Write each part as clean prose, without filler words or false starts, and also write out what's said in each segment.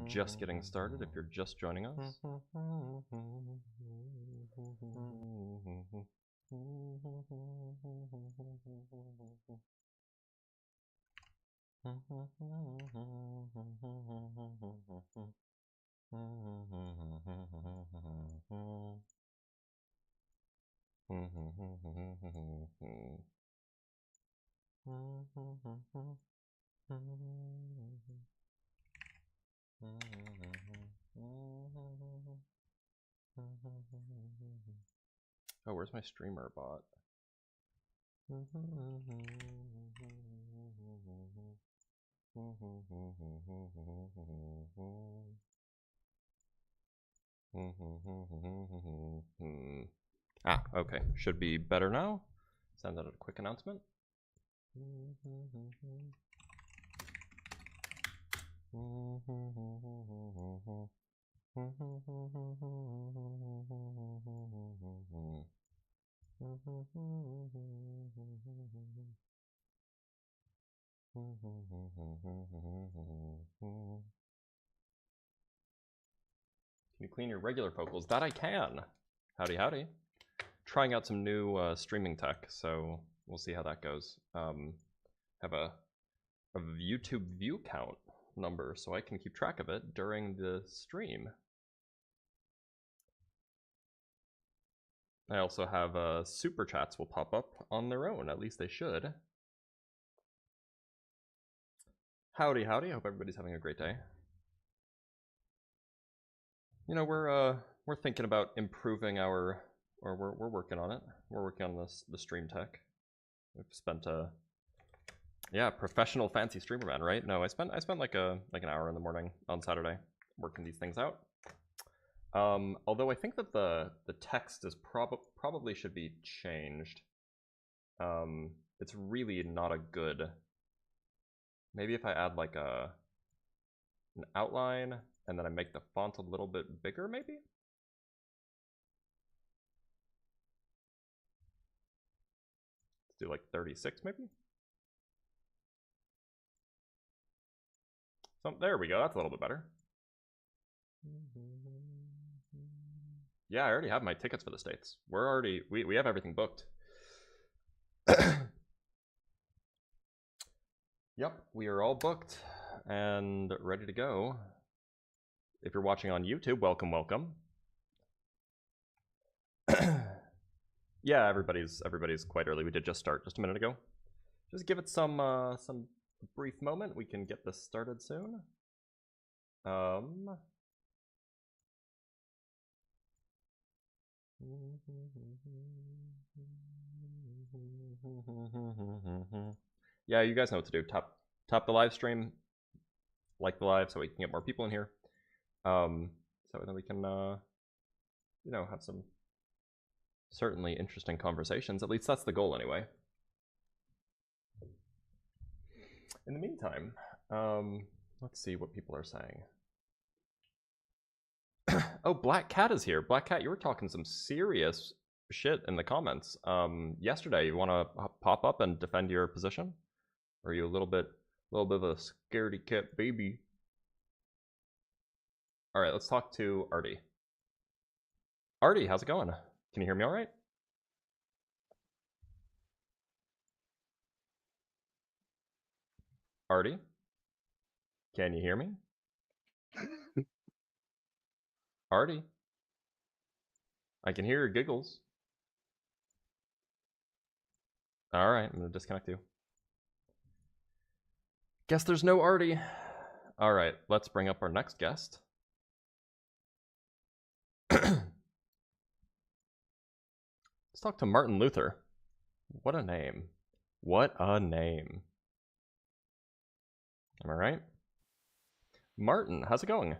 Just getting started if you're just joining us. Oh, where's my streamer bot? Ah, okay. Should be better now. Send out a quick announcement. Can you clean your regular vocals? That I can. Howdy, howdy. Trying out some new streaming tech, so we'll see how that goes. Have a YouTube view count number so I can keep track of it during the stream. I also have super chats will pop up on their own, at least they should. Howdy, howdy. Hope everybody's having a great day. You know, we're thinking about improving our, or we're working on it. We're working on the stream tech. We've spent yeah, professional fancy streamer man, right? No, I spent like an hour in the morning on Saturday working these things out. Although I think that the text is probably should be changed. It's really not a good. Maybe if I add like an outline and then I make the font a little bit bigger, maybe. Let's do like 36, maybe. So there we go. That's a little bit better. Yeah, I already have my tickets for the States. We're already we have everything booked. Yep, we are all booked and ready to go. If you're watching on YouTube, welcome, welcome. Yeah, everybody's quite early. We did just start just a minute ago. Just give it some brief moment. We can get this started soon. Yeah, you guys know what to do. Tap the live stream, like the live, so we can get more people in here. So then we can, you know, have some certainly interesting conversations. At least that's the goal, anyway. In the meantime, let's see what people are saying. Oh, Black Cat is here. Black Cat, you were talking some serious shit in the comments yesterday. You want to pop up and defend your position? Or are you a little bit of a scaredy cat baby? All right, let's talk to Arty. Arty, how's it going? Can you hear me all right? Arty, can you hear me? Arty, I can hear your giggles. All right, I'm gonna disconnect you. Guess there's no Arty. All right, let's bring up our next guest. Let's talk to Martin Luther. What a name. What a name. Am I right? Martin, how's it going?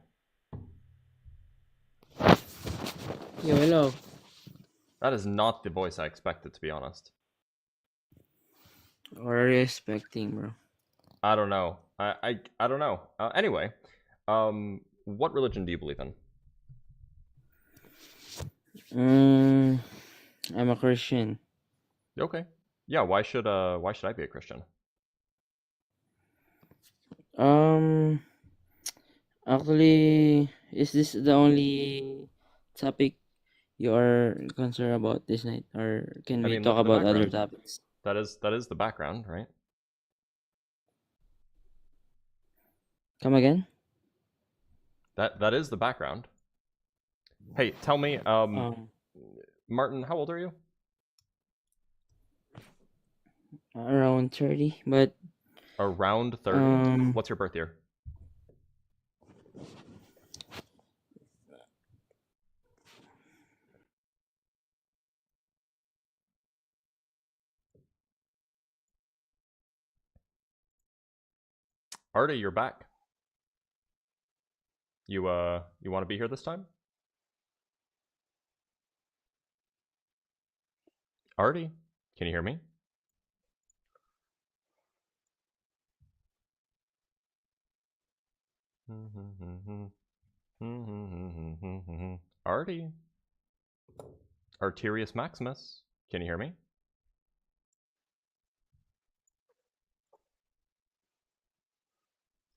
Yo, hello. That is not the voice I expected, to be honest. What are you expecting, bro? I don't know. I don't know. Anyway, what religion do you believe in? I'm a Christian. Okay. Yeah. Why should I be a Christian? Um, Actually, is this the only topic you are concerned about this night, or can I we mean, talk the about other background. topics? That is the background, right? Come again? That is the background. Hey, tell me, Um, Martin, how old are you? Around 30, but Around 30. um, What's your birth year? Arty, you're back. You want to be here this time? Arty, can you hear me? Arty, Arterius Maximus, can you hear me?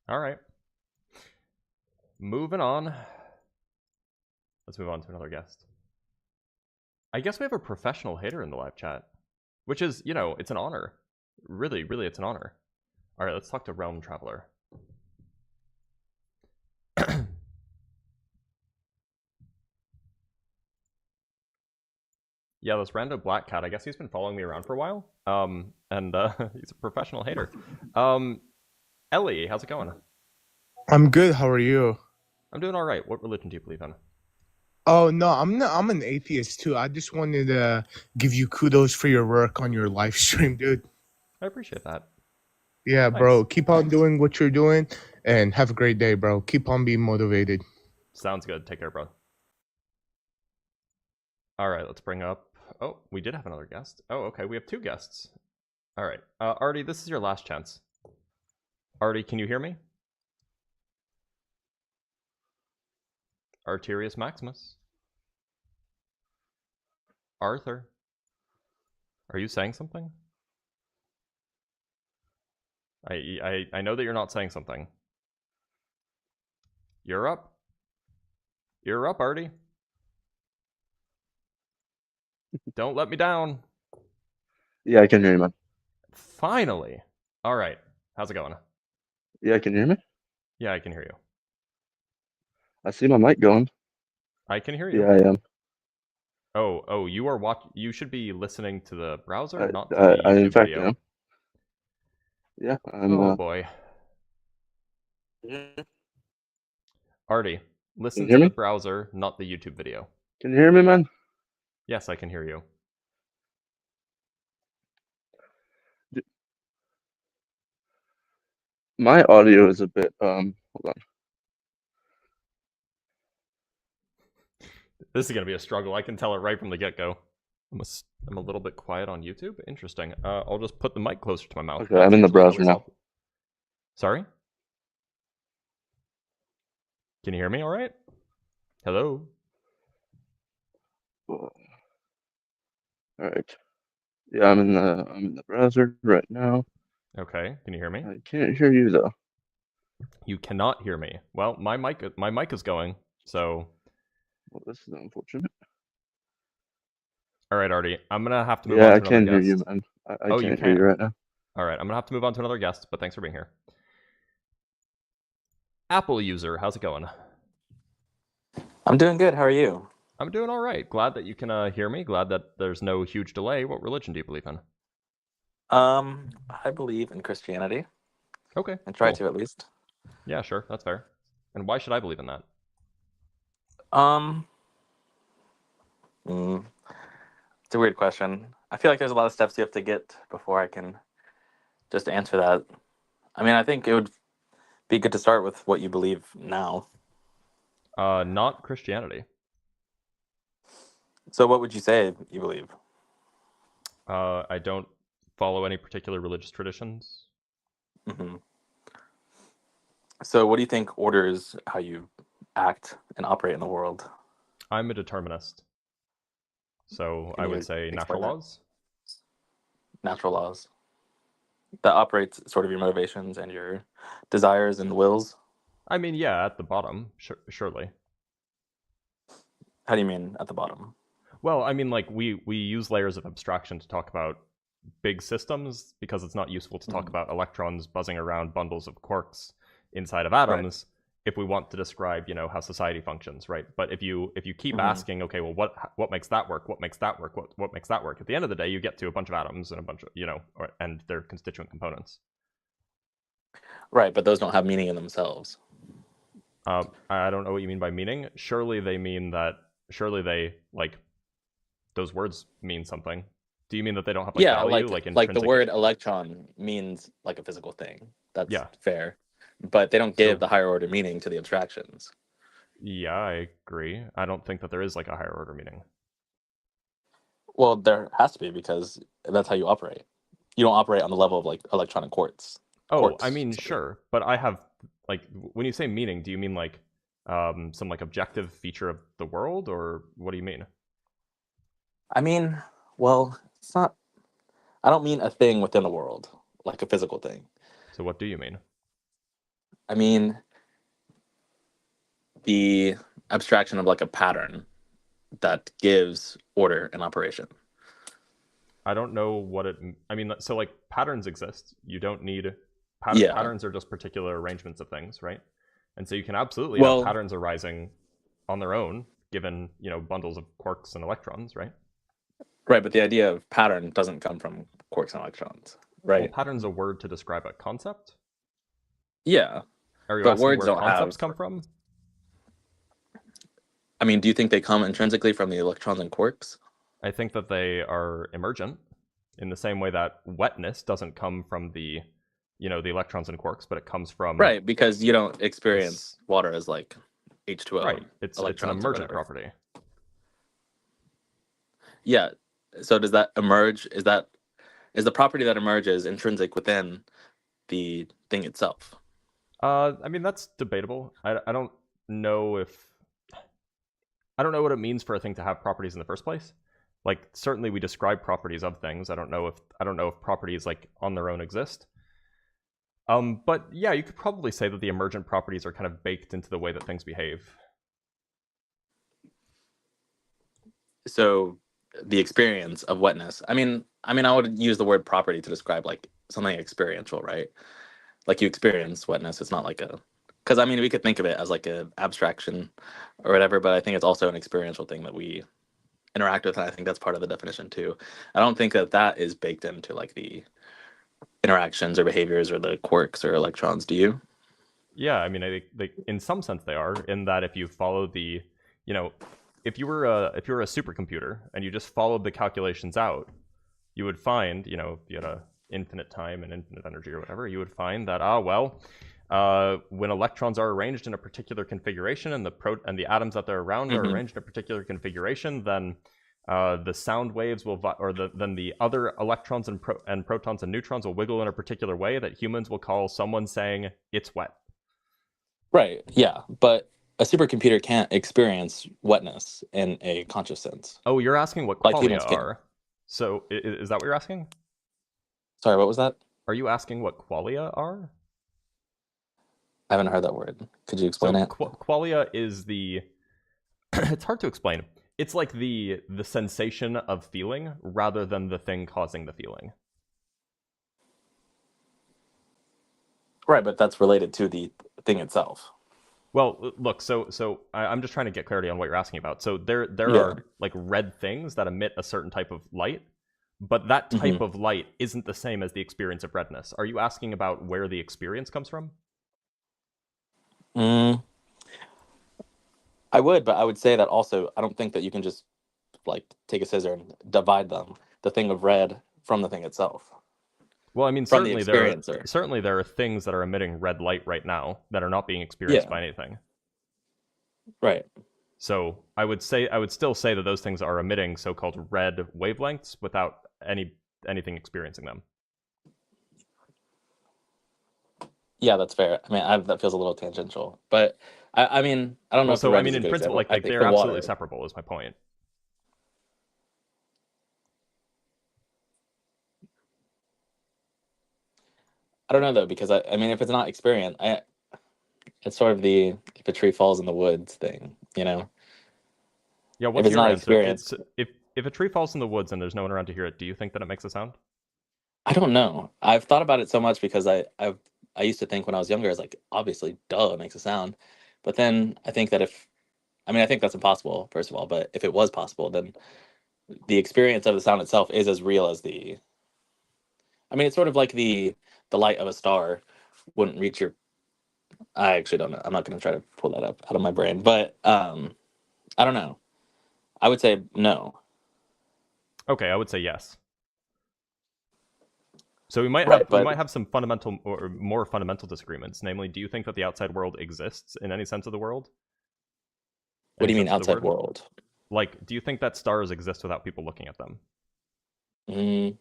All right. Moving on. Let's move on to another guest. I guess we have a professional hater in the live chat, which is, it's an honor. Really, really, it's an honor. All right, let's talk to Realm Traveler. Yeah, this random black cat, I guess he's been following me around for a while. And he's a professional hater. Ellie, how's it going? I'm good. How are you? I'm doing all right. What religion do you believe in? Oh no, I'm not, I'm an atheist too. I just wanted to give you kudos for your work on your live stream, dude. I appreciate that. Yeah, Thanks. bro. Keep on doing what you're doing and have a great day, bro. Keep on being motivated. Sounds good. Take care, bro. All right, let's bring up. Oh, we did have another guest. Oh, okay. We have two guests. All right. Arty, this is your last chance. Arty, can you hear me? Arterius Maximus. Arthur. Are you saying something? I know that you're not saying something. You're up. You're up, Arty. Don't let me down. Yeah, I can hear you, man. Finally. All right. How's it going? Yeah, can you hear me? Yeah, I can hear you. I see my mic going. I can hear you. Yeah, I am. Oh, you are You should be listening to the browser, not to I the YouTube in fact video. am. Yeah, I'm. Oh boy. Yeah. Arty, listen Can you hear to the me? browser, not the YouTube video. Can you hear me, man? Yes, I can hear you. My audio is a bit hold on. This is gonna be a struggle. I can tell it right from the get-go. I'm a little bit quiet on YouTube. Interesting. I'll just put the mic closer to my mouth. Okay, That's I'm in the usually browser always now. helpful. Sorry? Can you hear me all right? Hello? All right. Yeah, I'm in the browser right now. Okay, can you hear me? I can't hear you though. You cannot hear me. Well, my mic is going, so. Well, this is unfortunate. All right, Arty, I'm gonna have to move Yeah, on I to another can hear guest. you, man. I Oh, you can't hear you can. right now. All right, I'm gonna have to move on to another guest, but thanks for being here. Apple user, how's it going? I'm doing good. How are you? I'm doing all right. Glad that you can hear me. Glad that there's no huge delay. What religion do you believe in? I believe in Christianity. Okay, I try cool. to at least. Yeah, sure, that's fair. And why should I believe in that? Um, it's a weird question. I feel like there's a lot of steps you have to get before I can just answer that. I mean, I think it would be good to start with what you believe now. Not Christianity. So what would you say you believe? I don't follow any particular religious traditions. Hmm. So, what do you think orders how you act and operate in the world? I'm a determinist. So Can I you would say natural explain that? laws. Natural laws that operates sort of your motivations and your desires and wills. I mean, yeah, at the bottom, surely. How do you mean at the bottom? Well, I mean, like we use layers of abstraction to talk about big systems because it's not useful to talk Mhm. about electrons buzzing around bundles of quarks inside of atoms if we want to describe, how society functions, right? But if you keep Mhm. asking, okay, well, what makes that work? What makes that work? What makes that work? At the end of the day, you get to a bunch of atoms and a bunch of, and their constituent components. Right, but those don't have meaning in themselves. I don't know what you mean by meaning. Surely they mean that. Surely they those words mean something. Do you mean that they don't have Yeah, value, like intrinsic? the word electron means like a physical thing. That's Yeah. fair. But they don't give So- the higher order meaning to the abstractions. Yeah, I agree. I don't think that there is a higher order meaning. Well, there has to be because that's how you operate. You don't operate on the level of electronic quartz. Oh, Quarks, I mean, sorry. sure, but I have when you say meaning, do you mean some objective feature of the world, or what do you mean? I mean, well, it's not. I don't mean a thing within the world, like a physical thing. So what do you mean? I mean the abstraction of a pattern that gives order and operation. I don't know what it. I mean, so patterns exist. You don't need Yeah. patterns are just particular arrangements of things, right? And so you can absolutely Well- have patterns arising on their own, given bundles of quarks and electrons, right? Right, but the idea of pattern doesn't come from quarks and electrons, Well, right? pattern's a word to describe a concept. Yeah. Are you But asking words where don't concepts have- come from? I mean, do you think they come intrinsically from the electrons and quarks? I think that they are emergent in the same way that wetness doesn't come from the electrons and quarks, but it comes from Right, because you don't experience water as H2O. right. It's an electrons or emergent whatever. property. Yeah. So does that emerge? Is the property that emerges intrinsic within the thing itself? I mean, that's debatable. I don't know what it means for a thing to have properties in the first place. Certainly we describe properties of things. I don't know if properties on their own exist. But yeah, you could probably say that the emergent properties are kind of baked into the way that things behave. So the experience of wetness. I mean, I would use the word property to describe something experiential, right? Like you experience wetness. It's not because we could think of it as a abstraction or whatever, but I think it's also an experiential thing that we interact with, and I think that's part of the definition too. I don't think that is baked into the interactions or behaviors or the quarks or electrons. Do you? Yeah, I mean, I think in some sense they are. In that, if you follow the, if you were a supercomputer and you just followed the calculations out, you would find, if you had a infinite time and infinite energy or whatever, you would find that when electrons are arranged in a particular configuration and the atoms that they're around are Mhm. arranged in a particular configuration, then the sound waves will, then the other electrons and protons and neutrons will wiggle in a particular way that humans will call someone saying it's wet. Right. Yeah, but a supercomputer can't experience wetness in a conscious sense. Oh, you're asking what Like qualia humans can. are. So is that what you're asking? Sorry, what was that? Are you asking what qualia are? I haven't heard that word. Could you explain So it? qualia is the it's hard to explain. It's like the sensation of feeling rather than the thing causing the feeling. Right, but that's related to the thing itself. Well, look, so I'm just trying to get clarity on what you're asking about. So there Yeah. are red things that emit a certain type of light, but that type of light isn't the same as the experience of redness. Are you asking about where the experience comes from? I would, but I would say that also I don't think that you can just take a scissor and divide the thing of red from the thing itself. Well, I mean, From the certainly there are things that are emitting red light right now that are not being experienced by anything. Right. So I would still say that those things are emitting so-called red wavelengths without any anything experiencing them. Yeah, that's fair. I mean, that feels a little tangential, but I mean, I don't know Well, if the so red I mean, is a in good principle, example. I like think they're the absolutely water. separable. Is my point. I don't know though, because I mean, if it's not experience, it's sort of the if a tree falls in the woods thing, you know. Yeah. If What's it's your not answer? experience, If a tree falls in the woods and there's no one around to hear it, do you think that it makes a sound? I don't know. I've thought about it so much because I used to think when I was younger, I was like, obviously, duh, it makes a sound. But then I think that I think that's impossible, first of all. But if it was possible, then the experience of the sound itself is as real as the. I mean, it's sort of like the light of a star wouldn't reach your. I actually don't know. I'm not going to try to pull that up out of my brain, but I don't know. I would say no. Okay, I would say yes. So we might Right, have some fundamental or more fundamental disagreements. Namely, do you think that the outside world exists in any sense of the world? What do you Any mean sense of the outside word? world? Like, do you think that stars exist without people looking at them? Mm,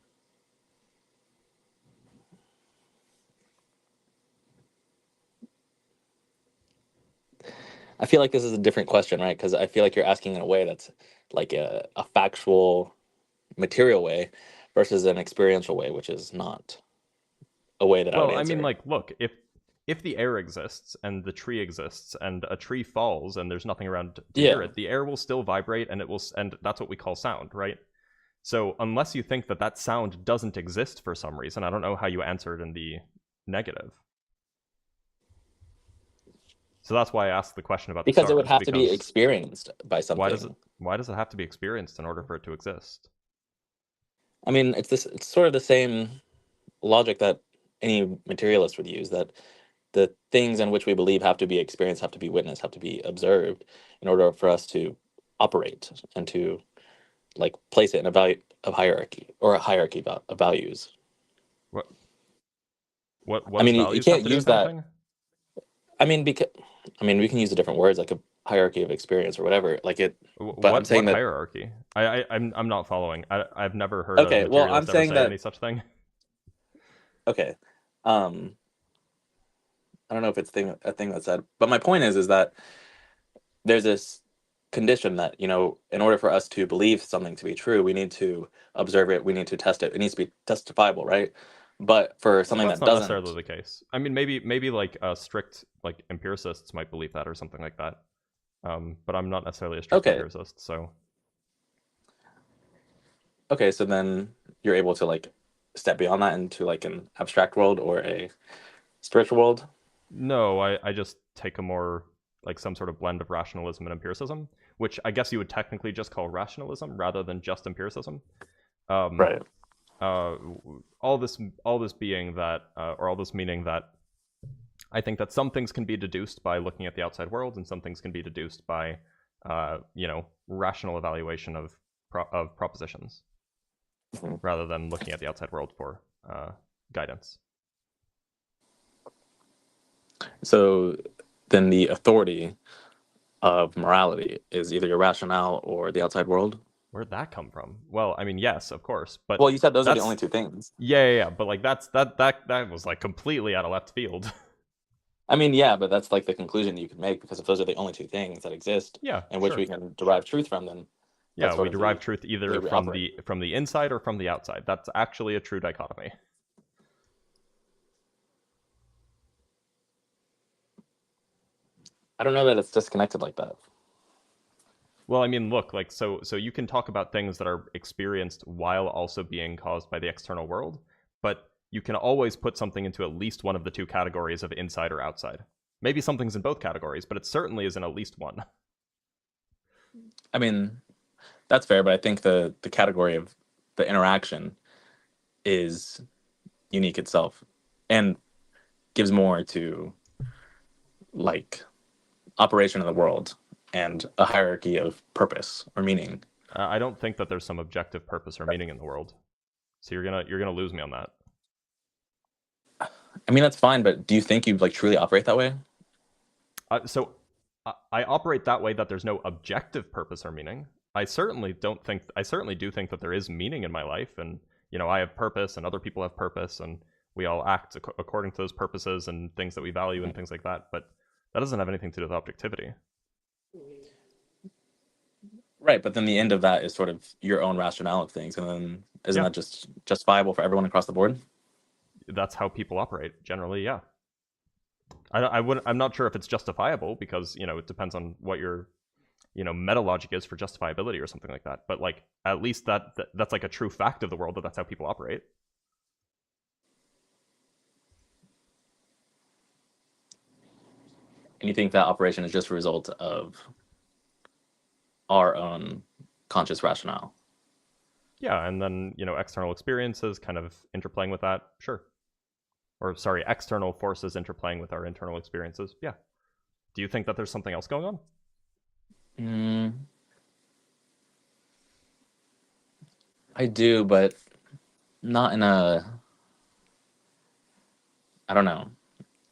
I feel like this is a different question, right? Because I feel like you're asking in a way that's like a factual, material way versus an experiential way, which is not a way that I would Well, I mean, answer. like, look, if the air exists and the tree exists and a tree falls and there's nothing around to hear Yeah. it, the air will still vibrate and and that's what we call sound, right? So unless you think that that sound doesn't exist for some reason, I don't know how you answered in the negative. So that's why I asked the question about the Because stars. it would have to be because experienced by something. why does it have to be experienced in order for it to exist? I mean, it's sort of the same logic that any materialist would use, that the things in which we believe have to be experienced, have to be witnessed, have to be observed in order for us to operate and to like place it in a value of hierarchy or a hierarchy of values. What I does mean, you values have can't to do use with that. anything? We can use the different words like a hierarchy of experience or whatever. Like it, but I'm saying What that. hierarchy? I'm not following. I've never heard a Okay, well, I'm materialist ever saying say that. any such thing. Okay, I don't know if it's a thing that's said, but my point is that there's this condition that, you know, in order for us to believe something to be true, we need to observe it, we need to test it. It needs to be testifiable, right? But for Well, something that's that not necessarily doesn't, the case. I mean, maybe like strict like empiricists might believe that or something like that. But I'm not necessarily a strict okay, empiricist, so so then you're able to like step beyond that into like an abstract world or a spiritual world. no, I just take a more like some sort of blend of rationalism and empiricism, which I guess you would technically just call rationalism rather than just empiricism. Um, Right. all this being that, or all this meaning that I think that some things can be deduced by looking at the outside world, and some things can be deduced by, rational evaluation of propositions, Mhm. rather than looking at the outside world for guidance. So then the authority of morality is either your rationale or the outside world. Where'd that come from? Well, I mean, yes, of course, but Well, you said those are the that's only two things. yeah. But like that was like completely out of left field. I mean, yeah, but that's like the conclusion you can make, because if those are the only two things that exist Yeah, in which sure. we can derive truth from, then Yeah, that's sort we of derive the truth way either we from operate. the inside or from the outside. That's actually a true dichotomy. I don't know that it's disconnected like that. Well, I mean, look, like so you can talk about things that are experienced while also being caused by the external world, but you can always put something into at least one of the two categories of inside or outside. Maybe something's in both categories, but it certainly is in at least one. I mean, that's fair, but I think the category of the interaction is unique itself and gives more to like operation of the world and a hierarchy of purpose or meaning. I don't think that there's some objective purpose or meaning in the world. So you're gonna lose me on that. I mean, that's fine, but do you think you like truly operate that way? So I operate that way, that there's no objective purpose or meaning. I certainly do think that there is meaning in my life, and I have purpose and other people have purpose, and we all act according to those purposes and things that we value and things like that. But that doesn't have anything to do with objectivity. Right, but then the end of that is sort of your own rationale of things, and then isn't Yeah. that just justifiable for everyone across the board? That's how people operate generally. Yeah. I'm not sure if it's justifiable because it depends on what your meta logic is for justifiability or something like that. But like at least that's like a true fact of the world, that's how people operate. And you think that operation is just a result of our own conscious rationale? Yeah, and then external experiences kind of interplaying with that. Sure. Or sorry, external forces interplaying with our internal experiences. Yeah. Do you think that there's something else going on? I do, but not in a... I don't know.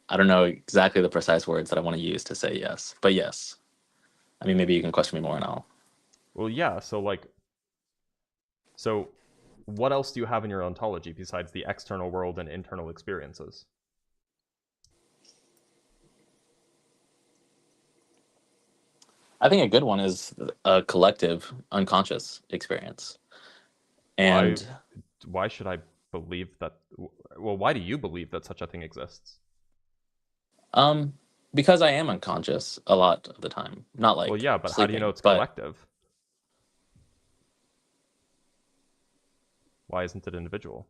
I don't know exactly the precise words that I want to use to say yes. But yes. I mean, maybe you can question me more and I'll... Well, yeah, so what else do you have in your ontology besides the external world and internal experiences? I think a good one is a collective unconscious experience. And why should I believe that? Well, why do you believe that such a thing exists? because I am unconscious a lot of the time. Not like Well, yeah, but how do you know it's but collective? Why isn't it individual?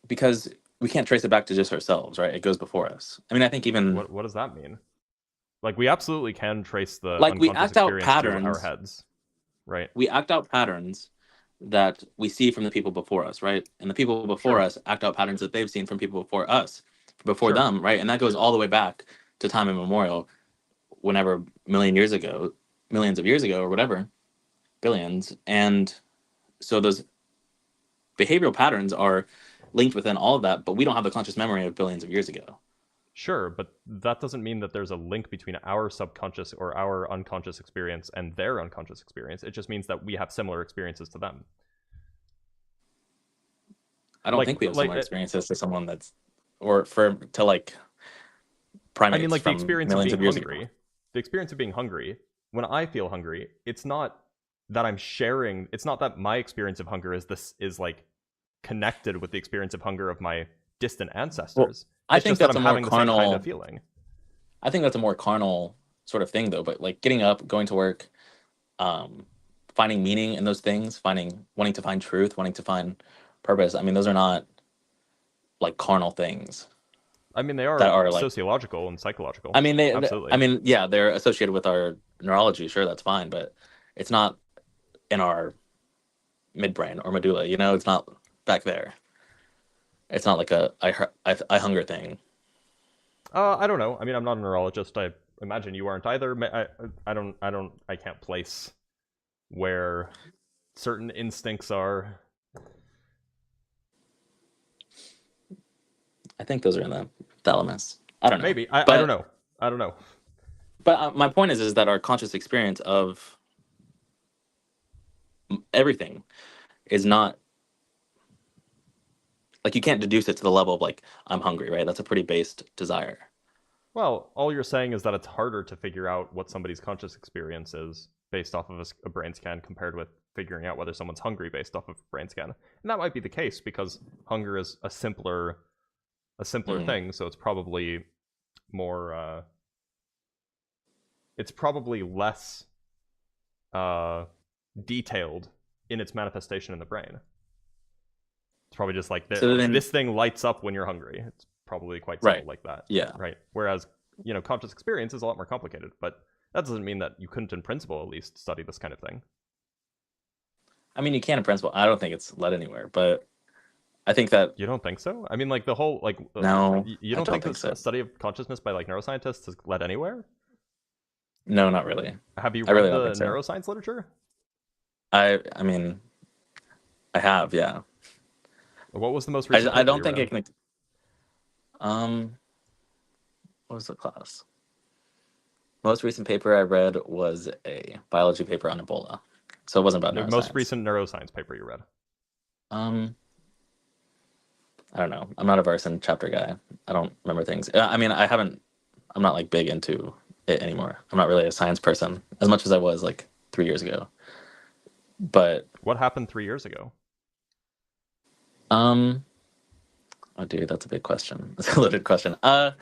because we can't trace it back to just ourselves, right? It goes before us. I mean, I think even What does that mean? Like, we absolutely can trace the Like, we unconscious act out experience to our patterns. heads, right? we act out patterns that we see from the people before us, right? And the people before Sure. us act out patterns that they've seen from people before us, before Sure. them, right? And that goes all the way back to time immemorial, whenever millions of years ago, or whatever, billions. And so those behavioral patterns are linked within all of that, but we don't have the conscious memory of billions of years ago. Sure, but that doesn't mean that there's a link between our subconscious or our unconscious experience and their unconscious experience. It just means that we have similar experiences to them. I don't think we have similar experiences to someone that's, or to like primates. I mean, like the experience of being years hungry. ago. The experience of being hungry. When I feel hungry, it's not that I'm sharing. It's not that my experience of hunger is like connected with the experience of hunger of my distant ancestors. I think that's that I'm a more having the carnal same kind of feeling. I think that's a more carnal sort of thing, though. But like getting up, going to work, finding meaning in those things, wanting to find truth, wanting to find purpose. I mean, those are not like carnal things. I mean, they are, that are like sociological and psychological. I mean, absolutely. I mean, yeah, they're associated with our neurology. Sure, that's fine, but it's not in our midbrain or medulla. It's not back there. It's not like I hunger thing. I don't know. I mean, I'm not a neurologist. I imagine you aren't either. I can't place where certain instincts are. I think those are in the thalamus. I don't know. Maybe. I don't know. I don't know. But my point is that our conscious experience of everything is not like, you can't deduce it to the level of like, I'm hungry, right? That's a pretty based desire. Well, all you're saying is that it's harder to figure out what somebody's conscious experience is based off of a brain scan compared with figuring out whether someone's hungry based off of a brain scan. And that might be the case because hunger is a simpler thing, so it's probably more it's probably less detailed in its manifestation in the brain. It's probably just like this thing lights up when you're hungry. It's probably quite simple like that. Yeah. Right. Whereas, conscious experience is a lot more complicated, but that doesn't mean that you couldn't, in principle, at least study this kind of thing. I mean, you can in principle. I don't think it's led anywhere, but I think that... You don't think so? I mean, like, the whole, like... No, you don't think the study of consciousness by, like, neuroscientists has led anywhere? No, not really. Have you read the neuroscience literature? I mean, I have, yeah. What was the most recent? I don't think it can... What was the class? Most recent paper I read was a biology paper on Ebola. So it wasn't about The neuroscience. most recent neuroscience paper you read. I don't know. I'm not a verse and chapter guy. I don't remember things. I mean, I'm not like big into it anymore. I'm not really a science person as much as I was like 3 years ago. But What happened 3 years ago? oh dude, that's a big question. That's a loaded question. I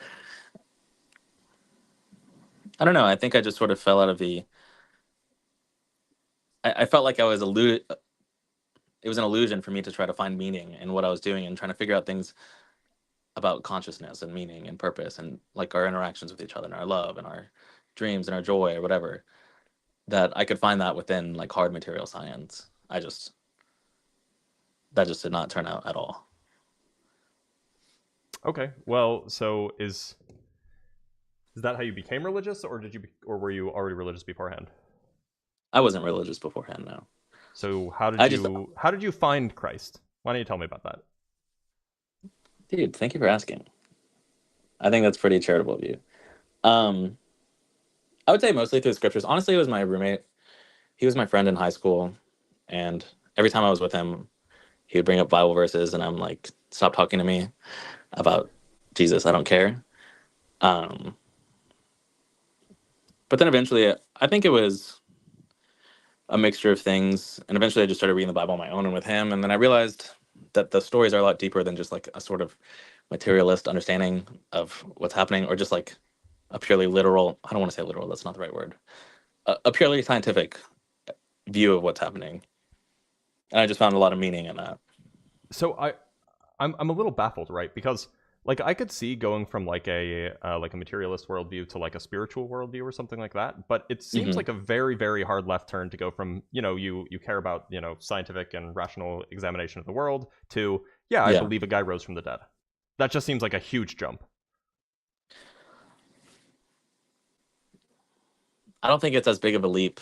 don't know. I think I just sort of fell out of the. I felt like I was it was an illusion for me to try to find meaning in what I was doing and trying to figure out things about consciousness and meaning and purpose and like our interactions with each other and our love and our dreams and our joy or whatever, that I could find that within like hard material science. That just did not turn out at all. Okay, well, so is that how you became religious, or were you already religious beforehand? I wasn't religious beforehand, no. So how did you find Christ? Why don't you tell me about that? Dude, thank you for asking. I think that's pretty charitable of you. I would say mostly through scriptures. Honestly, it was my roommate. He was my friend in high school, and every time I was with him, he would bring up Bible verses, and I'm like, stop talking to me about Jesus. I don't care. But then eventually, I think it was a mixture of things, and eventually I just started reading the Bible on my own and with him, and then I realized that the stories are a lot deeper than just like a sort of materialist understanding of what's happening, or just like a purely literal, I don't want to say literal, that's not the right word, a purely scientific view of what's happening. And I just found a lot of meaning in that. So I'm a little baffled, right? Because like I could see going from like a materialist worldview to like a spiritual worldview or something like that, but it seems like a very, very hard left turn to go from, you care about, scientific and rational examination of the world to, I believe a guy rose from the dead. That just seems like a huge jump. I don't think it's as big of a leap.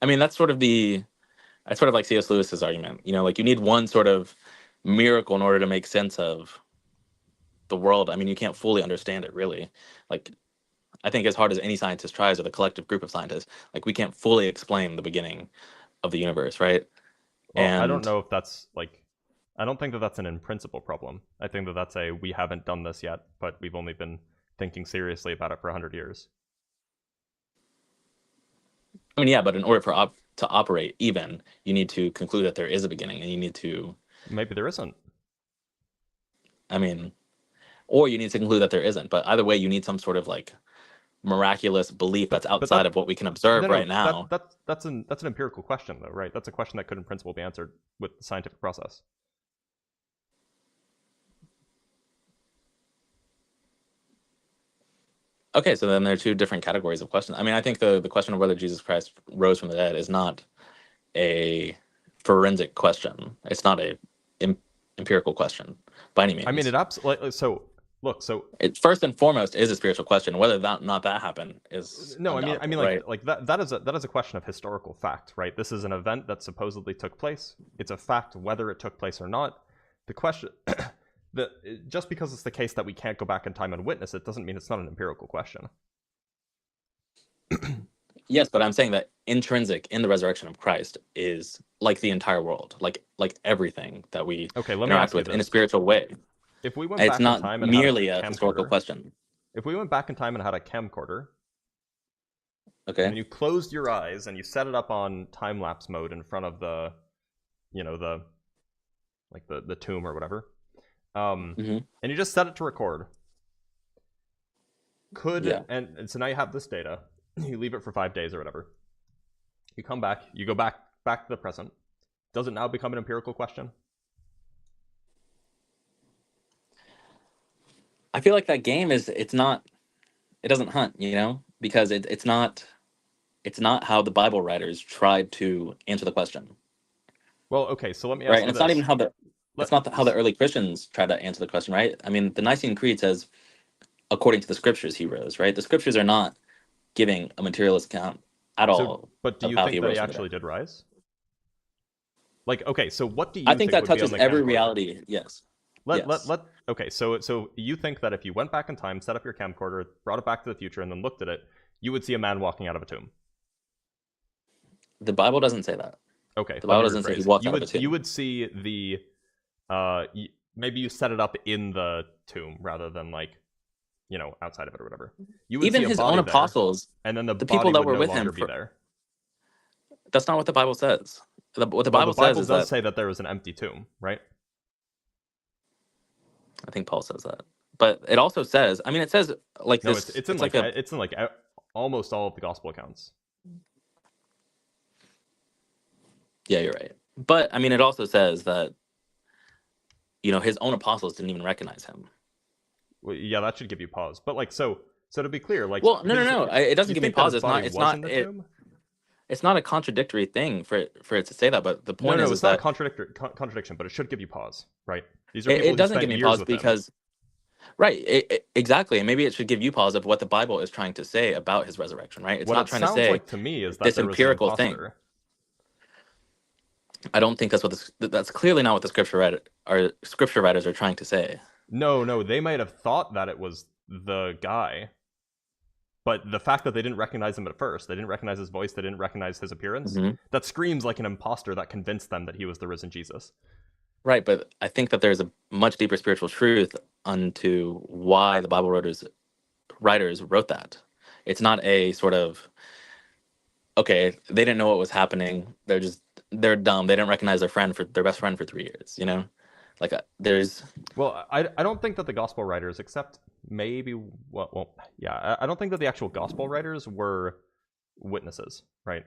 I mean, that's sort of like C.S. Lewis's argument. Like you need one sort of miracle in order to make sense of the world. I mean, you can't fully understand it, really. Like, I think as hard as any scientist tries, or the collective group of scientists, like we can't fully explain the beginning of the universe, right? Well, I don't know if that's like, I don't think that that's an in principle problem. I think that that's we haven't done this yet, but we've only been thinking seriously about it for 100 years. I mean, yeah, but in order to operate even, you need to conclude that there is a beginning, and you need to... Maybe there isn't. I mean, or you need to conclude that there isn't. But either way, you need some sort of like miraculous belief that's outside of what we can observe right now. That's an empirical question, though, right? That's a question that could, in principle, be answered with the scientific process. Okay, so then there are two different categories of questions. I mean, I think the question of whether Jesus Christ rose from the dead is not a forensic question. It's not a empirical question by any means. I mean, it absolutely. So look, it first and foremost is a spiritual question. Whether that happened is no. I mean, right? like that is a question of historical fact, right? This is an event that supposedly took place. It's a fact whether it took place or not. The question. Just because it's the case that we can't go back in time and witness it doesn't mean it's not an empirical question. Yes, but I'm saying that intrinsic in the resurrection of Christ is like the entire world, like everything that we interact with in a spiritual way. If we went back in time and merely a historical question. If we went back in time and had a camcorder, okay, and you closed your eyes and you set it up on time lapse mode in front of the tomb or whatever. And you just set it to record. And so now you have this data. You leave it for 5 days or whatever. You come back. You go back to the present. Does it now become an empirical question? I feel like that game it doesn't hunt, because it's not how the Bible writers tried to answer the question. Well, okay, so let me ask you and it's this. not even how how the early Christians tried to answer the question, right? I mean, the Nicene Creed says, according to the scriptures, he rose, right? The scriptures are not giving a materialist account at all. But do you think that he actually did rise? Like, okay, so what do you I think that touches every camcorder? reality, yes. Okay, so you think that if you went back in time, set up your camcorder, brought it back to the future, and then looked at it, you would see a man walking out of a tomb. The Bible doesn't say that. Okay. The let Bible me doesn't say he rephrase. walked You out of would a tomb. you would see the maybe you set it up in the tomb rather than like, you know, outside of it or whatever. You would Even see a his body own there, apostles, and then the the body people that would were no with longer him be there. that's not what the Bible says. What the Well, Bible the Bible says is does that say that there was an empty tomb, right? I think Paul says that. But it also says, I mean, it says like No, this. it's in like almost all of the gospel accounts. Yeah, you're right. But I mean, it also says that, you know, his own apostles didn't even recognize him. Well, yeah, that should give you pause. But like, so to be clear, like, Well, no. It doesn't you give me think that pause. his It's body not. It's was in not. the tomb? It's not a contradictory thing for it to say that. But the point No, is it's not that a contradiction, but it should give you pause, right? These are people it who doesn't spent give me years pause with him. because, right, exactly. And maybe it should give you pause of what the Bible is trying to say about his resurrection, right? It's What not it trying to sounds say like to me is that this there was an empirical thing. imposter. I don't think that's clearly not what the scripture writers are trying to say. No, they might have thought that it was the guy, but the fact that they didn't recognize him at first, they didn't recognize his voice, they didn't recognize his appearance, that screams like an imposter that convinced them that he was the risen Jesus. Right, but I think that there's a much deeper spiritual truth unto why the Bible writers wrote that. It's not a sort of, okay, they didn't know what was happening. They're dumb. They didn't recognize their best friend for 3 years. You know, like there's. Well, I don't think that the gospel writers, except maybe I don't think that the actual gospel writers were witnesses, right?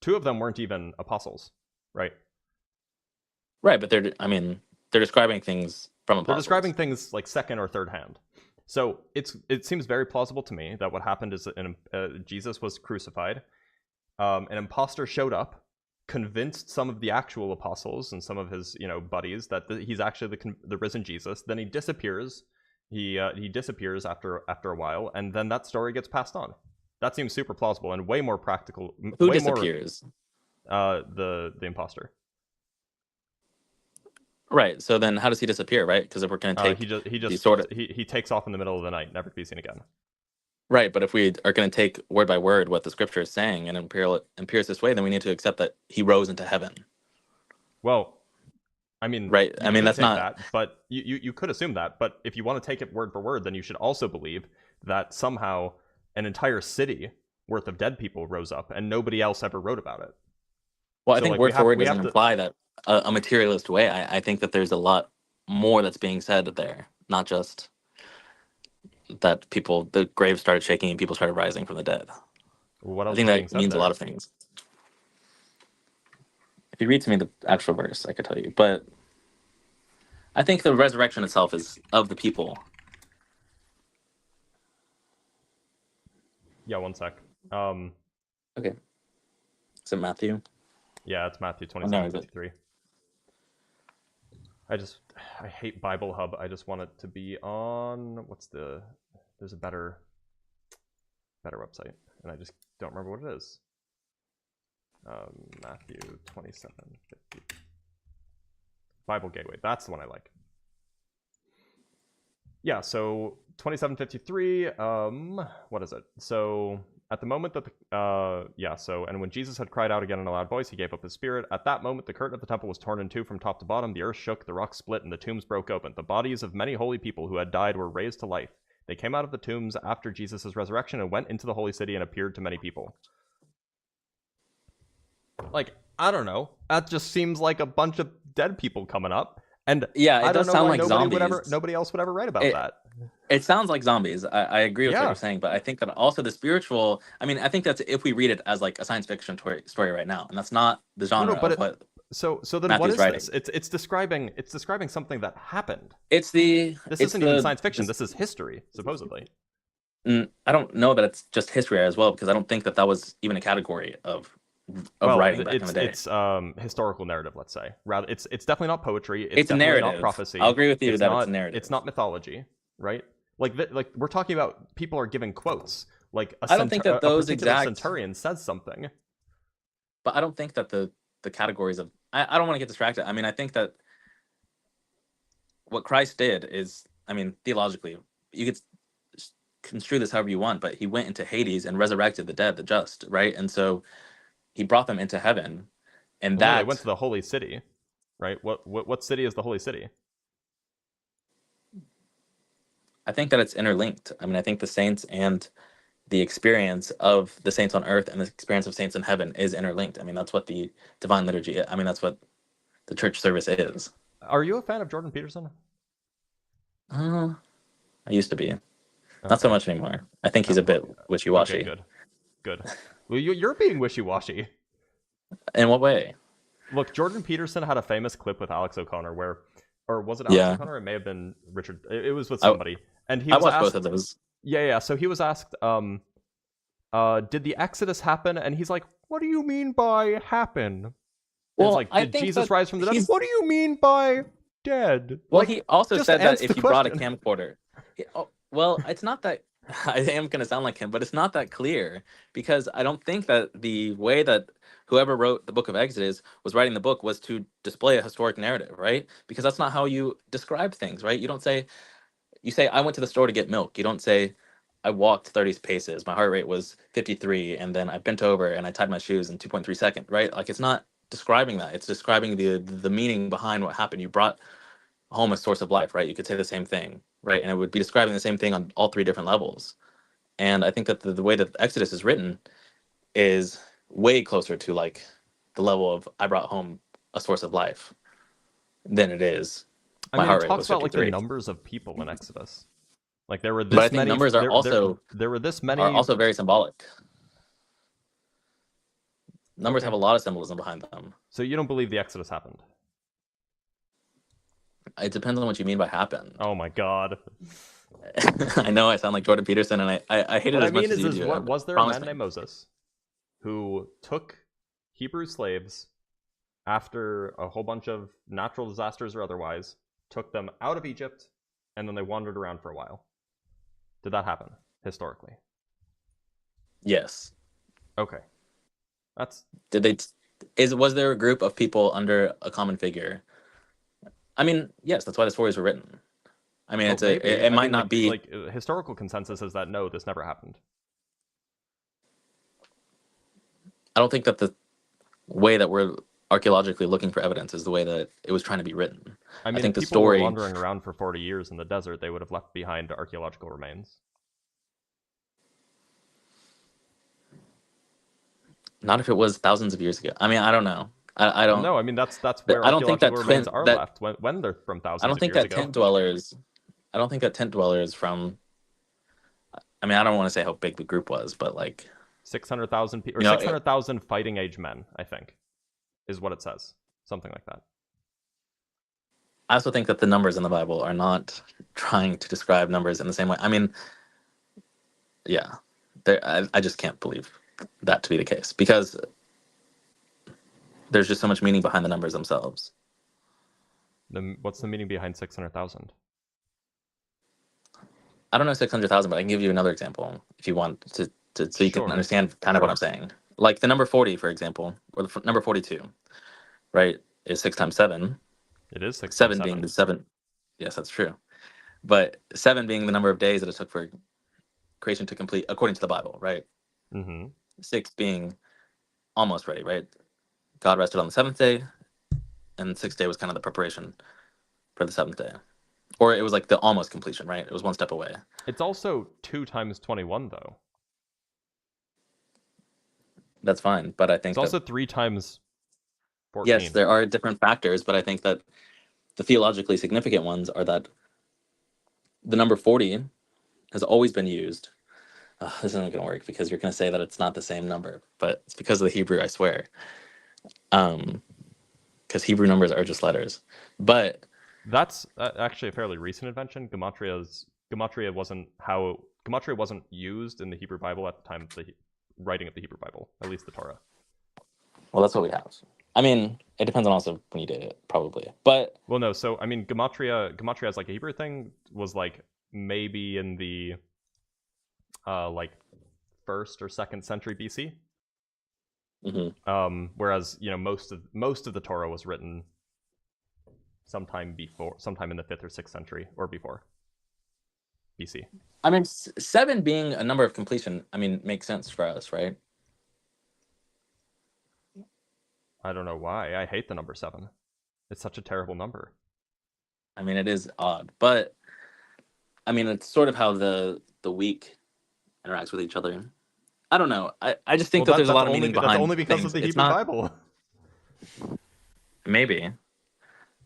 2 of them weren't even apostles, right? Right, but they're describing things from apostles. They're describing things like second or third hand. So it seems very plausible to me that what happened is Jesus was crucified. An imposter showed up, convinced some of the actual apostles and some of his buddies that he's actually the risen Jesus. Then he disappears. He disappears after a while, and then that story gets passed on. That seems super plausible and way more practical. Who disappears? The imposter. Right. So then, how does he disappear? Right? Because if we're going to take he takes off in the middle of the night, never to be seen again. Right, but if we are going to take word by word what the scripture is saying in an empiricist way, then we need to accept that he rose into heaven. Well, I mean, right? I mean, that's not that, but you could assume that. But if you want to take it word for word, then you should also believe that somehow an entire city worth of dead people rose up and nobody else ever wrote about it. Well, I think word for word doesn't imply that a materialist way. I think that there's a lot more that's being said there, not just that the graves started shaking and people started rising from the dead. What else I think that means a lot of things. If you read to me the actual verse, I could tell you. But I think the resurrection itself is of the people. Yeah, one sec. Okay. Is it Matthew? Yeah, it's Matthew 27:53. I hate Bible Hub. I just want it to be on there's a better website, and I just don't remember what it is. Matthew 27:50. Bible Gateway. That's the one I like. Yeah, so 27:53. What is it? So at the moment that and when Jesus had cried out again in a loud voice, he gave up his spirit. At that moment, the curtain of the temple was torn in two from top to bottom. The earth shook, the rocks split, and the tombs broke open. The bodies of many holy people who had died were raised to life. They came out of the tombs after Jesus' resurrection and went into the holy city and appeared to many people. Like, I don't know. That just seems like a bunch of dead people coming up. And yeah, it does sound like zombies. Nobody else would ever write about that. It sounds like zombies. I agree with what you're saying, but I think that also the spiritual. I mean, I think that's if we read it as like a science fiction story right now, and that's not the genre. So then Matthew's what is writing. this? It's describing something that happened. This isn't even science fiction. This is history, supposedly. I don't know that it's just history as well, because I don't think that was even a category of writing back in the day. It's historical narrative, let's say. Rather, it's definitely not poetry. It's definitely narrative. Not prophecy. I'll agree with you that it's narrative. It's not mythology, right? Like we're talking about people are giving quotes. Like I don't think that those centurion says something. But I don't think that the categories of I don't want to get distracted. I mean, I think that what Christ did is, I mean, theologically, you could construe this however you want, but he went into Hades and resurrected the dead, the just, right? And so he brought them into heaven, and Well, no, that they went to the holy city, right? What city is the holy city? I think that it's interlinked. I mean, I think the saints and the experience of the saints on earth and the experience of saints in heaven is interlinked. I mean, that's what the divine liturgy, I mean, that's what the church service is. Are you a fan of Jordan Peterson? I used to be. Not so much anymore. I think he's a bit wishy-washy. Okay, good. Well, you're being wishy-washy. In what way? Look, Jordan Peterson had a famous clip with Alex O'Connor where, or was it Alex O'Connor? It may have been Richard. It was with somebody. And he was watched asked, both of those. Yeah. So he was asked, did the Exodus happen? And he's like, what do you mean by happen? Well, it's like, I did think Jesus that rise from the dead? What do you mean by dead? Well, Like, he also just said that answer if the you brought a question. camcorder. Well, it's not that. I am going to sound like him, but it's not that clear, because I don't think that the way that whoever wrote the book of Exodus was writing the book was to display a historic narrative, right? Because that's not how you describe things, right? You don't say, you say, I went to the store to get milk. You don't say, I walked 30 paces. My heart rate was 53, and then I bent over and I tied my shoes in 2.3 seconds, right? Like, it's not describing that. It's describing the meaning behind what happened. You brought home a source of life, right? You could say the same thing, right? And it would be describing the same thing on all three different levels. And I think that the way that Exodus is written is way closer to like the level of I brought home a source of life than it is. I My mean, heart it rate talks was about like the 53. numbers of people in Exodus. Like there were this But I think many. numbers are there were this many. are also very symbolic. Numbers have a lot of symbolism behind them. So you don't believe the Exodus happened? It depends on what you mean by happen. Oh my god. I know I sound like Jordan Peterson, and I hate it as much as you do. Was there a man named Moses who took Hebrew slaves after a whole bunch of natural disasters or otherwise, took them out of Egypt, and then they wandered around for a while? Did that happen historically? Yes. Okay. Was there a group of people under a common figure? I mean, yes, that's why the stories were written. I mean, it might not be like historical consensus is that no, this never happened. I don't think that the way that we're archaeologically looking for evidence is the way that it was trying to be written. I mean, think if the people were story wandering around for 40 years in the desert, they would have left behind archaeological remains. Not if it was thousands of years ago. I mean, I don't know. I don't know. I mean, that's where I don't think that remains are left when they're from thousands of years ago. I don't think that tent dwellers from. I mean, I don't want to say how big the group was, but like 600,000 people, or 600,000 fighting age men, I think, is what it says. Something like that. I also think that the numbers in the Bible are not trying to describe numbers in the same way. I mean, yeah, I just can't believe that to be the case, because there's just so much meaning behind the numbers themselves. What's the meaning behind 600,000? I don't know 600,000, but I can give you another example if you want to so you can understand kind of what I'm saying. Like the number 40, for example, or the number 42, right, is 6 times 7. It is 6 7 being the 7. Yes, that's true. But 7 being the number of days that it took for creation to complete according to the Bible, right? Mm-hmm. 6 being almost ready, right? God rested on the 7th day, and the 6th day was kind of the preparation for the 7th day. Or it was like the almost completion, right? It was one step away. It's also 2 times 21, though. That's fine, but I think it's also 3 times 14. Yes, there are different factors, but I think that the theologically significant ones are that the number 40 has always been used. This isn't going to work because you're going to say that it's not the same number, but it's because of the Hebrew, I swear. Because Hebrew numbers are just letters. But that's actually a fairly recent invention. Gematria wasn't used in the Hebrew Bible at the time of the writing of the Hebrew Bible, at least the Torah. Well, that's what we have. I mean, it depends on also when you did it, probably. But well, no. So I mean, gematria as like a Hebrew thing was like maybe in the like 1st or 2nd century BC. Mm-hmm. Whereas most of the Torah was written sometime in the 5th or 6th century or before. BC. I mean, 7 being a number of completion, I mean, makes sense for us, right? I don't know why. I hate the number 7. It's such a terrible number. I mean, it is odd, but I mean, it's sort of how the week interacts with each other. I don't know. I just think that there's a lot of meaning behind that's only because things. of the It's Hebrew not, Bible. maybe,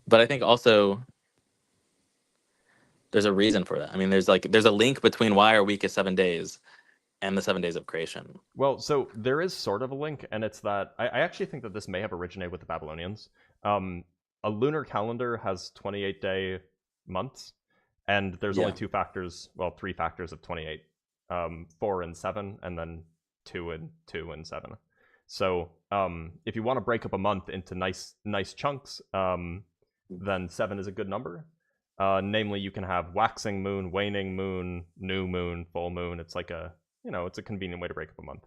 but I think also there's a reason for that. I mean, there's a link between why our week is 7 days and the 7 days of creation. Well, so there is sort of a link, and it's that I actually think that this may have originated with the Babylonians. A lunar calendar has 28-day months, and there's only 3 factors of 28, 4 and 7, and then 2 and 2 and 7. So if you want to break up a month into nice chunks, then 7 is a good number. Namely, you can have waxing moon, waning moon, new moon, full moon. It's like it's a convenient way to break up a month.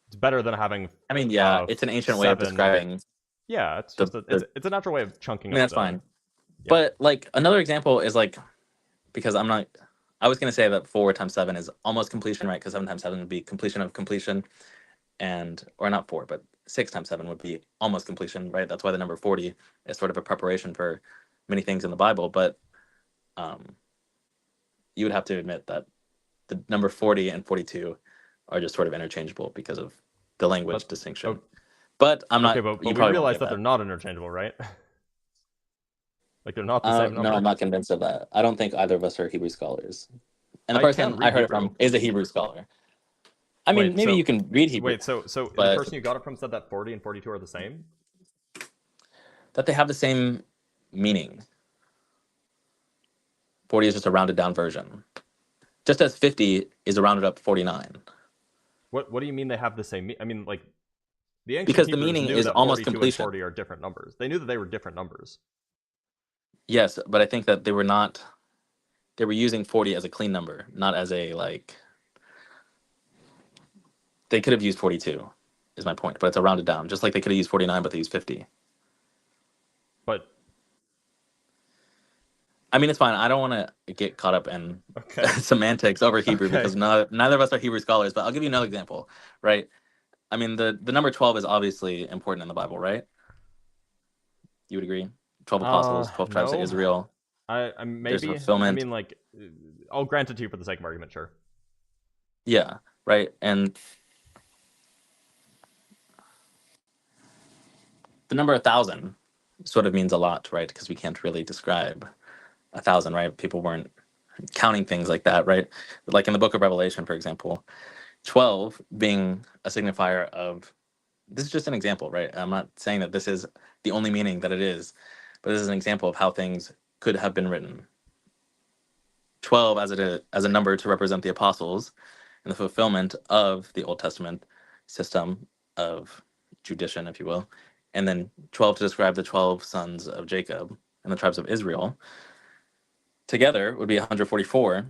It's better than having. I mean, yeah, it's an ancient way of 7. describing. Yeah, it's just it's a natural way of chunking. I mean, that's fine. Yeah. But like another example is like, because I was gonna say that 4 times 7 is almost completion, right? Because 7 times 7 would be completion of completion, or not 4, but 6 times 7 would be almost completion, right? That's why the number 40 is sort of a preparation for many things in the Bible. But you would have to admit that the number 40 and 42 are just sort of interchangeable because of the language distinction. But I'm not. Okay, but you we probably won't realize get that they're not interchangeable, right? Like they're not the same number. No, I'm not convinced of that. I don't think either of us are Hebrew scholars. And the I person can read I heard Hebrew. it from is a Hebrew scholar. I mean, Wait, maybe so- you can read Hebrew. Wait, so the but- person you got it from said that 40 and 42 are the same? that they have the same meaning. 40 is just a rounded down version. Just as 50 is a rounded up 49. What do you mean they have the same? I mean, like the ancient Because the Hebrews meaning knew is that almost 42 completion. and 40 are different numbers. They knew that they were different numbers. Yes, but I think that they were not. They were using 40 as a clean number, not as a like. They could have used 42, is my point, but it's a rounded down. Just like they could have used 49, but they used 50. But I mean, it's fine. I don't want to get caught up in okay, semantics over Hebrew Okay. because neither of us are Hebrew scholars. But I'll give you another example, right? I mean, the number 12 is obviously important in the Bible, right? You would agree? 12 apostles, 12 tribes of no. Israel. I maybe. fulfillment. I mean, like, I'll grant it to you for the sake of argument, sure. Yeah, right. And the number 1,000 sort of means a lot, right? Because we can't really describe 1,000, right? People weren't counting things like that, right? Like in the book of Revelation, for example, 12 being a signifier of, this is just an example, right? I'm not saying that this is the only meaning that it is, but this is an example of how things could have been written. 12 as a number to represent the apostles and the fulfillment of the Old Testament system of judition, if you will, and then 12 to describe the 12 sons of Jacob and the tribes of Israel. Together would be 144,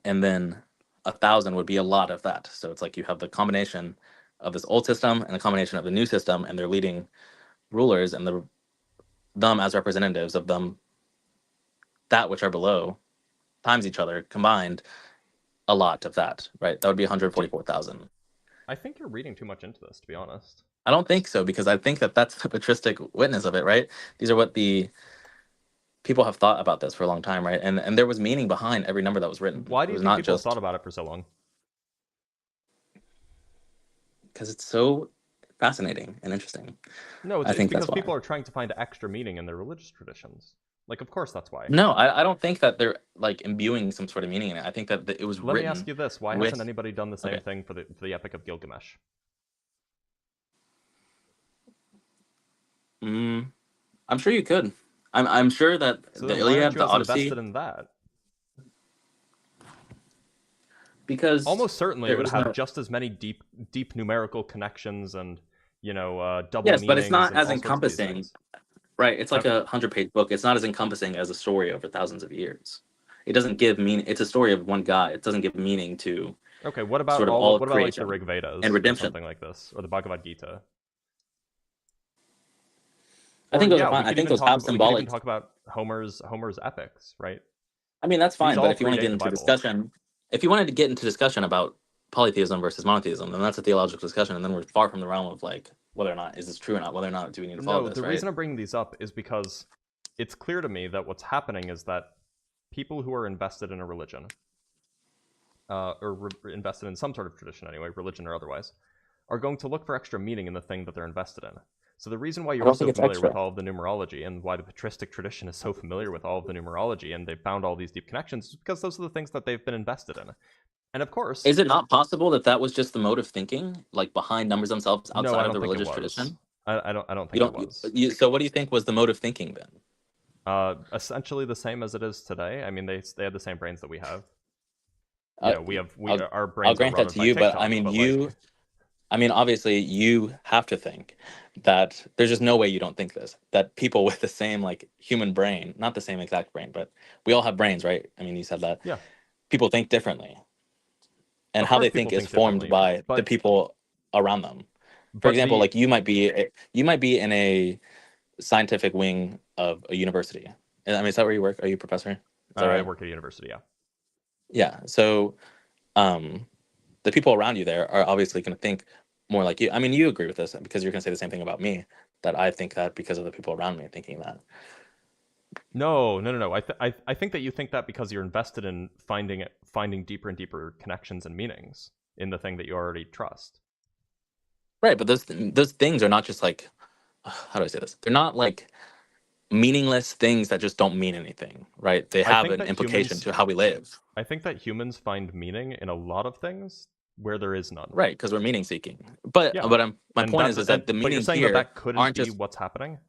and then 1,000 would be a lot of that. So it's like you have the combination of this old system and the combination of the new system, and their leading rulers and them as representatives of them, that which are below, times each other, combined, a lot of that, right? That would be 144,000. I think you're reading too much into this, to be honest. I don't think so, because I think that that's the patristic witness of it, right? These are what the people have thought about this for a long time, right? And there was meaning behind every number that was written. Why do It you was think not people just thought about it for so long? because it's so fascinating and interesting. No, I think because that's why. people are trying to find extra meaning in their religious traditions. Like, of course, that's why. No, I don't think that they're like imbuing some sort of meaning in it. I think that it was Let written. me ask you this: why with- hasn't anybody done the same Okay. thing for the Epic of Gilgamesh? I'm sure you could. I'm sure that So the then why aren't Iliad, you the as Odyssey, invested in that? because Almost certainly it there would was have no- just as many deep numerical connections and double yes, meanings. but it's not and as all sorts of these encompassing. things. Right, it's like Okay. a 100-page book. It's not as encompassing as a story over thousands of years. It doesn't give meaning. It's a story of one guy. It doesn't give meaning to. Okay, what about Sort of all of what about like the creation Rig Vedas and redemption. or something like this, or the Bhagavad Gita? I think Or, those are fine. we I could think even those talk have about- we could symbolic. even talk about Homer's epics, right? I mean, that's These fine, all but if you want to predate get the into Bible. discussion, if you wanted to get into discussion about polytheism versus monotheism, then that's a theological discussion, and then we're far from the realm of like whether or not is this true or not, whether or not do we need to follow No, this, the right? reason I'm bringing these up is because it's clear to me that what's happening is that people who are invested in a religion, invested in some sort of tradition anyway, religion or otherwise, are going to look for extra meaning in the thing that they're invested in. So the reason why I you're don't so think it's familiar with extra. all of the numerology and why the patristic tradition is so familiar with all of the numerology and they've found all these deep connections is because those are the things that they've been invested in. And of course, Is it not possible that that was just the mode of thinking, like behind numbers themselves, no, outside I of don't the think it religious was. tradition? I don't You think it don't. was. So, what do you think was the mode of thinking then? Essentially the same as it is today. I mean, they have the same brains that we have. Uh, Our I'll brains are grant that run to by you, but TikTok. I mean, Like, I mean, obviously, you have to think that there's just no way you don't think this. That people with the same like human brain, not the same exact brain, but we all have brains, right? I mean, you said that. yeah, People think differently, and of how course they people think is think formed differently, by the but people around them. For example, the like you might be in a scientific wing of a university. I mean, is that where you work? Are you a professor? Is that I right? work at a university. Yeah. Yeah. So, um, the people around you there are obviously going to think more like you. I mean, you agree with this because you're going to say the same thing about me, that I think that because of the people around me thinking that. No. I think that you think that because you're invested in finding deeper and deeper connections and meanings in the thing that you already trust. Right, but those things are not just like, how do I say this? They're not like meaningless things that just don't mean anything, right? They I have think an that implication humans to how we live. I think that humans find meaning in a lot of things where there is none. Right, because we're meaning seeking. But Yeah. my And point is that the but you're meanings saying that here that couldn't aren't be just. what's happening?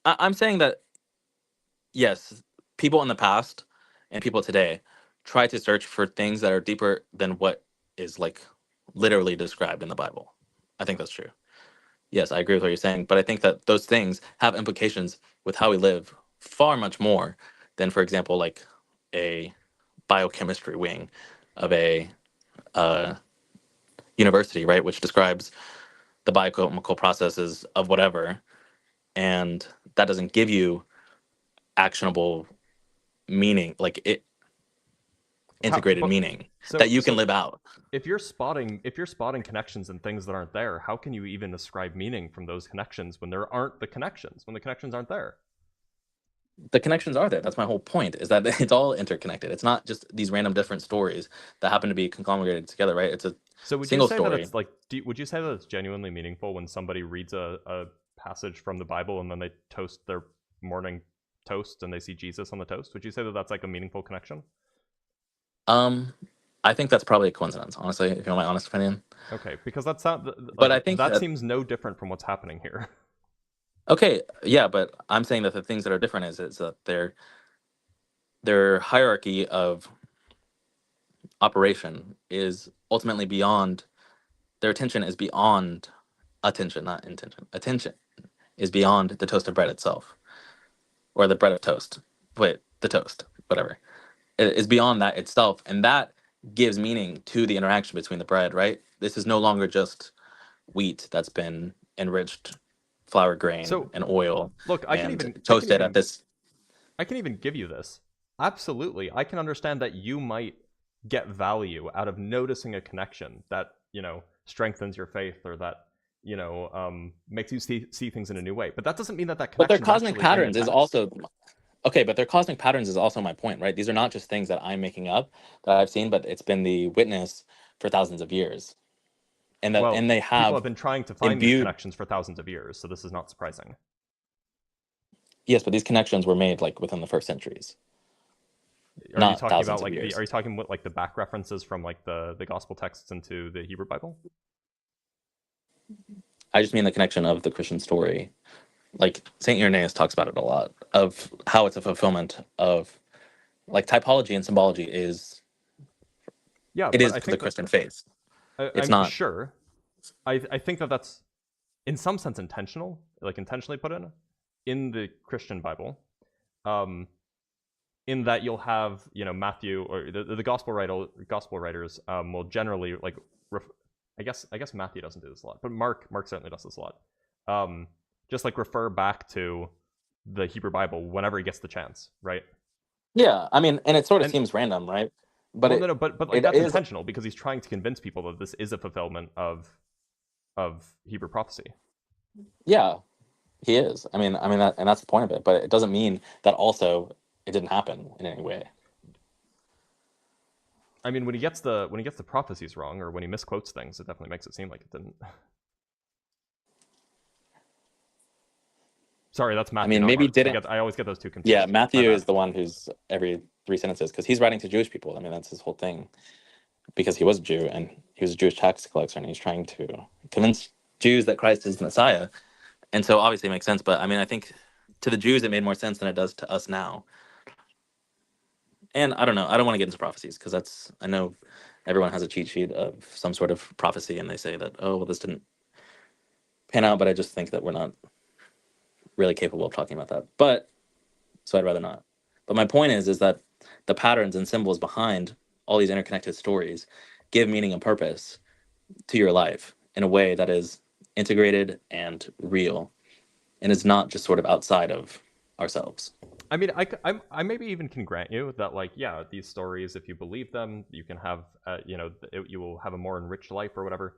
I'm saying that yes, people in the past and people today try to search for things that are deeper than what is like literally described in the Bible. I think that's true. Yes, I agree with what you're saying, but I think that those things have implications with how we live far much more than, for example, like a biochemistry wing of a uh, university, right, which describes the biochemical processes of whatever, and that doesn't give you actionable meaning, like it integrated But meaning that so you can live out. if you're spotting connections and things that aren't there, how can you even ascribe meaning from those connections when there aren't the connections, when the connections aren't there? The connections are there. That's my whole point, is that it's all interconnected. It's not just these random different stories that happen to be conglomerated together, right? It's a So would you single say that story. it's like would you say that it's genuinely meaningful when somebody reads a passage from the Bible and then they toast their morning toast and they see Jesus on the toast? Would you say that that's like a meaningful connection? I think that's probably a coincidence, honestly, if you want my honest opinion. Okay, because that's not But like I think that that, seems no different from what's happening here. okay, yeah, but I'm saying that the things that are different is that their hierarchy of operation is ultimately beyond, their attention is beyond attention, not intention. Attention is beyond the toast of bread itself, or the bread of toast. Wait, the toast, whatever. It is beyond that itself, and that gives meaning to the interaction between the bread, right? This is no longer just wheat that's been enriched, flour grain So and oil, look, and toasted at this. I can even give you this. Absolutely, I can understand that you might get value out of noticing a connection that strengthens your faith or that makes you see things in a new way. But that doesn't mean that But their connection is cosmic actually in the patterns is text. also okay. But their cosmic patterns is also my point, right? These are not just things that I'm making up that I've seen, but it's been the witness for thousands of years, Well, and they people have have been trying to find these imbued. connections for thousands of years, so this is not surprising. Yes, but these connections were made like within the first centuries, Are you not talking thousands about of years. are you talking with like the back references from like the gospel texts into the Hebrew Bible? I just mean the connection of the Christian story. Like Saint Irenaeus talks about it a lot, of how it's a fulfillment of like typology and symbology is, Yeah, it but is I for the think that Christian faith. It's I'm not. sure. I think that that's in some sense intentional, like intentionally put in the Christian Bible. In that you'll have Matthew or the gospel writers will generally like I guess Matthew doesn't do this a lot, but Mark certainly does this a lot. Just like refer back to the Hebrew Bible whenever he gets the chance, right? Yeah, I mean, and it sort of And seems random, right? But well, no, but like it that's is. intentional because he's trying to convince people that this is a fulfillment of Hebrew prophecy. Yeah, he is. I mean that, and that's the point of it. But it doesn't mean that also it didn't happen in any way. I mean, when he gets the prophecies wrong, or when he misquotes things, it definitely makes it seem like it didn't. Sorry, that's I Matthew, mean, not maybe Art. didn't. I always get those two confused. Yeah, My Matthew bad. is the one who's every 3 sentences because he's writing to Jewish people. I mean, that's his whole thing because he was a Jew and he was a Jewish tax collector and he's trying to convince Jews that Christ is the Messiah. And so obviously it makes sense. But I mean, I think to the Jews it made more sense than it does to us now. And I don't know. I don't want to get into prophecies because I know everyone has a cheat sheet of some sort of prophecy and they say that, oh, well, this didn't pan out, but I just think that we're not really capable of talking about that. But so I'd rather not. But my point is that the patterns and symbols behind all these interconnected stories give meaning and purpose to your life in a way that is integrated and real and is not just sort of outside of ourselves. I mean, I maybe even can grant you that, like, yeah, these stories, if you believe them, you can have, you will have a more enriched life or whatever.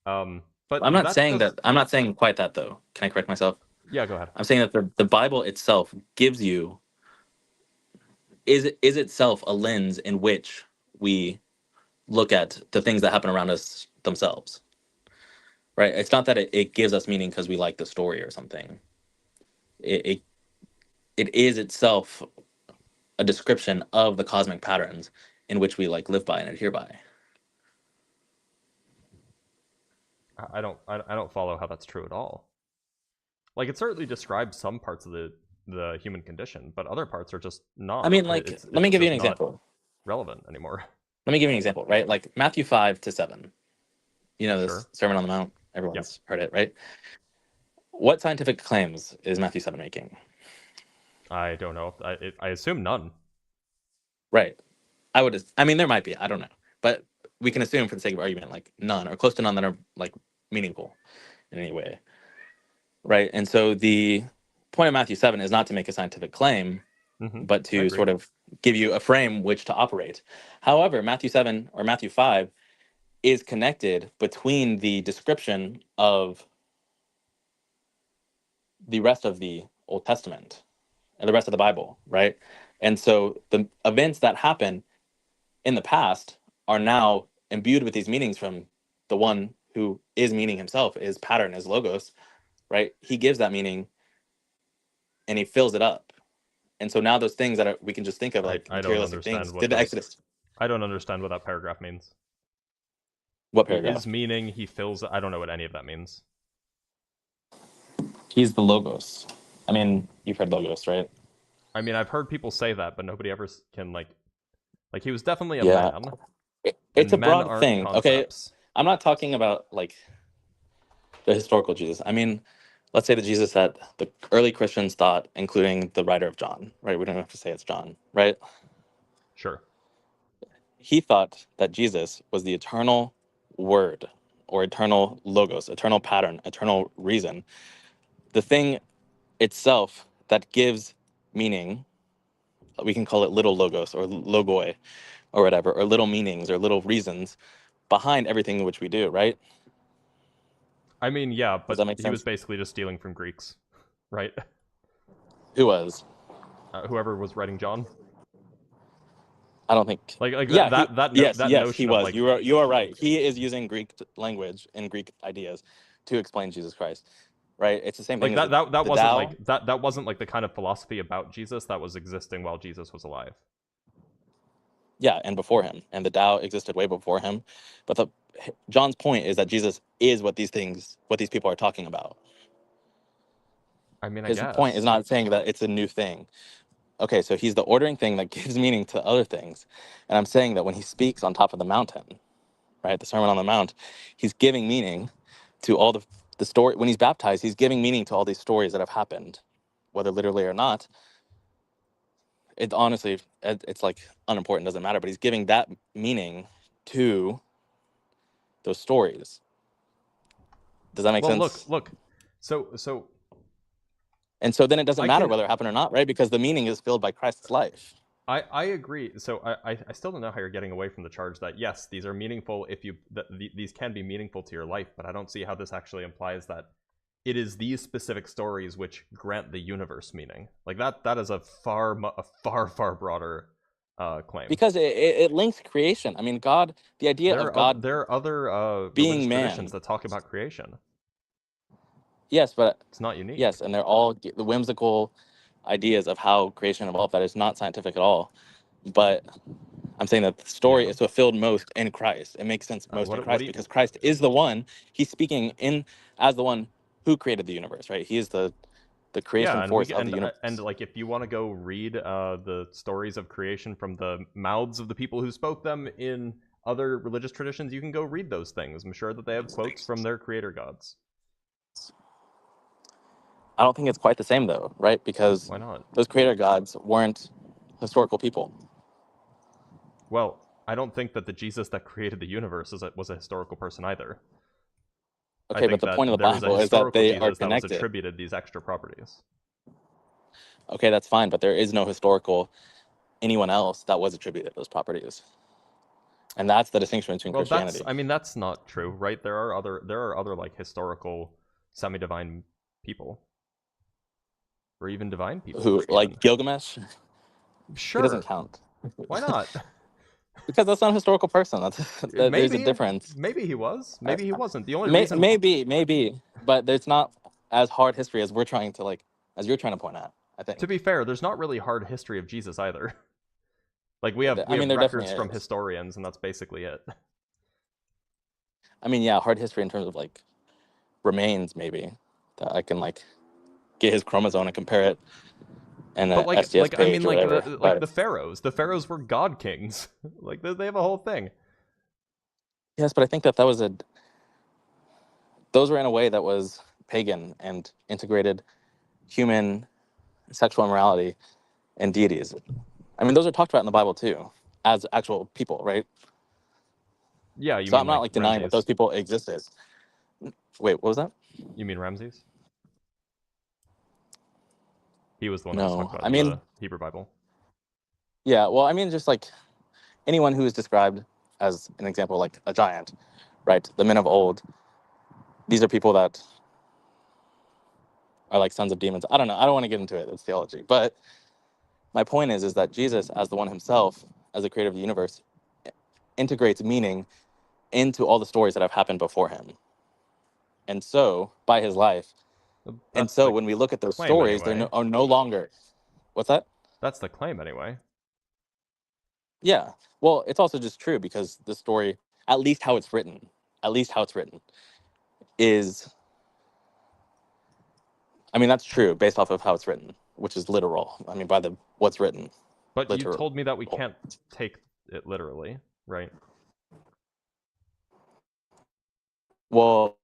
But I'm not that's saying just, that. I'm not saying quite that though. Can I correct myself? yeah, go ahead. I'm saying that the Bible itself gives you is itself a lens in which we look at the things that happen around us themselves. Right? It's not that it gives us meaning because we like the story or something. It it is itself a description of the cosmic patterns in which we like live by and adhere by. I don't follow how that's true at all. Like, it certainly describes some parts of the human condition, but other parts are just not. I mean, like, let me give you an example. Relevant anymore. Let me give you an example, right? Like Matthew 5-7. You know this Sure. Sermon on the Mount. Everyone's heard it, right? What scientific claims is Matthew 7 making? I don't know. I assume none. Right. I mean, there might be. I don't know. But we can assume for the sake of argument, like none or close to none that are like meaningful in any way. Right. And so the point of Matthew 7 is not to make a scientific claim, but to sort of give you a frame which to operate. However, Matthew 7 or Matthew 5 is connected between the description of the rest of the Old Testament and the rest of the Bible, right? And so the events that happen in the past are now imbued with these meanings from the one who is meaning himself, is pattern, is logos, right? He gives that meaning and he fills it up. And so now those things that we can just think of like materialistic things. Did the Exodus? I don't understand what that paragraph means. What paragraph? He is meaning, he fills. I don't know what any of that means. He's the logos. I mean, you've heard logos, right? I mean, I've heard people say that, but nobody ever can like he was definitely a man. It's a broad thing. Concepts. Okay, I'm not talking about like the historical Jesus. I mean, let's say the Jesus that the early Christians thought, including the writer of John, right? We don't have to say it's John, right? Sure. He thought that Jesus was the eternal word or eternal logos, eternal pattern, eternal reason. The thing itself that gives meaning, we can call it little logos or logoi or whatever, or little meanings or little reasons behind everything which we do, right? I mean, yeah, but he was basically just stealing from Greeks, right? Who was? Whoever was writing John. I don't think. Yes, he was. You are right. He is using Greek language and Greek ideas to explain Jesus Christ, right? It's the same thing. Like that wasn't like that wasn't like the kind of philosophy about Jesus that was existing while Jesus was alive. Yeah, and before him, and the Tao existed way before him. But John's point is that Jesus is what these people are talking about. I mean, his point is not saying that it's a new thing. Okay, so he's the ordering thing that gives meaning to other things. And I'm saying that when he speaks on top of the mountain, right, the Sermon on the Mount, he's giving meaning to all the story. When he's baptized, he's giving meaning to all these stories that have happened, whether literally or not. It honestly, it's like unimportant, doesn't matter, but he's giving that meaning to those stories. Does that make sense? Well, look. And so then it doesn't matter whether it happened or not, right? Because the meaning is filled by Christ's life. I agree. So I still don't know how you're getting away from the charge that yes, these are meaningful if you these can be meaningful to your life, but I don't see how this actually implies that it is these specific stories which grant the universe meaning. Like that is a far broader claim. Because it links creation. I mean, God, the idea of God there are other being religious man. traditions that talk about creation. Yes, but It's not unique. yes, and they're all the whimsical ideas of how creation evolved. That is not scientific at all. But I'm saying that the story is fulfilled most in Christ. It makes sense most in Christ because Christ is the one. He's speaking in as the one who created the universe, right? He is the creation force of the universe. And like if you want to go read the stories of creation from the mouths of the people who spoke them in other religious traditions, you can go read those things. I'm sure that they have quotes from their creator gods. I don't think it's quite the same though, right? Because why not? Those creator gods weren't historical people. Well, I don't think that the Jesus that created the universe was a historical person either. Okay, but the point of the Bible is that they are connected. That was attributed these extra properties. Okay, that's fine, but there is no historical anyone else that was attributed those properties. And that's the distinction between Christianity. That's not true, right? There are other like historical semi-divine people. Or even divine people. Who, like Gilgamesh? Sure. He doesn't count. Why not? Because that's not a historical person. There's a difference. Maybe he was. Maybe he wasn't. The only reason. Maybe, but there's not as hard history as you're trying to point out. I think. To be fair, there's not really hard history of Jesus either. Like we have records from historians, and that's basically it. I mean, yeah, hard history in terms of like remains, maybe that I can like get his chromosome and compare it. And but like the pharaohs were god kings. Like they have a whole thing. Yes, but I think that was those were in a way that was pagan and integrated human sexual immorality and deities. I mean, those are talked about in the Bible too, as actual people, right? Yeah, so I'm not like denying that those people existed. Wait, what was that? You mean Ramses? He was the one that was talking about the Hebrew Bible. Yeah, well, I mean, just like anyone who is described as an example, like a giant, right? The men of old. These are people that are like sons of demons. I don't know. I don't want to get into it. It's theology. But my point is that Jesus, as the one himself, as the creator of the universe, integrates meaning into all the stories that have happened before him. And so, by his life, when we look at those stories, anyway. They are no longer. What's that? That's the claim anyway. Yeah. Well, it's also just true because the story, at least how it's written, is. I mean, that's true based off of how it's written, which is literal. I mean, by what's written. But literal. You told me that we can't take it literally, right? Well,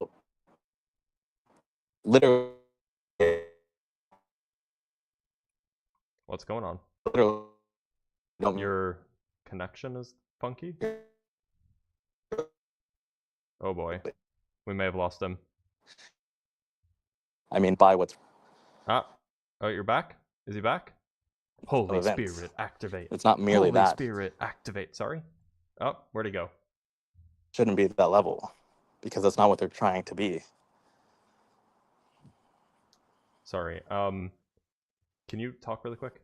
literally. What's going on? Literally. Your connection is funky? Oh boy. We may have lost him. I mean, by what's... Oh, you're back? Is he back? Holy Spirit, activate. It's not merely Holy Spirit, activate. Sorry? Oh, where'd he go? Shouldn't be at that level, because that's not what they're trying to be. Sorry. Can you talk really quick?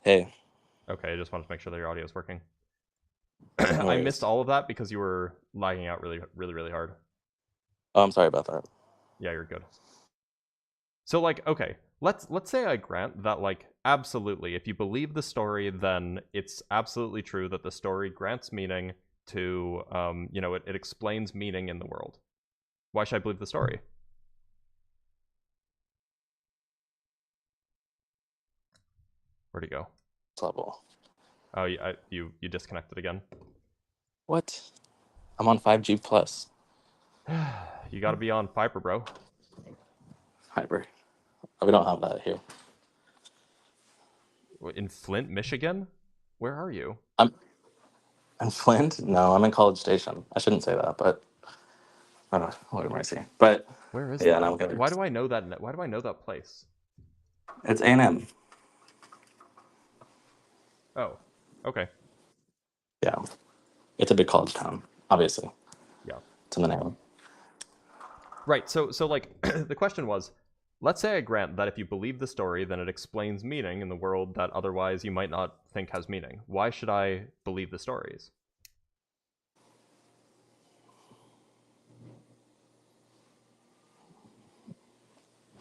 Hey. Okay, I just wanted to make sure that your audio is working. I missed all of that because you were lagging out really, really, really hard. Oh, I'm sorry about that. Yeah, you're good. So, like, okay, let's say I grant that, like, absolutely, if you believe the story, then it's absolutely true that the story grants meaning to, it explains meaning in the world. Why should I believe the story? Where'd he go? Level. Oh, you disconnected again. What? I'm on 5G plus. You gotta be on fiber, bro. Fiber. We don't have that here. In Flint, Michigan? Where are you? I'm in Flint? No, I'm in College Station. I shouldn't say that, but I don't know. What do I say? But where is that? No, why do I know that? Why do I know that place? It's A&M. Oh, okay. Yeah, it's a big college town, obviously. Yeah. It's in the name. Right. So like the question was, let's say I grant that if you believe the story, then it explains meaning in the world that otherwise you might not think has meaning. Why should I believe the stories?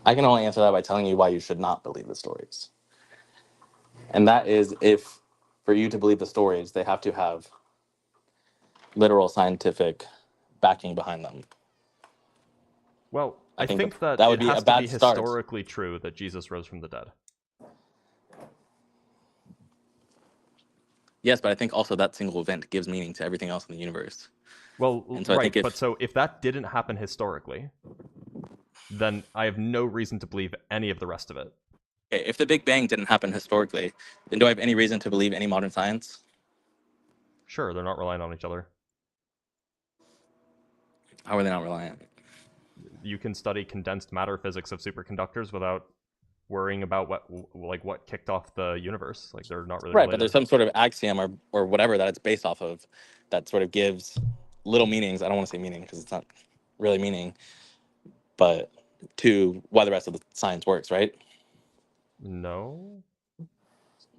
I can only answer that by telling you why you should not believe the stories. And that is, if for you to believe the stories, they have to have literal scientific backing behind them. Well, I I think think that that would it be a has to be bad start. historically true that Jesus rose from the dead. Yes, but I think also that single event gives meaning to everything else in the universe. Well, And so I think right, if but so if that didn't happen historically, then I have no reason to believe any of the rest of it. okay, if the Big Bang didn't happen historically, then do I have any reason to believe any modern science? Sure, they're not relying on each other. How are they not reliant? You can study condensed matter physics of superconductors without worrying about what kicked off the universe. Like, they're not really Right, related. but there's some sort of axiom or whatever that it's based off of that sort of gives little meanings. I don't want to say meaning because it's not really meaning, but to why the rest of the science works, right? No.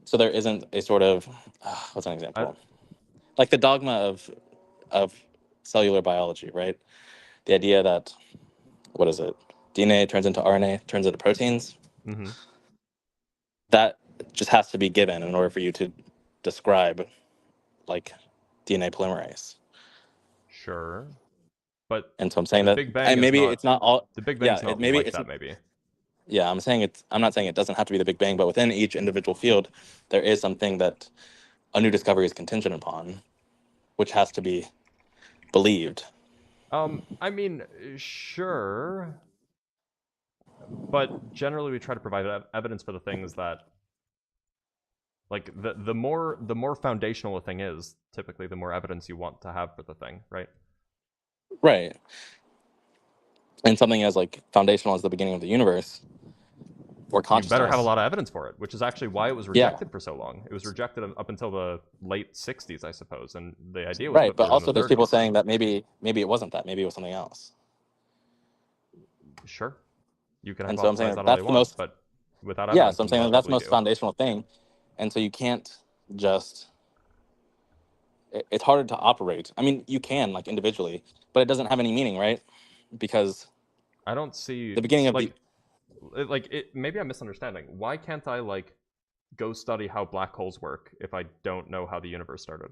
So there isn't a sort of what's an example? Like the dogma of cellular biology, right? The idea that what is it? DNA turns into RNA, turns into proteins. Mm-hmm. That just has to be given in order for you to describe like DNA polymerase. Sure. But And so I'm saying the that, Big Bang and is maybe not, it's not all. the Big Yeah, Bang's not maybe like it's that, maybe. yeah. I'm not saying it doesn't have to be the Big Bang, but within each individual field, there is something that a new discovery is contingent upon, which has to be believed. I mean, sure, but generally we try to provide evidence for the things that, like, the more foundational a thing is, typically the more evidence you want to have for the thing, right? Right. And something as like foundational as the beginning of the universe or You consciousness. better have a lot of evidence for it, which is actually why it was Yeah. rejected for so long. It was rejected up until the late 60s, I suppose, and the idea was Right, put but forward also in the there's people 30s. saying that maybe it wasn't that. Maybe it was something else. Sure, you can And so I'm hypothesize saying that all that's you the want, most but without yeah. evidence, So I'm then saying what that's good the will most you do? foundational thing, and so you can't just. It's harder to operate. I mean, you can like individually, but it doesn't have any meaning, right? Because I don't see the beginning of like maybe I'm misunderstanding. Why can't I like go study how black holes work if I don't know how the universe started?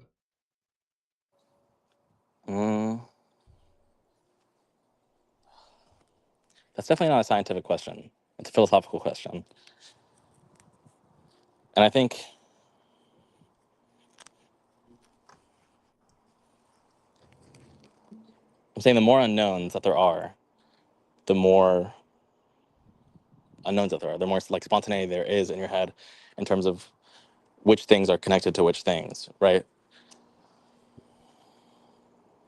That's definitely not a scientific question. It's a philosophical question, and I think I'm saying the more unknowns that there are, the more unknowns that there are, the more like spontaneity there is in your head in terms of which things are connected to which things, right?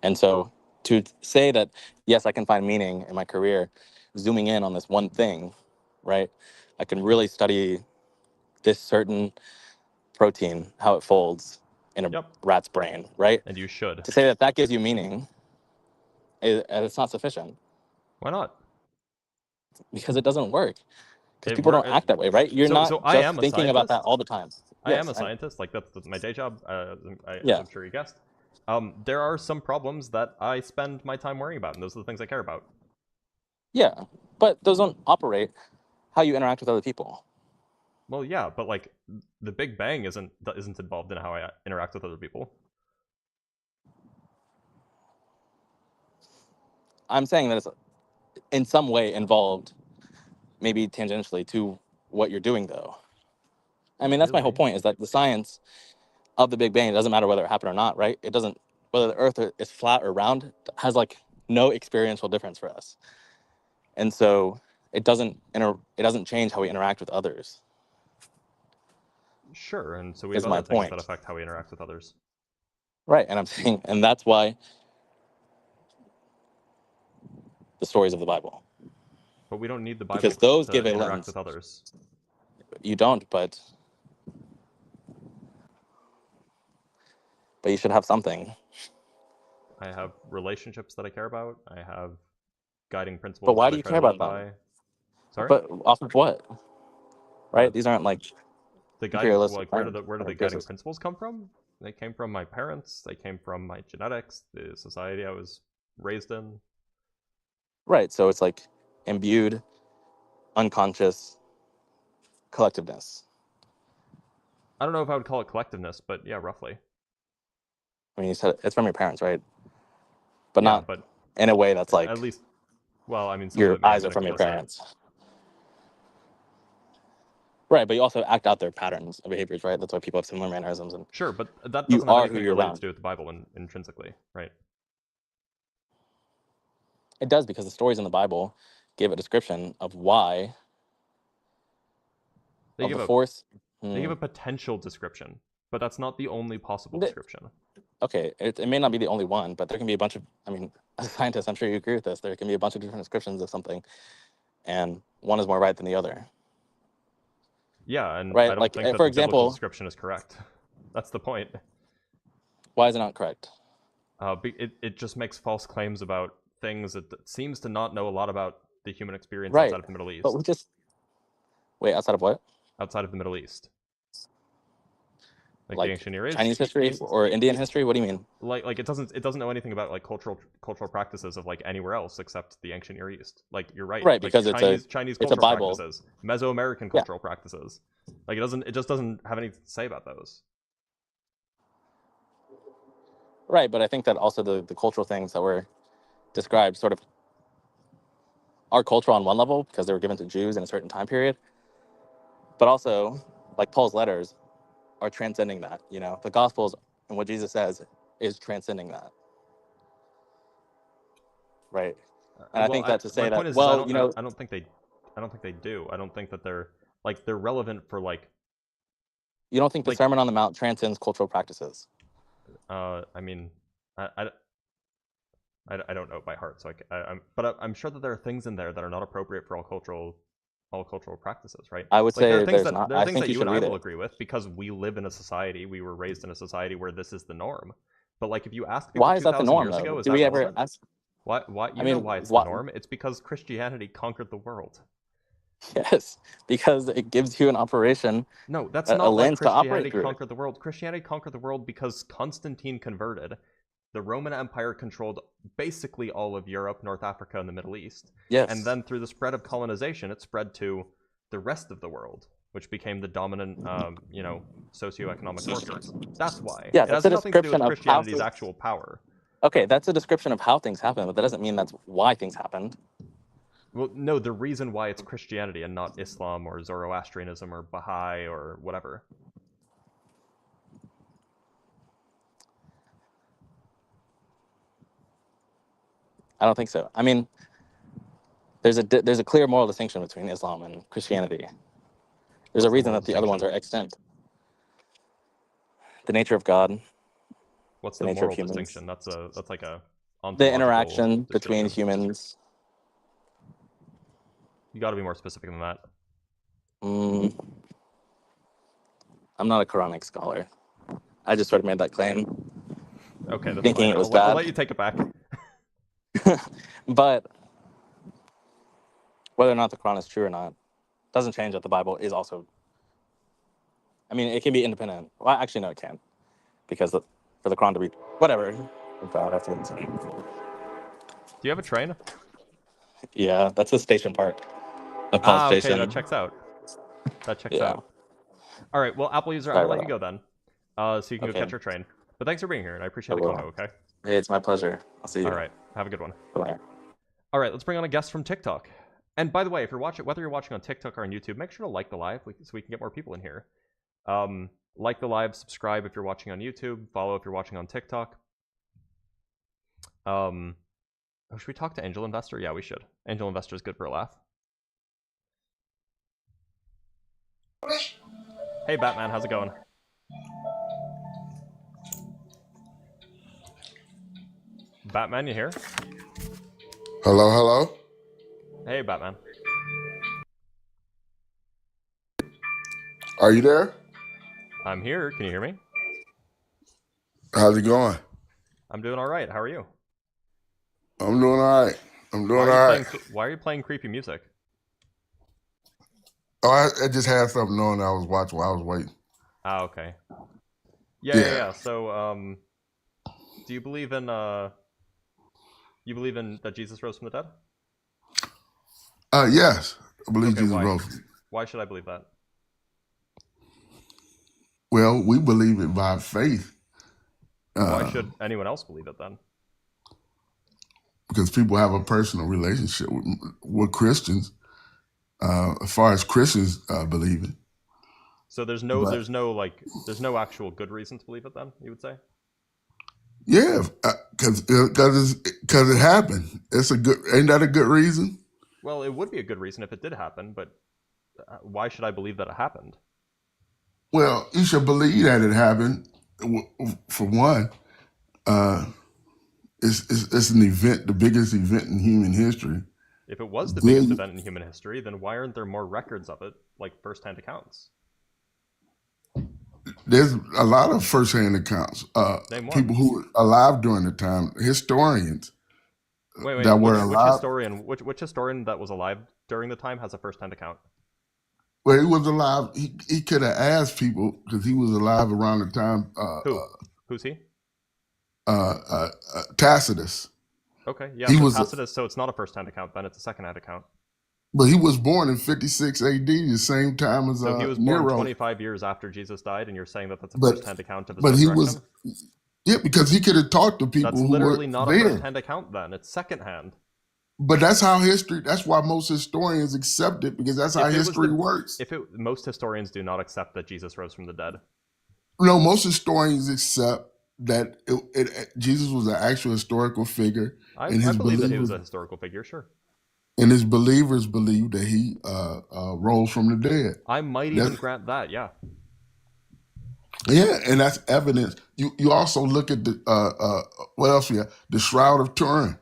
And so to say that, yes, I can find meaning in my career, zooming in on this one thing, right? I can really study this certain protein, how it folds in a Yep, rat's brain, right? and you should. To say that that gives you meaning, it's not sufficient Why not? because it doesn't work. Because It people work. don't act that way, right? You're not So I just am a thinking about that scientist. all the time. I am Yes, a scientist. Like that's my day job. As Yeah. I'm sure you guessed. There are some problems that I spend my time worrying about, and those are the things I care about. Yeah, but those don't operate how you interact with other people. Well, yeah, but like the Big Bang isn't involved in how I interact with other people. I'm saying that it's in some way involved, maybe tangentially to what you're doing, though. I mean, that's my whole Really? point, is that the science of the Big Bang, it doesn't matter whether it happened or not, right? It doesn't, whether the Earth is flat or round, has like no experiential difference for us. And so it doesn't change how we interact with others. Sure, and so we Is have my other things that point. affect how we interact with others. Right, and I'm saying, and that's why the stories of the Bible. But we don't need the Bible Because those to give a interact lens. with others. You don't, but but you should have something. I have relationships that I care about. I have guiding principles But why that do I you try care to live about them? by. Sorry? But off of what? Right? Uh, These aren't like the guiding, imperialistic like where do claims the or guiding empiricist. principles come from? They came from my parents. They came from my genetics, the society I was raised in. Right. So it's like imbued, unconscious collectiveness. I don't know if I would call it collectiveness, but yeah, roughly. I mean, you said it's from your parents, right? But Yeah, not but in a way that's like at least, well, I mean, some of your it may have eyes been are from your explicit. parents. Right, but you also act out their patterns of behaviors, right? That's why people have similar mannerisms, and Sure, but that you doesn't have are who anything you're related around. to do with the Bible intrinsically, right? It does, because the stories in the Bible give a description of why They of give the a force. they give a potential description, but that's not the only possible Th- description. Okay, it may not be the only one, but there can be a bunch of. I mean, as a scientist, I'm sure you agree with this. There can be a bunch of different descriptions of something, and one is more right than the other. Yeah, and Right, I don't like think that for the biblical example, description is correct. That's the point. why is it not correct? It just makes false claims about things that seems to not know a lot about the human experience Right, outside of the Middle East. but we just wait outside of what? Outside of the Middle East, like the Like ancient Near East, Chinese history or Indian history? What do you mean? like it doesn't know anything about like cultural practices of like anywhere else except the ancient Near East. Like you're right, Right, like because Chinese it's a cultural Bible. practices, Mesoamerican Yeah. cultural practices. Like it just doesn't have anything to say about those. Right, but I think that also the cultural things that were described sort of are cultural on one level because they were given to Jews in a certain time period, but also like Paul's letters are transcending that. You know, the Gospels and what Jesus says is transcending that. Right, and I Well, think that to my say point that, is well, you know, I don't think they do. I don't think that they're relevant for like you don't think the like Sermon on the Mount transcends cultural practices? I mean I, I don't know it by heart, so I'm sure that there are things in there that are not appropriate for all cultural practices, right? I would Like there say are things there's not. there are I things think that you you should and I read will it. agree with because we live in a society, we were raised in a society where this is the norm. But like if you ask people Why is that the 2,000 norm, years though? ago, is Do that we ever relevant? ask? Why I you know mean, why it's the what? norm? It's because Christianity conquered the world. Yes, because it gives you an operation, No, that's a not why lens to Christianity operate through it. conquered the world. Christianity conquered the world because Constantine converted. The Roman Empire controlled basically all of Europe, North Africa, and the Middle East. Yes. And then through the spread of colonization, it spread to the rest of the world, which became the dominant, socioeconomic forces. That's why. Yeah, It that's has a nothing to do description with of how. Christianity's actual power. Okay, that's a description of how things happen, but that doesn't mean that's why things happened. Well, no, the reason why it's Christianity and not Islam or Zoroastrianism or Baha'i or whatever. I don't think so. I mean, there's a clear moral distinction between Islam and Christianity. There's What's a the reason moral that the other ones distinction? are extant. The nature of God, What's the the nature of moral humans, distinction? That's like a the ontological interaction between description. humans. You got to be more specific than that. I'm not a Quranic scholar. I just sort of made that claim, Okay, that's thinking fine. it was I'll bad. let you take it back. But whether or not the Quran is true or not doesn't change that the Bible is also. I mean, it can be independent. Well, actually, no, it can't, because for the Quran to be whatever. Do you have a train? Yeah, that's the station part of College Okay, Station. that checks out. Yeah. All right, well, Apple user, I'm Sorry gonna let about you go then, so you can go Okay. catch your train. But thanks for being here, and I appreciate I the will. convo. Okay. Hey, it's my pleasure. I'll see you. All right, have a good one. Bye. All right, let's bring on a guest from TikTok. And by the way, if you're watching, whether you're watching on TikTok or on YouTube, make sure to like the live so we can get more people in here. Like the live, subscribe if you're watching on YouTube, follow if you're watching on TikTok. Should we talk to Angel Investor? Yeah, we should. Angel Investor is good for a laugh. Hey, Batman, how's it going? Batman, you here? Hello, hello. Hey, Batman. Are you there? I'm here. Can you hear me? How's it going? I'm doing all right. How are you? I'm doing all right. I'm doing all right. Why are you playing creepy music? Oh, I just had something on that I was watching while I was waiting. Ah, okay. Yeah. So, do you believe in that Jesus rose from the dead? Yes, I believe Okay, Jesus why? rose. Why should I believe that? Well, we believe it by faith. Why should anyone else believe it then? Because people have a personal relationship with Christians, as far as Christians believe it. So there's no actual good reason to believe it then, you would say? Yeah, because it happened. Ain't that a good reason? Well, it would be a good reason if it did happen, but why should I believe that it happened? Well, you should believe that it happened. For one, it's an event, the biggest event in human history. If it was the biggest event in human history, then why aren't there more records of it, like first-hand accounts? There's a lot of first-hand accounts. People who were alive during the time, historians that were alive. Which historian that was alive during the time has a first-hand account? Well, he was alive. He could have asked people because he was alive around the time. Who? Who's he? Tacitus. Okay, yeah, he was Tacitus, so it's not a first-hand account then, it's a second-hand account. But he was born in 56 AD, the same time as So he was Nero. born 25 years after Jesus died, and you're saying that that's a first-hand account of his resurrection? Yeah, because he could have talked to people who were there. That's literally not a first-hand account then, it's second-hand. But that's how that's why most historians accept it, because that's how history works. Most historians do not accept that Jesus rose from the dead. No, most historians accept that Jesus was an actual historical figure. I believe that he was a historical figure, sure. And his believers believe that he rose from the dead. I might even grant that, yeah. Yeah, and that's evidence. You also look at the what else we have? The Shroud of Turin.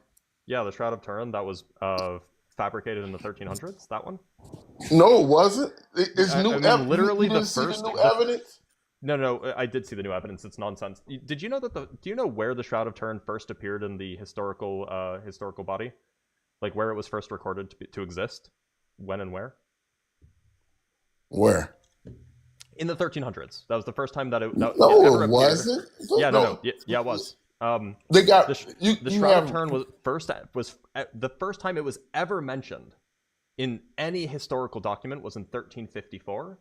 Yeah, the Shroud of Turin that was fabricated in the 1300s. That one? No, it wasn't. It's new evidence. Literally the first new evidence. No, I did see the new evidence. It's nonsense. Did you know that do you know where the Shroud of Turin first appeared in the historical body? Like where it was first recorded to exist? When and where? Where? In the 1300s. That was the first time that it ever appeared. Wasn't? No. Yeah, it was. They got the Shroud of Turin was the first time it was ever mentioned in any historical document was in 1354,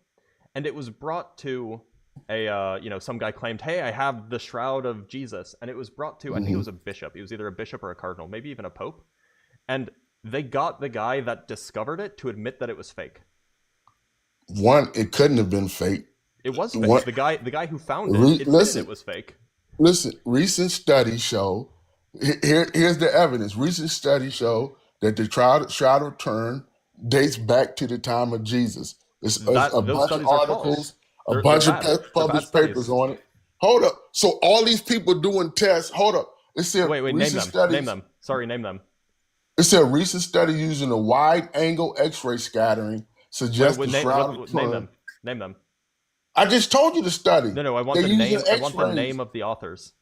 and it was brought to some guy claimed, hey, I have the Shroud of Jesus, and it was brought to I think it was a bishop. He was either a bishop or a cardinal, maybe even a pope, and they got the guy that discovered it to admit that it was fake. It couldn't have been fake. It was fake. The guy who found it admitted it was fake. Listen, recent studies show, here's the evidence. Recent studies show that the Shroud of Turin dates back to the time of Jesus. There's a bunch of articles, a bunch of published papers on it. Hold up. So all these people doing tests, hold up. It said wait, name them. Sorry, name them. It said recent study using a wide-angle X-ray scattering suggests the Shroud of Turin. Name them. I just told you the study. No, I want the name. I want the name of the authors.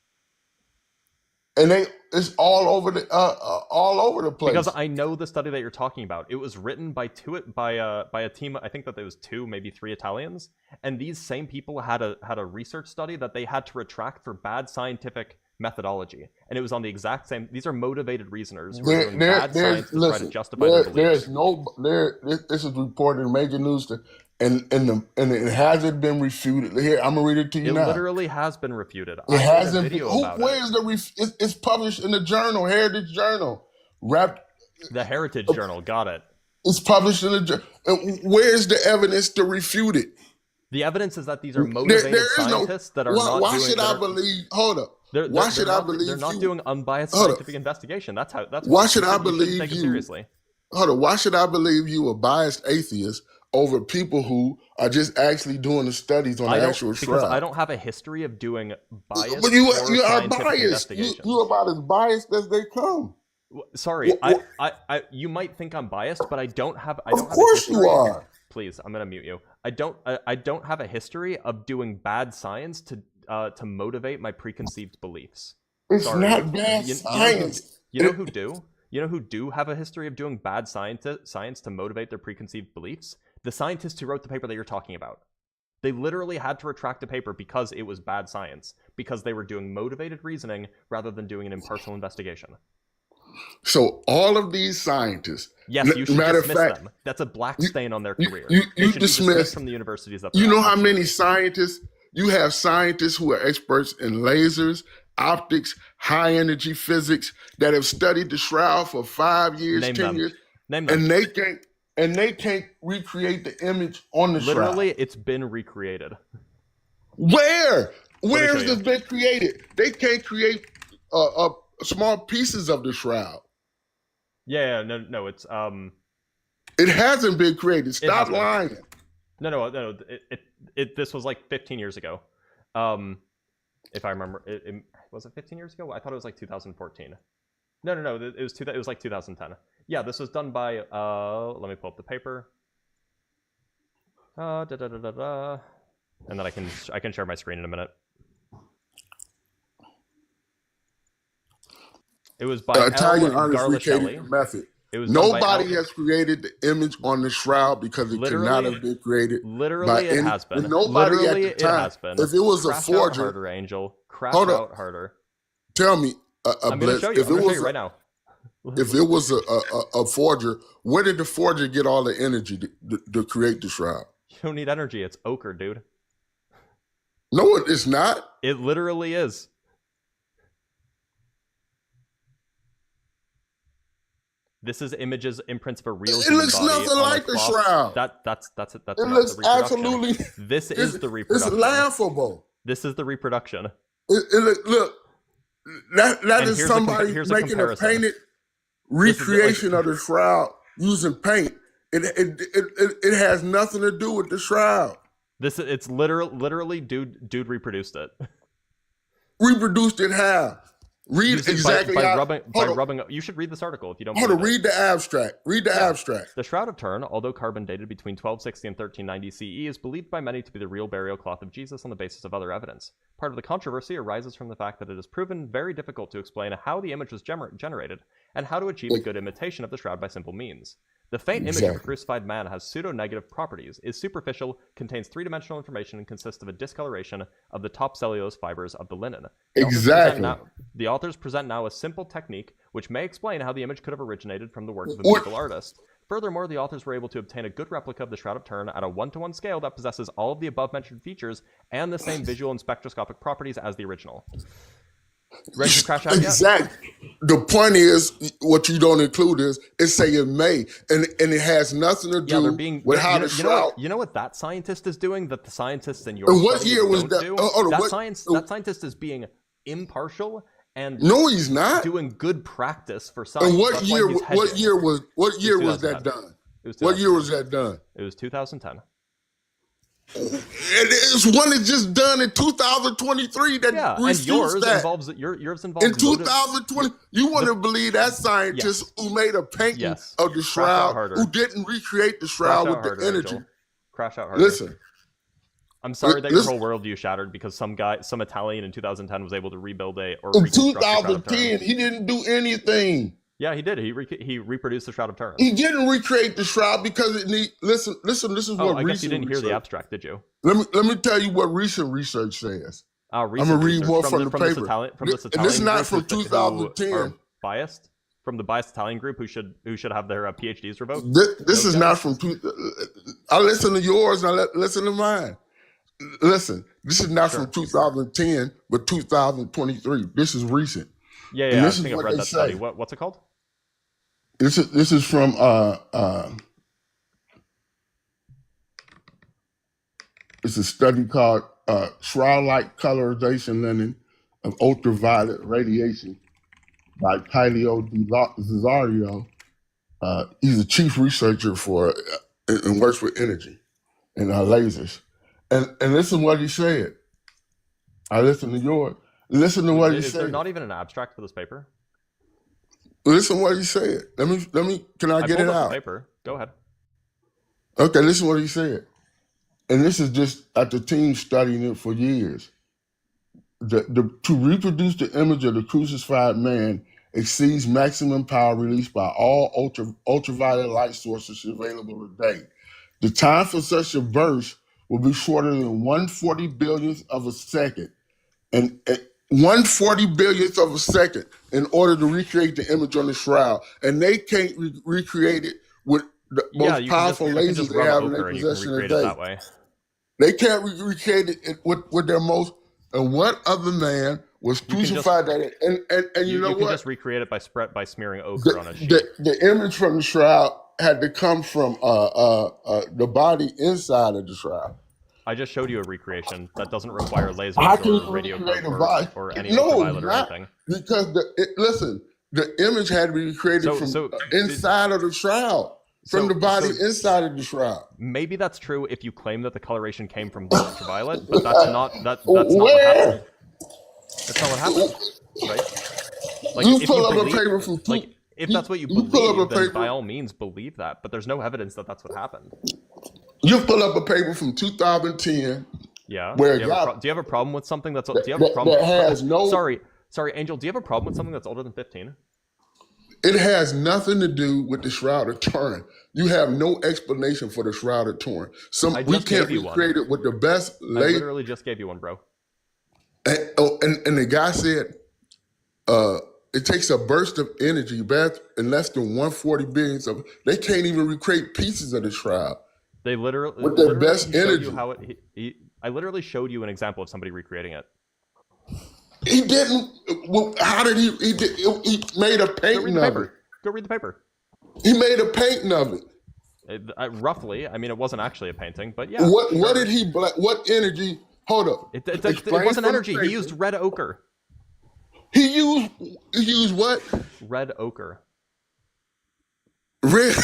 And it's all over the place. Because I know the study that you're talking about. It was written by a team. I think that there was 2, maybe 3 Italians, and these same people had a research study that they had to retract for bad scientific methodology, and it was on the exact same. These are motivated reasoners who are doing bad science to try to justify their beliefs. This is reported in major news. And it hasn't been refuted. Here, I'm gonna read it to you now. It literally has been refuted. It hasn't. It's published in the journal, Heritage Journal. The Heritage Journal. Got it. It's published in the journal. Where's the evidence to refute it? The evidence is that these are motivated scientists that are not. Why should I believe? Hold up. Why should I believe? They're not doing unbiased scientific investigation. That's why should I believe take it seriously. Hold up. Why should I believe you, a biased atheist, over people who are just actually doing the studies on the actual shroud? Because I don't have a history of doing biased. But you are biased. You're about as biased as they come. Sorry, you might think I'm biased, but I don't have. Of course you are. Please, I'm gonna mute you. I don't have a history of doing bad science to to motivate my preconceived beliefs. It's Sorry. not bad science. You know who do? You know who do have a history of doing bad science to motivate their preconceived beliefs? The scientists who wrote the paper that you're talking about. They literally had to retract a paper because it was bad science, because they were doing motivated reasoning rather than doing an impartial investigation. So all of these scientists, yes, you should dismiss them. That's a black stain on their career. You dismiss from the universities that you know how many scientists you have? Scientists who are experts in lasers, optics, high energy physics that have studied the shroud for 5 years, 10 years, and they can't recreate the image on the shroud. Literally, it's been recreated. Where has this been created? They can't create small pieces of the shroud. No, it's It hasn't been created. Stop lying. No. This was like 15 years ago. If I remember, was it 15 years ago? I thought it was like 2014. No. It was like 2010. Yeah, this was done by. Let me pull up the paper. And then I can share my screen in a minute. It was by Italian L. artist Garlicelli. recreated the method. It was Nobody has created the image on the shroud because it could not have been created. Literally, it has been. Nobody Literally, at the time. It has been. If it was Crash a forger, out harder, Angel. Crash out harder. Tell me, I'm going to show you. I'm going to show you right now. If it was a forger, where did the forger get all the energy to create the shroud? You don't need energy. It's ochre, dude. No, it's not. It literally is. This is images, imprints of a real human looks body nothing on like a the cloth. shroud. That's it looks the absolutely. This is the reproduction. It's laughable. This is the reproduction. Look. That is somebody making a painted recreation of the shroud using paint. It has nothing to do with the shroud. It's literally dude reproduced it. Reproduced it how? Read exactly by rubbing. You should read this article if you don't. Hold on, read the abstract. Read the abstract. The Shroud of Turin, although carbon dated between 1260 and 1390 CE, is believed by many to be the real burial cloth of Jesus on the basis of other evidence. Part of the controversy arises from the fact that it is proven very difficult to explain how the image was generated and how to achieve a good imitation of the shroud by simple means. The faint image of a crucified man has pseudo-negative properties, is superficial, contains three-dimensional information, and consists of a discoloration of the top cellulose fibers of the linen. The authors present now a simple technique which may explain how the image could have originated from the work of a medieval artist. Furthermore, the authors were able to obtain a good replica of the Shroud of Turin at a 1-to-1 scale that possesses all of the above-mentioned features and the same visual and spectroscopic properties as the original. Ready to crash out yet? Exactly. The point is, what you don't include is, it say it may, and it has nothing to do with how the shroud. You know what that scientist is doing? That the scientists in your what year was that? That scientist is being impartial and no, he's not doing good practice for science. And what year was that done? What year was that done? It was 2010. It's one that's just done in 2023 that and yours that. Involves in 2020. You want to believe that scientist who made a painting of the shroud, who didn't recreate the shroud with the energy. Angel. Crash out harder. Listen, I'm sorry that your whole worldview shattered because some Italian in 2010 was able to rebuild in 2010, he didn't do anything. Yeah, he did. He reproduced the Shroud of Turin. He didn't recreate the shroud because it need. Listen. This is what. I guess you didn't hear the abstract, did you? Let me tell you what recent research says. I'm gonna read more from the paper. And this is not from 2010. Biased from the biased Italian group who should have their PhDs revoked. This is not from. I listen to yours and I listen to mine. Listen, this is not from 2010, but 2023. This is recent. Yeah. I think I've read that study. What's it called? This is from it's a study called Shroud-like Colorization Linen of Ultraviolet Radiation by Palio Di Cesario. He's a chief researcher for and works with energy and lasers. And listen to what he said. I listened to yours. Listen to what he said. Is there not even an abstract for this paper? Listen to what he said. Let me. Can I get it out? The paper. Go ahead. Okay, listen to what he said. And this is just after team studying it for years. to reproduce the image of the crucified man exceeds maximum power released by all ultraviolet light sources available today. The time for such a burst will be shorter than 140 billionth of a second, and 140 billionth of a second in order to recreate the image on the shroud. And they can't recreate it with the most powerful lasers they have in their possession today. That way. They can't recreate it with their most. And what other man was crucified that? And you know what? You can just recreate it by smearing ochre on a sheet. The image from the shroud had to come from the body inside of the shroud. I just showed you a recreation that doesn't require lasers or radio or any ultraviolet or anything. Because listen, the image had to be recreated from inside of the shroud. From the body inside of the shroud. Maybe that's true if you claim that the coloration came from the ultraviolet, but that's not what happened. That's not what happened, right? Like, you pull up a paper from if that's what you believe, then by all means believe that. But there's no evidence that that's what happened. You pull up a paper from 2010. Yeah. Where do you have a problem with something that's? Do you have a problem? That has no. Sorry, Angel. Do you have a problem with something that's older than 15? It has nothing to do with the Shroud of Turin. You have no explanation for the Shroud of Turin. We can't recreate it with the best. I literally just gave you one, bro. And the guy said, it takes a burst of energy back in less than 140 billionths of. They can't even recreate pieces of the shroud. They literally with their best energy. I literally showed you an example of somebody recreating it. He didn't. Well, how did he? He made a painting of it. Go read the paper. He made a painting of it. Roughly, I mean, it wasn't actually a painting, but yeah. What did he? What energy? Hold up. It wasn't energy. He used red ochre. He used what? Red ochre. Red.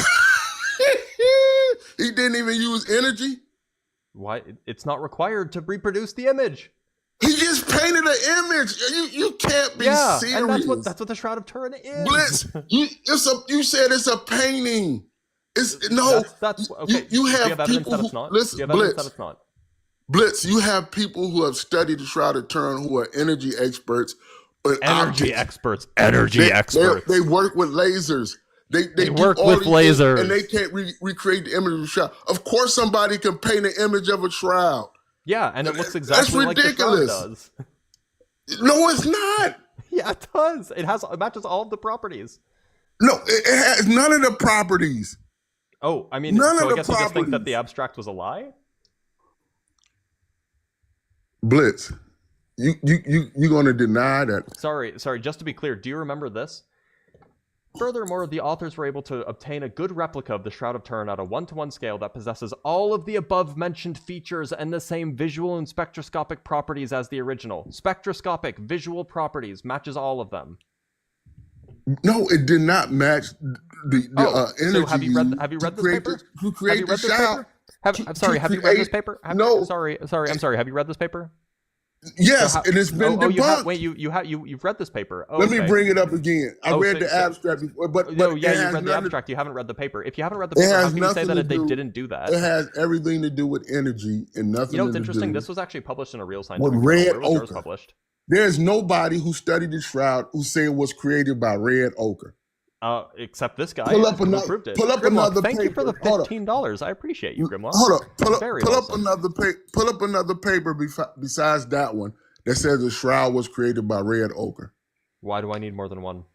He didn't even use energy. Why? It's not required to reproduce the image. He just painted an image. You can't be serious. And that's what the Shroud of Turin is. Blitz, you said it's a painting. It's no. That's okay. You have, do you have evidence people that it's not? Listen, do you have evidence that it's not? Blitz, you have people who have studied the Shroud of Turin who are energy experts. Energy experts. They work with lasers. They work with lasers, and they can't recreate the image of the shroud. Of course, somebody can paint an image of a shroud. Yeah, and it looks exactly like the shroud does. No, it's not. Yeah, it does. It matches all of the properties. No, it has none of the properties. Oh, I mean, so I guess you just think that the abstract was a lie? Blitz, you gonna deny that? Sorry. Just to be clear, do you remember this? Furthermore, the authors were able to obtain a good replica of the Shroud of Turin at a 1-to-1 scale that possesses all of the above-mentioned features and the same visual and spectroscopic properties as the original. Spectroscopic, visual properties, matches all of them. No, it did not match the energy. So have you read this paper? Who created the shroud? Have you read this paper? No. Sorry, I'm sorry. Have you read this paper? Yes, and it's been debunked. You've read this paper. Oh, Let me bring it up again. I read the abstract before, but you read the abstract. You haven't read the paper. If you haven't read the paper, how can you say that they didn't do that? It has everything to do with energy and nothing. You know what's interesting? This was actually published in a real scientific journal. Red ochre. Published? There's nobody who studied the shroud who said it was created by red ochre. Except this guy. Pull up another Grimlock, thank paper. you for the $15. I appreciate you, Grimlock. Hold up. Pull up another paper besides that one that says the shroud was created by red ochre. Why do I need more than one?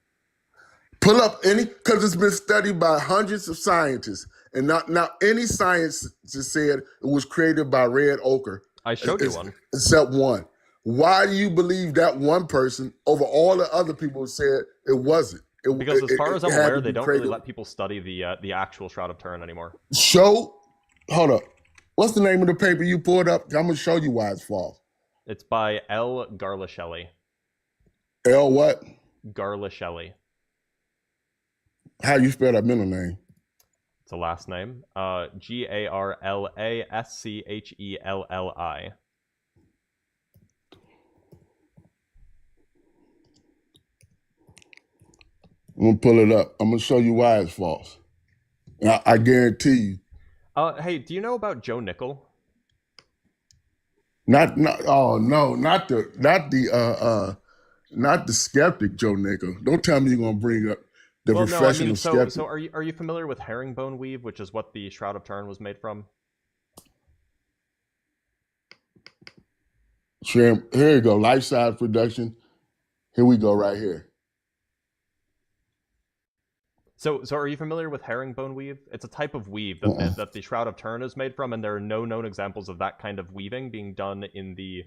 Pull up any, because it's been studied by hundreds of scientists, and not any scientist said it was created by red ochre. I showed you one. Except one. Why do you believe that one person over all the other people said it wasn't? Because as far as I'm aware, they don't really let people study the actual Shroud of Turin anymore. Hold up. What's the name of the paper you pulled up? I'm going to show you why it's false. It's by L. Garlashelli. L what? Garlashelli. How you spell that middle name? It's a last name. Garlaschelli. I'm going to pull it up. I'm going to show you why it's false. I guarantee you. Hey, do you know about Joe Nickel? Oh no, not the skeptic Joe Nickel. Don't tell me you're gonna bring up the Well, no, I professional mean, skeptic. so are you familiar with herringbone weave, which is what the Shroud of Turin was made from? Here you go, life size production. Here we go, right here. So are you familiar with herringbone weave? It's a type of weave that that the Shroud of Turin is made from, and there are no known examples of that kind of weaving being done in the,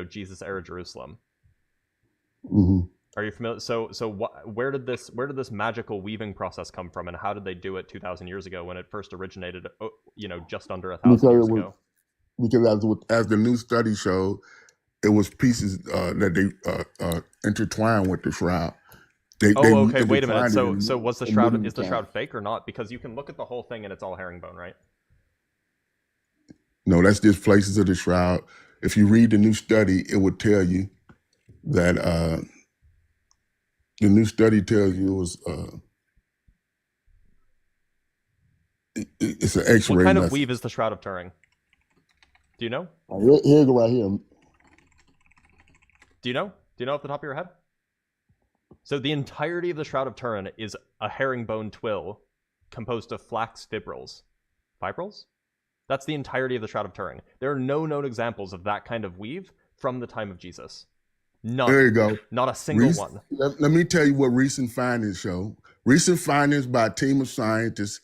Jesus era Jerusalem. Mm-hmm. Are you familiar? So where did this magical weaving process come from, and how did they do it 2,000 years ago when it first originated? Just under 1,000 years ago. Because as the new study showed, it was pieces that they intertwined with the shroud. Okay. Wait a minute. So was the shroud is the shroud fake or not? Because you can look at the whole thing and it's all herringbone, right? No, that's just places of the shroud. If you read the new study, it would tell you that the new study tells you it was it's an X-ray. What kind of weave is the Shroud of Turin? Do you know? Here go right here. Do you know? Do you know off the top of your head? So the entirety of the Shroud of Turin is a herringbone twill composed of flax fibrils. Fibrils? That's the entirety of the Shroud of Turin. There are no known examples of that kind of weave from the time of Jesus. None. There you go. Not a single one. Let me tell you what recent findings show. Recent findings by a team of scientists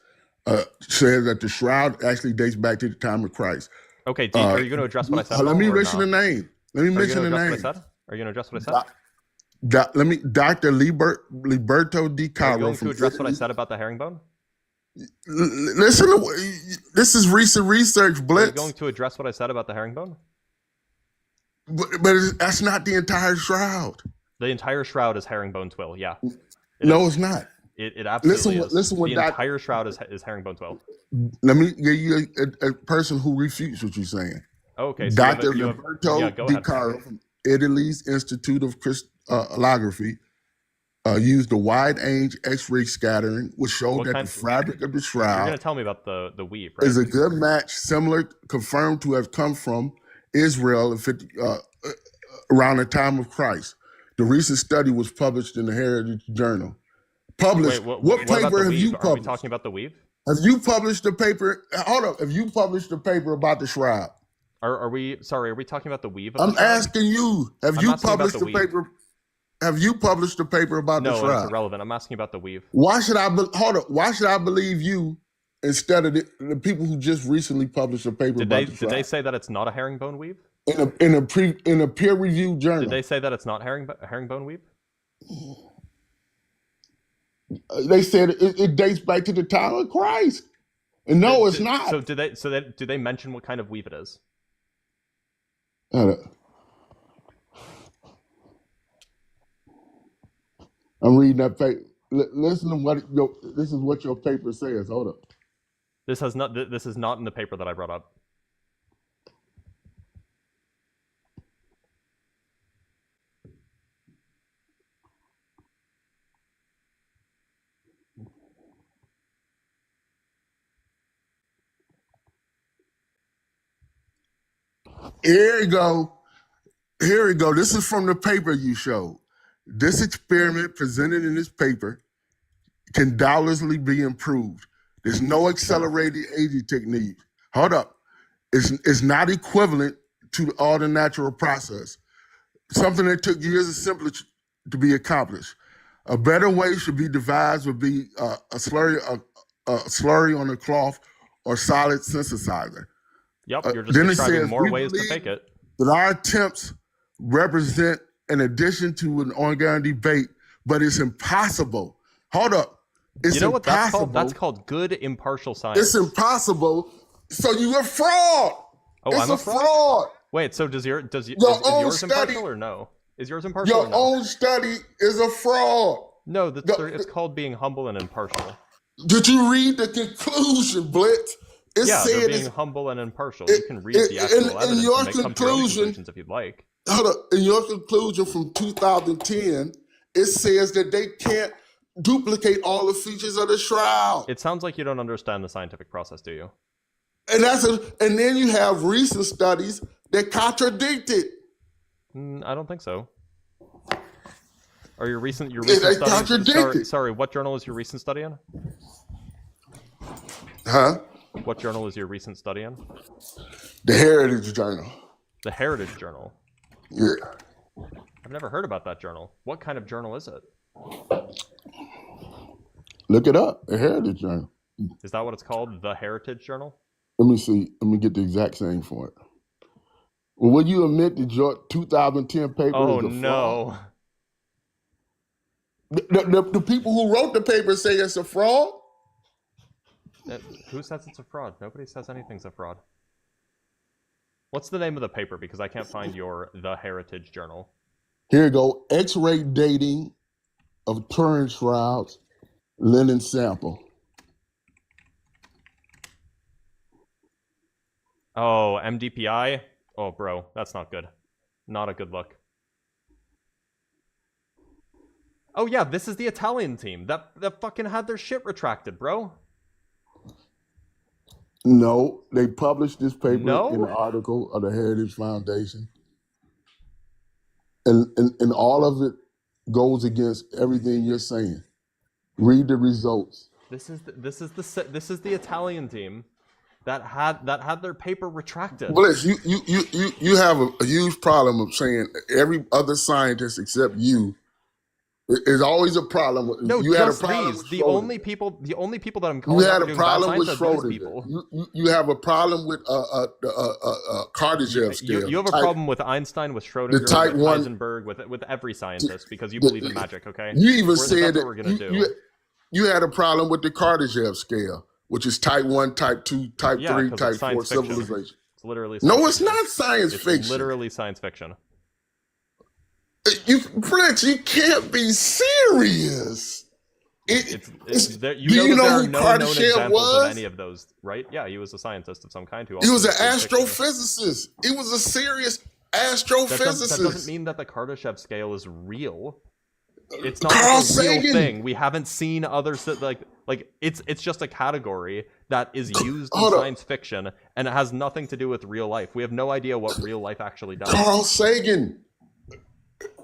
says that the shroud actually dates back to the time of Christ. Okay, are you going to address what I said? Let me mention the name. Let me mention the name. Are you going to address what I said? Dr. Liberto Di Caro. Are you going to address what I said about the herringbone? Listen, this is recent research, Blitz. Are you going to address what I said about the herringbone? But that's not the entire shroud. The entire shroud is herringbone twill, yeah. It's not. It absolutely is. Listen what the entire shroud is herringbone twill. Let me give you a person who refutes what you're saying. Okay, so Dr. Liberto Di Caro from Italy's Institute of Crystallography used a wide-range X-ray scattering, which showed that the fabric of the shroud. You're going to tell me about the weave, right? Is a good match, confirmed to have come from Israel around the time of Christ. The recent study was published in the Heritage Journal. Published. Wait, what paper have you published? Are we talking about the weave? Have you published a paper? Hold up. Have you published a paper about the shroud? Are we talking about the weave? I'm asking you. Have you published a paper? Have you published a paper about the shroud? No, it's irrelevant. I'm asking about the weave. Why should I Why should I believe you instead of the people who just recently published a paper about the shroud? Did they say that it's not a herringbone weave? In a peer-reviewed journal. Did they say that it's not herringbone weave? They said it dates back to the time of Christ. And no, it's not. So do they mention what kind of weave it is? I'm reading that paper. Listen to this is what your paper says. Hold up. This is not in the paper that I brought up. Here we go. This is from the paper you showed. This experiment presented in this paper can doubtlessly be improved. There's no accelerated aging technique. Hold up. It's not equivalent to all the natural process. Something that took years of simply to be accomplished. A better way should be devised would be a slurry on a cloth or solid synthesizer. Yep, you're just describing more ways to fake it. That our attempts represent an addition to an ongoing debate, but it's impossible. Hold up. It's what that's impossible. called? That's called good impartial science. It's impossible. So you're a fraud. Oh, I'm a fraud? Wait, so is yours impartial or no? Is yours impartial or no? Your own study is a fraud. No, it's called being humble and impartial. Did you read the conclusion, Blitz? They're being humble and impartial. You can read the actual evidence and make come to your own conclusions if you'd like. Hold up. In your conclusion from 2010, it says that they can't duplicate all the features of the shroud. It sounds like you don't understand the scientific process, do you? and then you have recent studies that contradict it. I don't think so. Or your recent They study? contradict it. Sorry, what journal is your recent study in? Huh? What journal is your recent study in? The Heritage Journal. The Heritage Journal. Yeah. I've never heard about that journal. What kind of journal is it? Look it up. The Heritage Journal. Is that what it's called? The Heritage Journal? Let me see. Let me get the exact saying for it. Well, will you admit that your 2010 paper Oh, is a no. fraud? The people who wrote the paper say it's a fraud? Who says it's a fraud? Nobody says anything's a fraud. What's the name of the paper? Because I can't find The Heritage Journal. Here you go. X-ray dating of Turin shrouds, linen sample. Oh, MDPI? Oh, bro, that's not good. Not a good look. Oh, yeah, this is the Italian team that fucking had their shit retracted, bro. No, they published this paper No? in an article of the Heritage Foundation. And all of it goes against everything you're saying. Read the results. This is the Italian team that had their paper retracted. Blitz, you have a huge problem of saying every other scientist except you. There's always a problem with No, you had a just problem these. with The Schrodinger. only people that I'm You calling had out for a doing bad problem with science are these Schrodinger. people. You have a problem with Kardashev scale. You have a problem with Einstein, with Schrodinger, type with one- Heisenberg, with every scientist because you believe in magic. Okay. You even That's said what we're gonna that do. you had a problem with the Kardashev scale, which is type 1, type 2, type Yeah, 3, 'cause type it's 4 science fiction. civilization. It's literally No, science it's fiction. not science It's fiction. literally science fiction. Blitz, you can't be serious. You Do you know there are who no known Kardashev examples was? of any of those, right? Yeah, he was a scientist of some kind who He also was an did fiction. astrophysicist. He was a serious That astrophysicist. doesn't mean that the Kardashev scale is real. It's not Carl like a real Sagan. thing. We haven't seen other like it's just a category that is used in Hold up. science fiction, and it has nothing to do with real life. We have no idea what real life actually does. Carl Sagan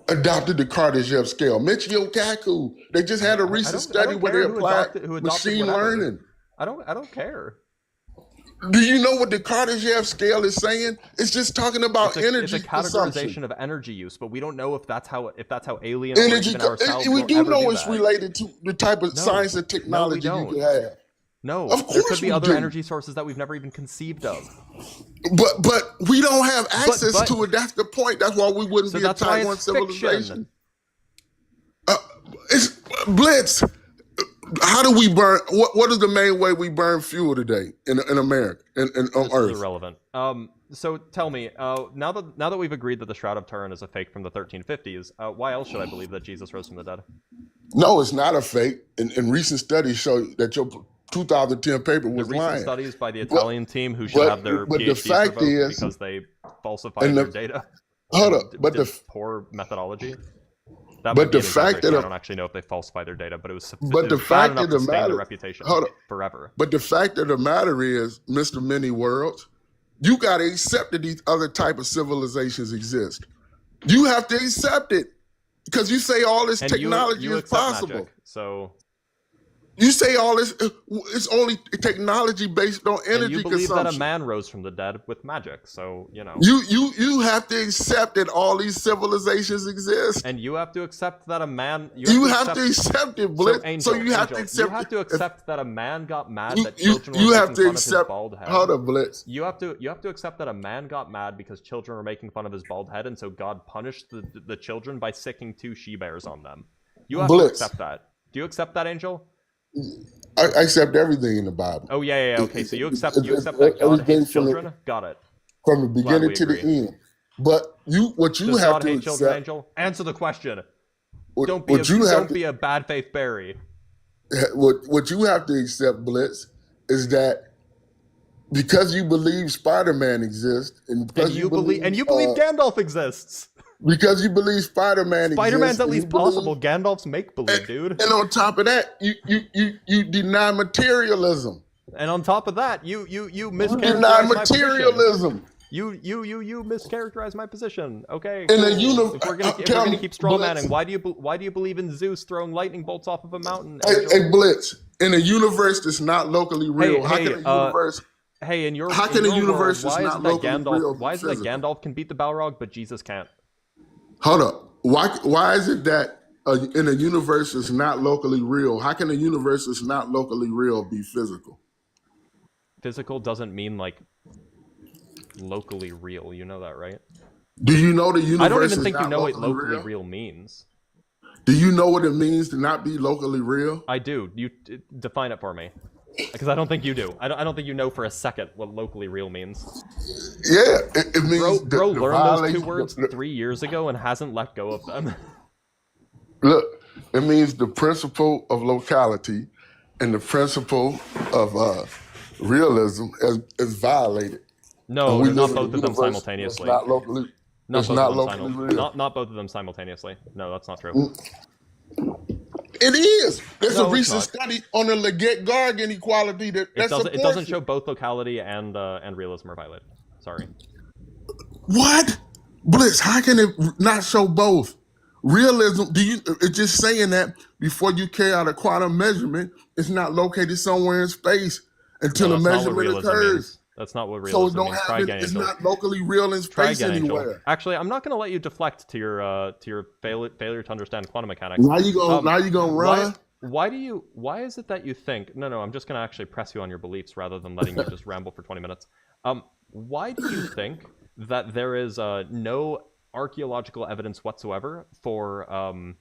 adopted the Kardashev scale. Michio Kaku. They just had a recent I study don't where they care who applied adopted machine whatever. learning. I don't care. Do you know what the Kardashev scale is saying? It's just talking about energy It's a consumption. categorization of energy use, but we don't know if that's how aliens or Energy. even ourselves We will do ever know do it's that. related to the type of No. science and technology you don't. could have. No, Of there course could be we other do. energy sources that we've never even conceived of. But we don't have access but- to it. That's the point. That's why we wouldn't So be a that's why type 1 it's civilization. fiction. It's Blitz. How do we burn? What is the main way we burn fuel today in America and on This Earth? is irrelevant. So tell me, now that we've agreed that the Shroud of Turin is a fake from the 1350s, why else should I believe that Jesus rose from the dead? No, it's not a fake. And recent studies show that your 2010 paper The was recent lying. studies by the Italian team who should have their but the PhDs fact revoked is- because they falsified and their the- data. Hold and up, but did the poor methodology. That but might be the an fact exaggeration. that I don't actually know if they falsified their data, but it was But it the was bad fact enough of to the stain their matter- reputation hold up. forever. But the fact of the matter is, Mr. Many Worlds, you got to accept that these other type of civilizations exist. You have to accept it because you say all this And technology you is accept possible. magic, so You say all this, it's only technology based on and energy you believe consumption. that a man rose from the dead with magic, so you know. You have to accept that all these civilizations exist. And you have to accept that a man. You have to accept it, Blitz. Angel, So you have to Angel, accept. You have to accept that a man got mad You- that you- children you were have making to fun of his accept- bald head. Hold up, Blitz. You have to accept that a man got mad because children were making fun of his bald head, and so God punished the children by sicking 2 she-bears on them. You have Blitz. to accept that. Do you accept that, Angel? I accept everything in the Bible Oh yeah. Okay, so you accept that God Everything hates from the- children. Got it. from the Glad beginning we to the agree. end. But what you Does have God to hate children, accept, Angel? Answer the question. what, Don't be what you have don't be a bad faith Barry. what you have to accept, Blitz, is that because you believe Spider-Man exists, and because And you believe Gandalf exists. because you believe Spider-Man Spider-Man's exists, at and least you believe- possible. Gandalf's make believe, dude. And on top of that, you deny materialism. And on top of that, you mischaracterize Deny my position. materialism. You mischaracterize my position. Okay. In Cool. a universe, If we're gonna keep strawmanning, why do you believe in Zeus throwing lightning bolts off of a mountain? Hey, Blitz. In a universe that's not locally real, how can a universe? Hey, in your How can in a your universe world, that's not locally real? why is it that Gandalf can beat the Balrog but Jesus can't? Hold up. Why is it that in a universe that's not locally real, how can a universe that's not locally real be physical? Physical doesn't mean like locally real. You know that, right? Do you know the universe? I don't even is think you not know what locally real? real means. Do you know what it means to not be locally real? I do. You define it for me, because I don't think you do. I don't think you know for a second what locally real means. Yeah, it means Bro learned those two words 3 years ago and hasn't let go of them. Look, it means the principle of locality and the principle of realism is violated. No, we they're not live in a both of them universe simultaneously. Not locally. Not It's both not of them locally real. not both of them simultaneously. No, that's not true. It is. There's No, a it's recent not. study on the Leggett-Garg inequality that supports It doesn't show both locality and realism are violated. Sorry. What? Blitz, how can it not show both? Realism, it's just saying that before you carry out a quantum measurement, it's not located somewhere in space until No, a that's not what measurement realism occurs. means. That's not what So realism don't means. have Try it, again, it's Angel. not locally real in Try space again, Angel. anywhere. Actually, I'm not going to let you deflect to your failure to understand quantum mechanics. Now you gonna run? Why is it that you think? No, I'm just going to actually press you on your beliefs rather than letting you just ramble for 20 minutes. Why do you think that there is no archaeological evidence whatsoever for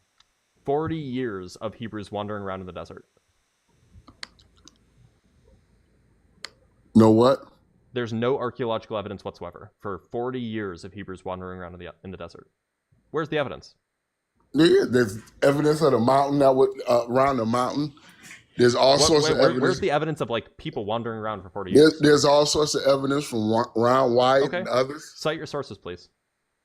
40 years of Hebrews wandering around in the desert? Know what? There's no archaeological evidence whatsoever for 40 years of Hebrews wandering around in the desert. Where's the evidence? Yeah, there's evidence of the mountain that would around the mountain. There's all sorts of evidence. Where's the evidence of like people wandering around for 40 years? There's all sorts of evidence from Ron Wyatt and others. Cite your sources, please.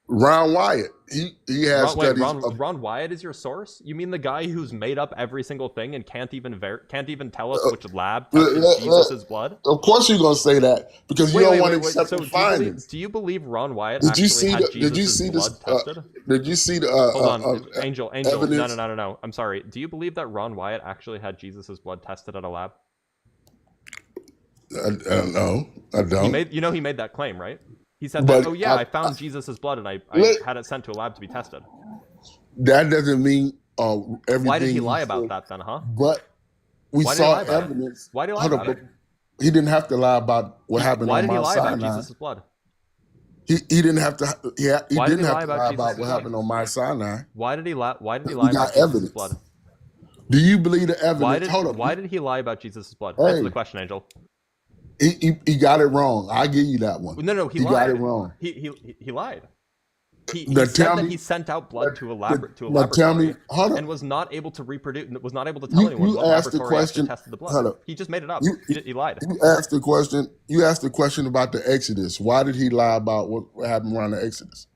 Ron Wyatt, he has studies. Ron Wyatt is your source? You mean the guy who's made up every single thing and can't even tell us which lab tested Jesus' blood? Of course you're gonna say that because you don't want to accept the findings. Do you believe Ron Wyatt actually had Jesus' blood tested? Did you see the? Hold on, Angel. evidence? No. I'm sorry. Do you believe that Ron Wyatt actually had Jesus' blood tested at a lab? No, I don't. He made that claim, right? He said that, I found Jesus' blood and I had it sent to a lab to be tested. That doesn't mean everything. Why did he lie about that then, huh? But we saw evidence. Why did he lie about it? He didn't have to lie about what happened on Mount Sinai. Why did he lie about Jesus' blood? He didn't have to. He didn't have to lie Jesus' about what blood? happened on Mount Sinai. Why did he lie about got Jesus' evidence. blood? Do you believe the evidence? Why did he lie about Jesus' blood? Hey. Answer the question, Angel. He got it wrong. I give you that one. No, he lied. Got it wrong. He lied. He said that he sent out blood to a laboratory and was not able to reproduce. Was not able to tell anyone what laboratory actually tested the blood. He just made it up. He lied. You asked the question. You asked the question about the Exodus. Why did he lie about what happened around the Exodus?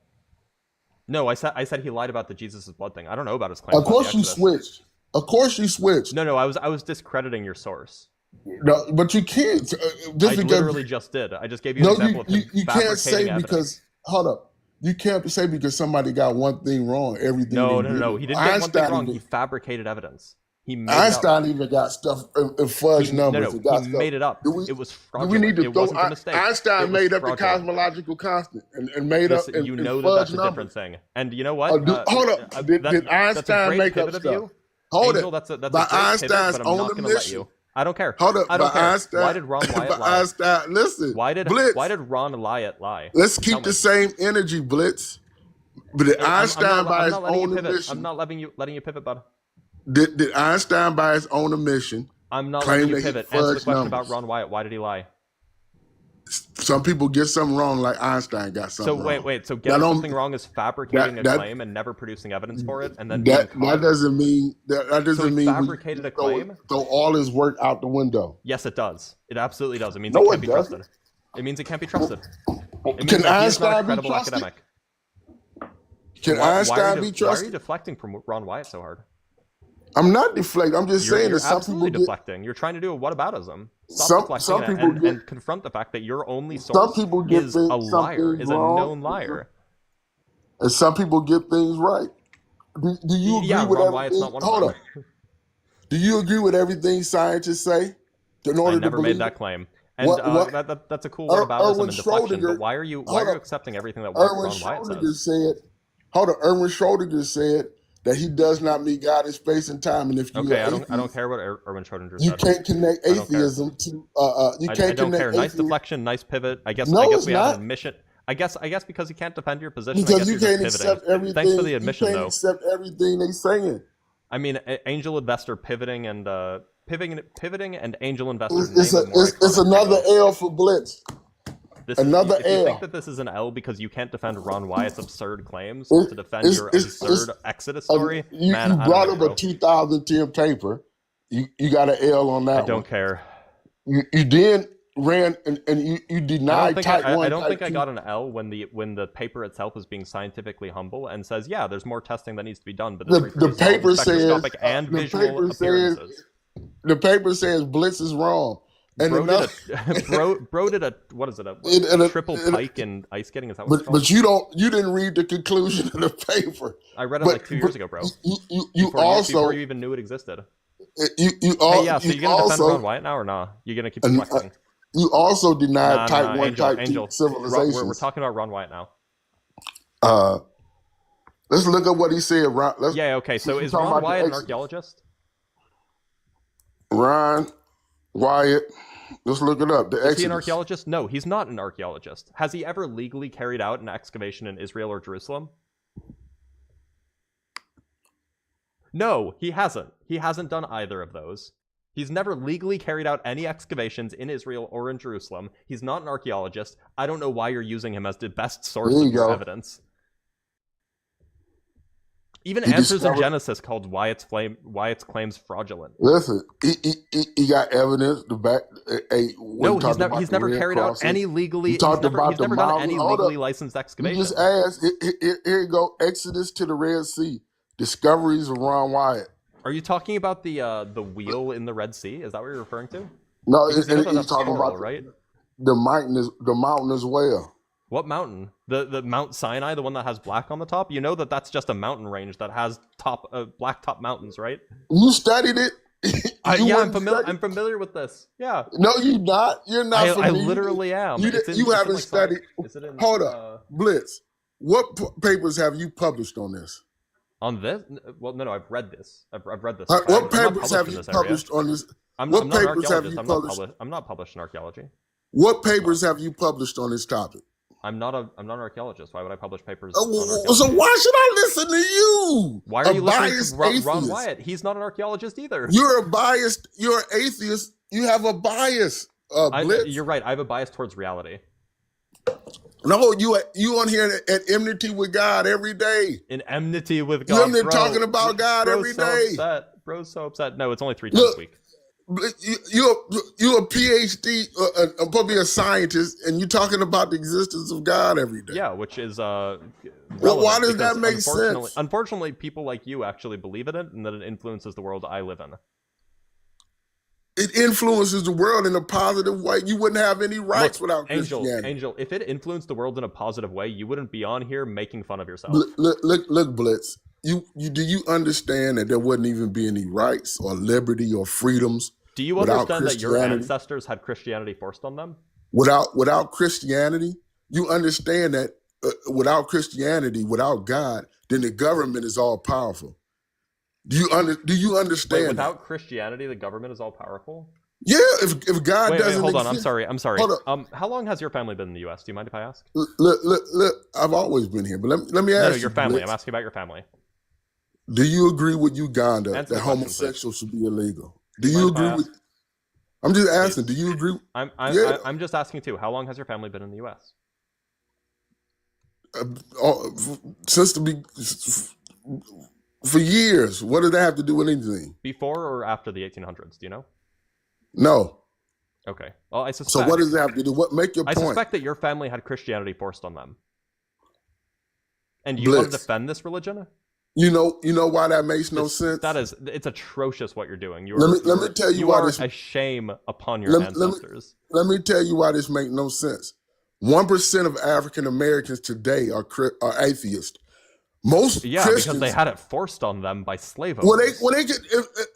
No, I said he lied about the Jesus' blood thing. I don't know about his claim. Of course you switched. Of course you switched. No, I was discrediting your source. No, but you can't. I literally just did. I just gave you an example of him you can't say evidence. Because hold up. You can't say because somebody got one thing wrong, everything. No. He didn't get one thing wrong. He fabricated evidence. He made Einstein even got stuff in fudge numbers. He made it up. It was fraudulent. Do we need to it wasn't a mistake. Einstein made up the cosmological constant and made up. You know that's a different thing. And you know what? Hold up. Did Einstein make up stuff? Hold it. That's a by great Einstein's pivot, but I'm not own going to let you. I don't care. Hold up. I don't care. Einstein, why did Ron Wyatt lie? Einstein, listen. Why did Ron Wyatt lie? Let's keep the same energy, Blitz. But did Einstein by his own admission? I'm not letting you pivot, bud. Did Einstein by his own admission? I'm not letting you pivot. Answer the question about Ron Wyatt. Why did he lie? Some people get something wrong, like Einstein got something wrong. Wait. So getting something wrong is fabricating a claim and never producing evidence for it, and then that doesn't mean fabricated a claim. Throw all his work out the window. Yes, it does. It absolutely does. It means it can't be trusted. It means it can't be trusted. Can Einstein be trusted? Academic. Can Einstein be trusted? Why are you deflecting from Ron Wyatt so hard? I'm not deflecting. I'm just saying You're that some absolutely people get deflecting. You're trying to do a whataboutism. Stop deflecting some people and, get and confront the fact that your only some source people get is a some liar, things is a known wrong, liar. and some people get things right. Do you agree Yeah, with Ron Wyatt's everything? not one Hold of on. them. Do you agree with everything scientists say in order I never to believe made that it? claim. And that's a cool Erwin whataboutism and deflection. Schrodinger- But why are you hold on. accepting everything that Erwin Ron Wyatt Schrodinger says? said, Erwin Schrodinger said that he does not meet God in space and time, and if you Okay, are I don't atheist, care what Erwin Schrodinger you said. can't connect I don't care. atheism to you I can't don't connect care. Nice atheism deflection, nice pivot. I guess No, it's we have not. an admission. I guess because you can't defend your position. I because guess you you're just can't pivoting. accept everything. Thanks for the admission, you can't though. accept everything they saying. I mean, angel investor pivoting and angel investor. It's another L for Blitz. Another if you L. think that this is an L because you can't defend Ron Wyatt's absurd claims to defend your absurd Exodus story, you brought up a 2010 paper. You got an L on that. I don't care. You then ran and you denied type 1. I don't think I got an L when the paper itself is being scientifically humble and says, yeah, there's more testing that needs to be done, but the paper says and visual appearances. The paper says Blitz is wrong. And bro did a what is it? A triple pike in ice skating? Is that what it's called? But you didn't read the conclusion of the paper. I read it like 2 years ago, bro. Before you even knew it existed. So you're gonna defend Ron Wyatt now or nah? You're gonna keep deflecting? You also denied type 1, type 2 Angel. civilizations. We're talking about Ron Wyatt now. Let's look at what he said. Okay. So is Ron Wyatt an archaeologist? Ron Wyatt. Let's look it up. Is he an archaeologist? No, he's not an archaeologist. Has he ever legally carried out an excavation in Israel or Jerusalem? No, he hasn't. He hasn't done either of those. He's never legally carried out any excavations in Israel or in Jerusalem. He's not an archaeologist. I don't know why you're using him as the best source of your evidence. Even Answers in Genesis called Wyatt's claims fraudulent. Listen, he got evidence to back. He's never carried out any legally. He's never done any legally licensed excavation. You just asked. Here you go. Exodus to the Red Sea. Discoveries of Ron Wyatt. Are you talking about the wheel in the Red Sea? Is that what you're referring to? No, he's talking about right. The mountain as well. What mountain? The Mount Sinai, the one that has black on the top? You know that's just a mountain range that has black top mountains, right? You studied it. I'm familiar with this. Yeah. No, you're not. You're not. I literally am. You haven't studied. Hold up, Blitz. What papers have you published on this? On this? Well, no, I've read this. I've read this. What papers have you published on this? What papers have you published? I'm not published in archaeology. What papers have you published on this topic? I'm not an archæologist. Why would I publish papers? So why should I listen to you? Why are you listening to Ron Wyatt? He's not an archaeologist either. You're an atheist. You have a bias. Blitz. You're right. I have a bias towards reality. No, you on here at enmity with God every day. In enmity with God. You're talking about God every day. Bro's so upset. No, it's only 3 times a week. You're a PhD, probably a scientist, and you're talking about the existence of God every day. Yeah, which is why does that make sense? Unfortunately, people like you actually believe in it, and that it influences the world I live in. It influences the world in a positive way. You woun't have any rights without Christianity. Angel, if it influenced the world in a positive way, you wouldn't be on here making fun of yourself. Look, Blitz. Do you understand that there wouldn't even be any rights or liberty or freedoms? Do you understand that your ancestors had Christianity forced on them? Without Christianity, you understand that without Christianity, without God, then the government is all powerful. Do you understand? Wait, without Christianity, the government is all powerful? Yeah, if God doesn't. Hold on. I'm sorry. How long has your family been in the U.S.? Do you mind if I ask? Look. I've always been here, but let me ask you. No, your family. Blitz. I'm asking about your family. Do you agree with Uganda that homosexuals should be illegal? Do you agree with? I'm just asking. Do you agree? I'm just asking too. How long has your family been in the U.S.? For years. What did that have to do with anything? Before or after the 1800s? Do you know? No. Okay. Well, I suspect. So what does that have to do? Make your point. I suspect that your family had Christianity forced on them. And you want to defend this religion? You know why that makes no sense? It's atrocious what you're doing. Let me tell you why are this. a shame upon your ancestors. Let me tell you why this makes no sense. 1% of African Americans today are atheists. Most Christians, because they had it forced on them by slave owners. owners.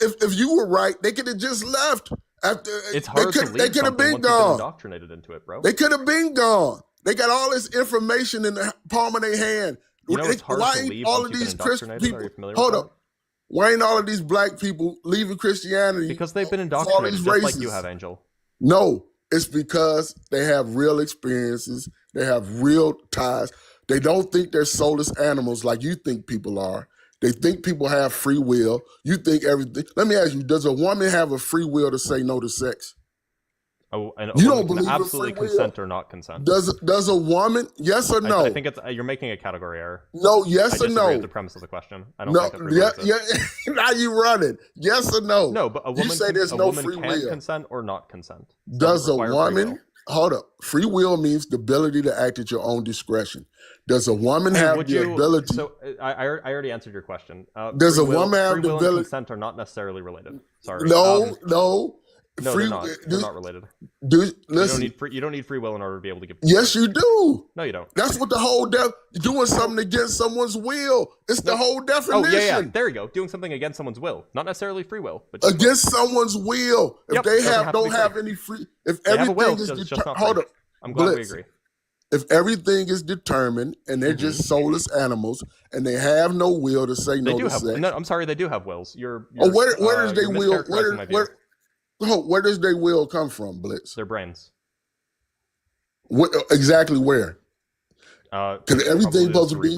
If you were right, they could have just left. After it's hard to leave they could have been once gone. You've been indoctrinated into it, bro. They could have been gone. They got all this information in the palm of their hand. You know it's hard to leave all of these Christian people? Are you familiar with that? Why ain't all of these black people leaving Christianity? Because they've been indoctrinated just like you have, Angel. No, it's because they have real experiences. They have real ties. They don't think they're soulless animals like you think people are. They think people have free will. You think everything. Let me ask you, does a woman have a free will to say no to sex? You don't believe can absolutely consent or not consent. Does a woman? Yes or no? I think you're making a category error. No, yes or no? With the premise of the question. I don't think now you running. Yes or no? No, but a woman. You say there's no free will. Consent or not consent. Does a woman? Hold up. Free will means the ability to act at your own discretion. Does a woman have the ability? So I already answered your question. Does a woman have the ability? And consent are not necessarily related. Sorry. No. No, they're not. They're not related. Listen, you don't need free will in order to be able to give. Yes, you do. No, you don't. That's what the whole doing something against someoone's will. It's the whole definition. Oh yeah. There you go. Doing something against someone's will, not necessarily free will, but against someone's will. If they don't have any free, if everything is hold up. I'm glad we agree. If everything is determined and they're just soulless animals and they have no will to say no to sex. No, I'm sorry, they do have wills. Where does their will? Where does their will come from, Blitz? Their brains. Exactly where? Because everything's supposed to be.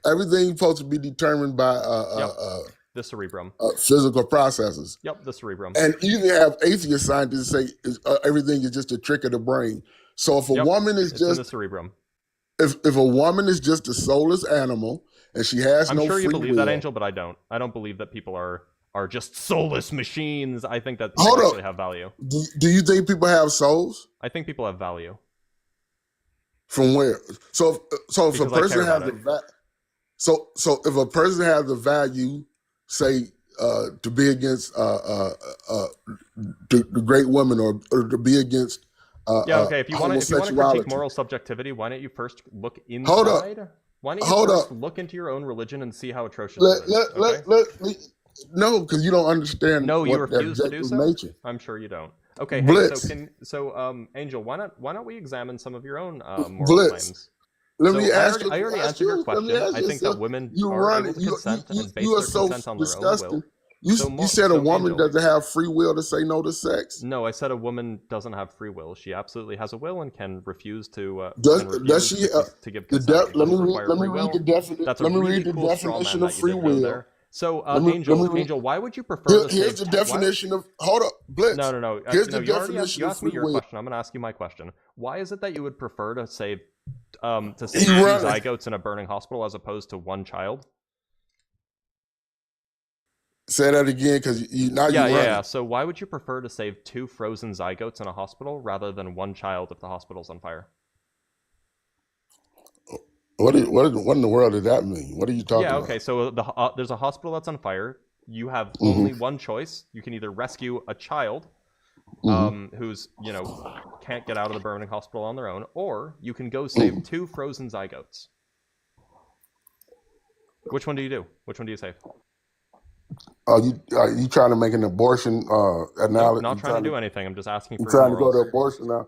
Everything's supposed to be determined by the cerebrum. Physical processes. Yep, the cerebrum. And even have atheist scientists say everything is just a trick of the brain. So if a woman is just in the cerebrum. If a woman is just a soulless animal and she has no free will. I'm sure you believe that, Angel, but I don't. I don't believe that people are just soulless machines. I think that people actually have value. Do you think people have souls? I think people have value. From where? So if a person has if a person has the value, say to be against the great woman or to be against if you want to critique moral subjectivity, why don't you first look inside? Hold up. Why don't you first look into your own religion and see how atrocious it is? No, because you don't understand. No, you refuse to do so. Nature. I'm sure you don't. Okay, Blitz. Angel, why don't we examine some of your own moral claims? Let me ask you. I already answered your question. I think that women are able to consent and base their consent on their own will. You said a woman doesn't have free will to say no to sex. No, I said a woman doesn't have free will. She absolutely has a will and can refuse to. Does she? To give consent. Let me read the definition. Let me read the definition of free will. So, Angel, why would you prefer? Here's the definition of. Hold up, Blitz. No. Here's the definition you of asked me free your will. question. I'm going to ask you my question. Why is it that you would prefer to save two zygotes in a burning hospital as opposed to one child? Say that again, because Yeah. So why would you prefer to save 2 frozen zygotes in a hospital rather than 1 child if the hospital's on fire? What in the world did that mean? What are you talking about? Okay. So there's a hospital that's on fire. You have only one choice. You can either rescue a child who's can't get out of the burning hospital on their own, or you can go save 2 frozen zygotes. Which one do you do? Which one do you save? Are you trying to make an abortion analogy? No, I'm not trying to do anything. I'm just asking for. You're trying to go to abortion now.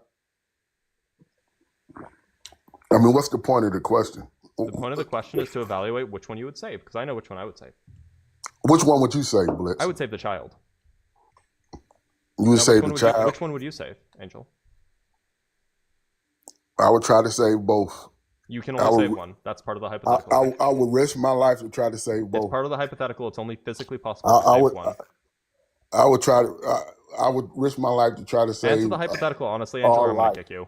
I mean, what's the point of the question? The point of the question is to evaluate which one you would save, because I know which one I would save. Which one would you save, Blitz? I would save the child. You would save the child? Which one would you save, Angel? I would try to save both. You can only save one. That's part of the hypothetical. I would risk my life to try to save both. It's part of the hypothetical. It's only physically possible to save one. I would try to. I would risk my life to try to save. Answer the hypothetical honestly, Angel, or I'm gonna kick you.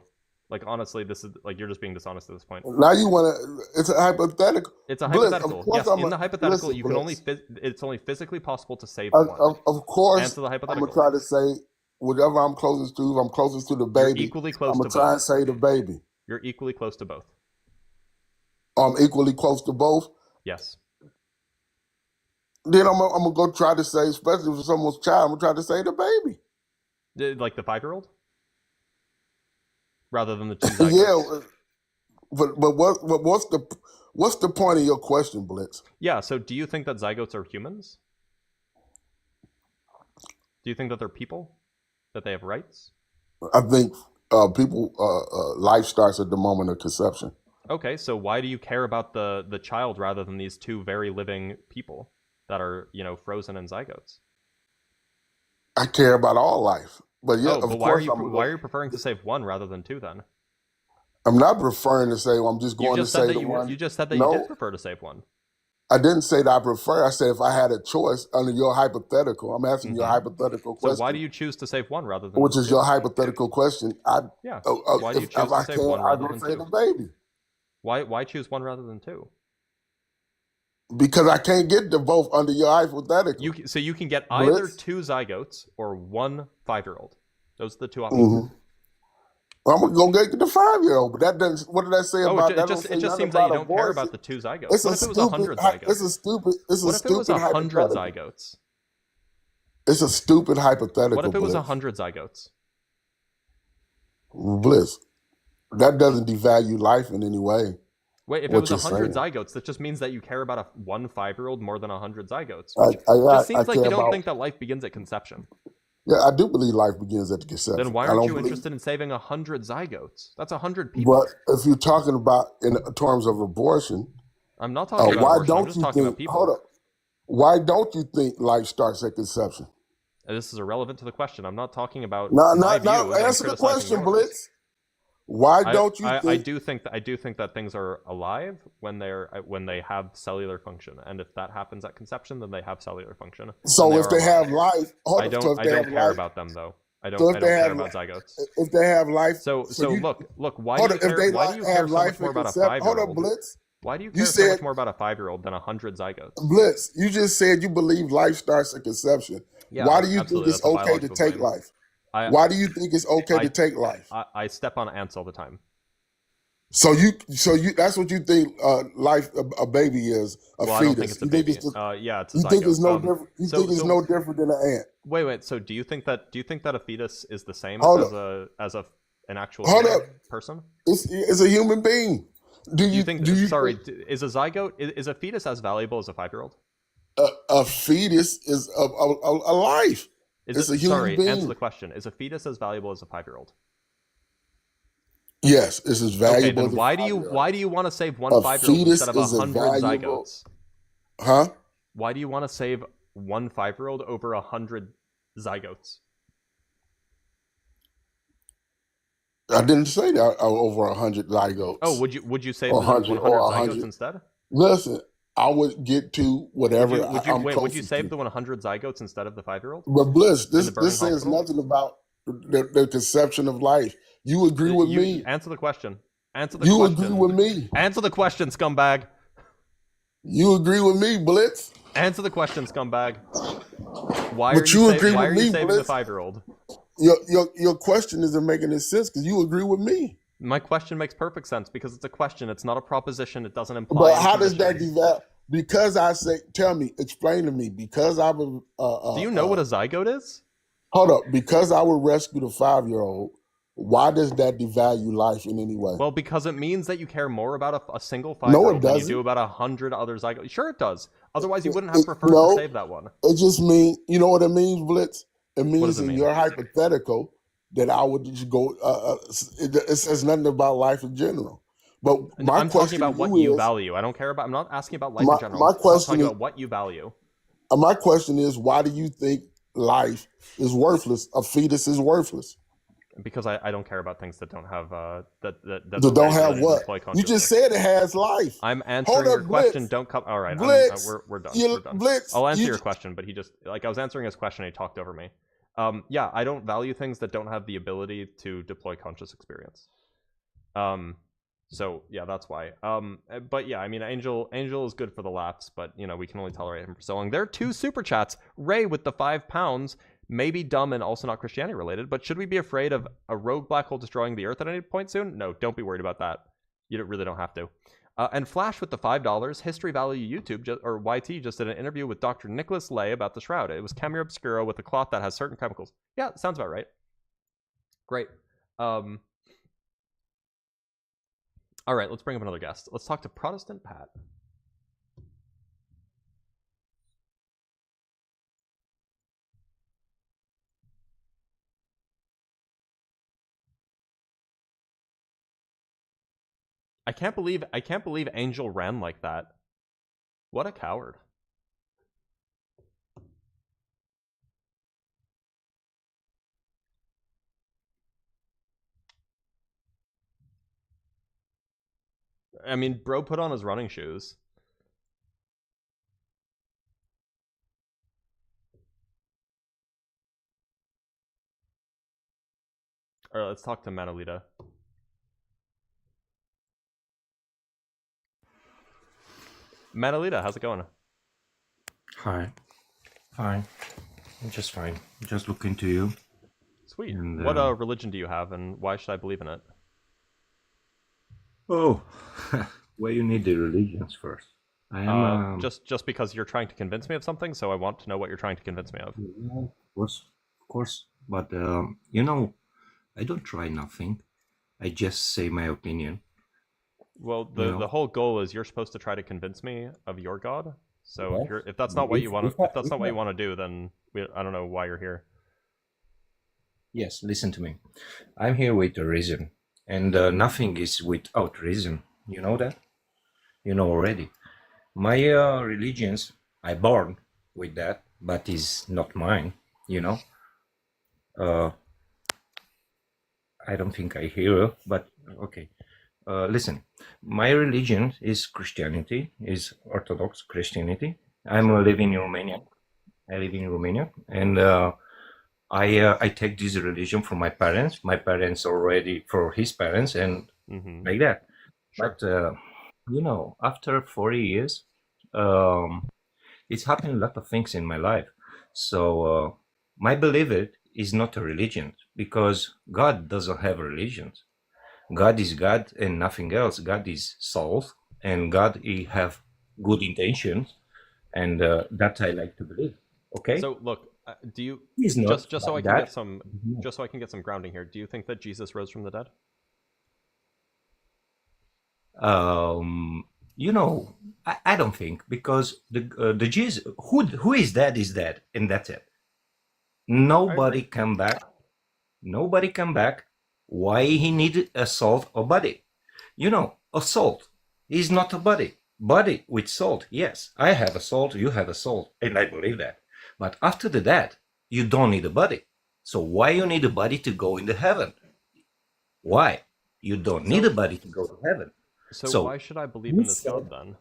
Like honestly, this is like you're just being dishonest at this point. Now you want to? It's a hypothetical. It's a hypothetical. Yes, in the hypothetical, you can only. It's only physically possible to save one. Of course. Answer the hypothetical. I'm gonna try to say whatever I'm closest to. If I'm closest to the baby, you're equally close. I'm gonna try and say the baby. You're equally close to both. I'm equally close to both. Yes. then I'm gonna go try to save, especially for someone's child. I'm gonna try to save the baby. Like the 5-year-old, rather than the 2 zygotes. Yeah, but what's the point of your question, Blitz? Yeah. So, do you think that zygotes are humans? Do you think that they're people? That they have rights? I think people life starts at the moment of conception. Okay, so why do you care about the child rather than these 2 very living people that are, frozen in zygotes? I care about all life, but yeah, but why are you preferring to save 1 rather than 2 then? I'm not preferring to say. I'm just going to say the one. You just said that you did prefer to save 1. I didn't say that I prefer. I said if I had a choice under your hypothetical. I'm asking your hypothetical question. So why do you choose to save 1 rather than? Which is your hypothetical question? Why do you choose to save 1 rather than 2? Save the baby. Why choose 1 rather than 2? Because I can't get to both under your hypothetical. So you can get either 2 zygotes or 1 5-year-old. Those are the 2 options. I'm gonna go get the 5-year-old, but that doesn't. What did I say about that? It just seems that you don't care about the 2 zygotes. What if it was 100 zygotes? It's a stupid. What if it was 100 zygotes? It's a stupid hypothetical. What if it was 100 zygotes? Bliss, that doesn't devalue life in any way. Wait, if it was 100 zygotes, that just means that you care about one 5-year-old more than 100 zygotes. It seems like you don't think that life begins at conception. Yeah, I do believe life begins at the conception. Then why aren't you interested in saving 100 zygotes? That's 100 people. But if you're talking about in terms of abortion, I'm not talking about abortion. I'm just talking about people. Hold up. Why don't you think life starts at conception? This is irrelevant to the question. I'm not talking about No. Answer the question, Blitz. Why don't you think? I do think that things are alive when they have cellular function, and if that happens at conception, then they have cellular function. So if they have life, I don't care about them though. I don't care about zygotes. If they have life, so look. Why do you care so much more about a 5-year-old? Hold up, Blitz. Why do you care so much more about a 5-year-old than 100 zygotes? Blitz, you just said you believe life starts at conception. Yeah, why do you think it's okay to take life? Why do you think it's okay to take life? I step on ants all the time. So you that's what you think life a baby is, a fetus. I don't think it's a baby. It's a zygote. You think it's no different? You think it's no different than an ant? Wait. So do you think that a fetus is the same as an actual person? It's a human being. Do you think? Is a zygote is a fetus as valuable as a 5-year-old? A fetus is a life. It's a human being. Answer the question. Is a fetus as valuable as a 5-year-old? Yes, it's as valuable. Okay, then why do you want to save one 5-year-old instead of 100 zygotes? Huh? Why do you want to save one 5-year-old over 100 zygotes? I didn't say that over 100 zygotes. Oh, would you save 100 zygotes instead? Listen, I would get to whatever. Would you save the 100 zygotes instead of the 5-year-old? But Bliss, this says nothing about the conception of life. You agree with me? Answer the question. You agree with me? Answer the question, scumbag. You agree with me, Blitz? Answer the question, scumbag. Why are you saving the 5-year-old? Your question isn't making any sense because you agree with me. My question makes perfect sense because it's a question. It's not a proposition. It doesn't imply. But how does that devalue? Because I say, explain to me. Because I would. Do you know what a zygote is? Hold up. Because I would rescue the 5-year-old. Why does that devalue life in any way? Well, because it means that you care more about a single 5-year-old than you do about 100 other zygotes. Sure, it does. Otherwise, you wouldn't have preferred to save that one. It just means, you know what it means, Blitz? It means in your hypothetical that I would just go. It says nothing about life in general. But I'm talking about what you value. I don't care about. I'm not asking about life in general. I'm talking about what you value. My question is, why do you think life is worthless? A fetus is worthless. Because I don't care about things that don't have that don't have what? You just said it has life. I'm answering your question. Don't come. All right, Blitz, we're done. We're done. Blitz, I'll answer your question, but he just I was answering his question and he talked over me. Yeah, I don't value things that don't have the ability to deploy conscious experience. So yeah, that's why. But yeah, I mean, Angel is good for the laughs, but we can only tolerate him for so long. There are 2 super chats. Ray with the £5. Maybe dumb and also not Christianity related, but should we be afraid of a rogue black hole destroying the Earth at any point soon? No, don't be worried about that. You really don't have to. And Flash with the $5. History Value YouTube or YT just did an interview with Dr. Nicholas Lay about the Shroud. It was Camera Obscura with a cloth that has certain chemicals. Yeah, sounds about right. Great. All right, let's bring up another guest. Let's talk to Protestant Pat. I can't believe Angel ran like that. What a coward. I mean, bro put on his running shoes. All right, let's talk to Manolita. Manolita, how's it going? Hi. Fine. Just fine. Just looking to you. Sweet. And, What religion do you have, and why should I believe in it? Oh, well, you need the religions first. I am just because you're trying to convince me of something, so I want to know what you're trying to convince me of. of course. But you know, I don't try nothing. I just say my opinion. Well, You know? the whole goal is you're supposed to try to convince me of your God. So Well, if that's not what you want if to I- if that's if not what I- you want to do, then I don't know why you're here. Yes, listen to me. I'm here with a reason, and nothing is without reason. You know that? You know already. My religions, I born with that, but is not mine. You know. I don't think I hear, but okay. Listen, my religion is Christianity, is Orthodox Christianity. I'm living in Romania. I live in Romania, and I take this religion from my parents. My parents already for his parents, and Mm-hmm. like that. Sure. But you know, after 40 years, it's happened a lot of things in my life. So my belief is not a religion because God doesn't have religions. God is God and nothing else. God is soul, and God he have good intentions, and that I like to believe. Okay, So look, do you he's not just so I like can that. get some just so I can get some grounding here? Do you think that Jesus rose from the dead? You know, I don't think because the Jesus who is dead, and that's it. Nobody agree. come back. Nobody come back. Why he needed a soul or body? You know, a soul is not a body. Body with soul. Yes, I have a soul. You have a soul, and I believe that. But after the death, you don't need a body. So why you need a body to go into heaven? Why? You don't need a body to go to heaven. So why should I believe in this God then?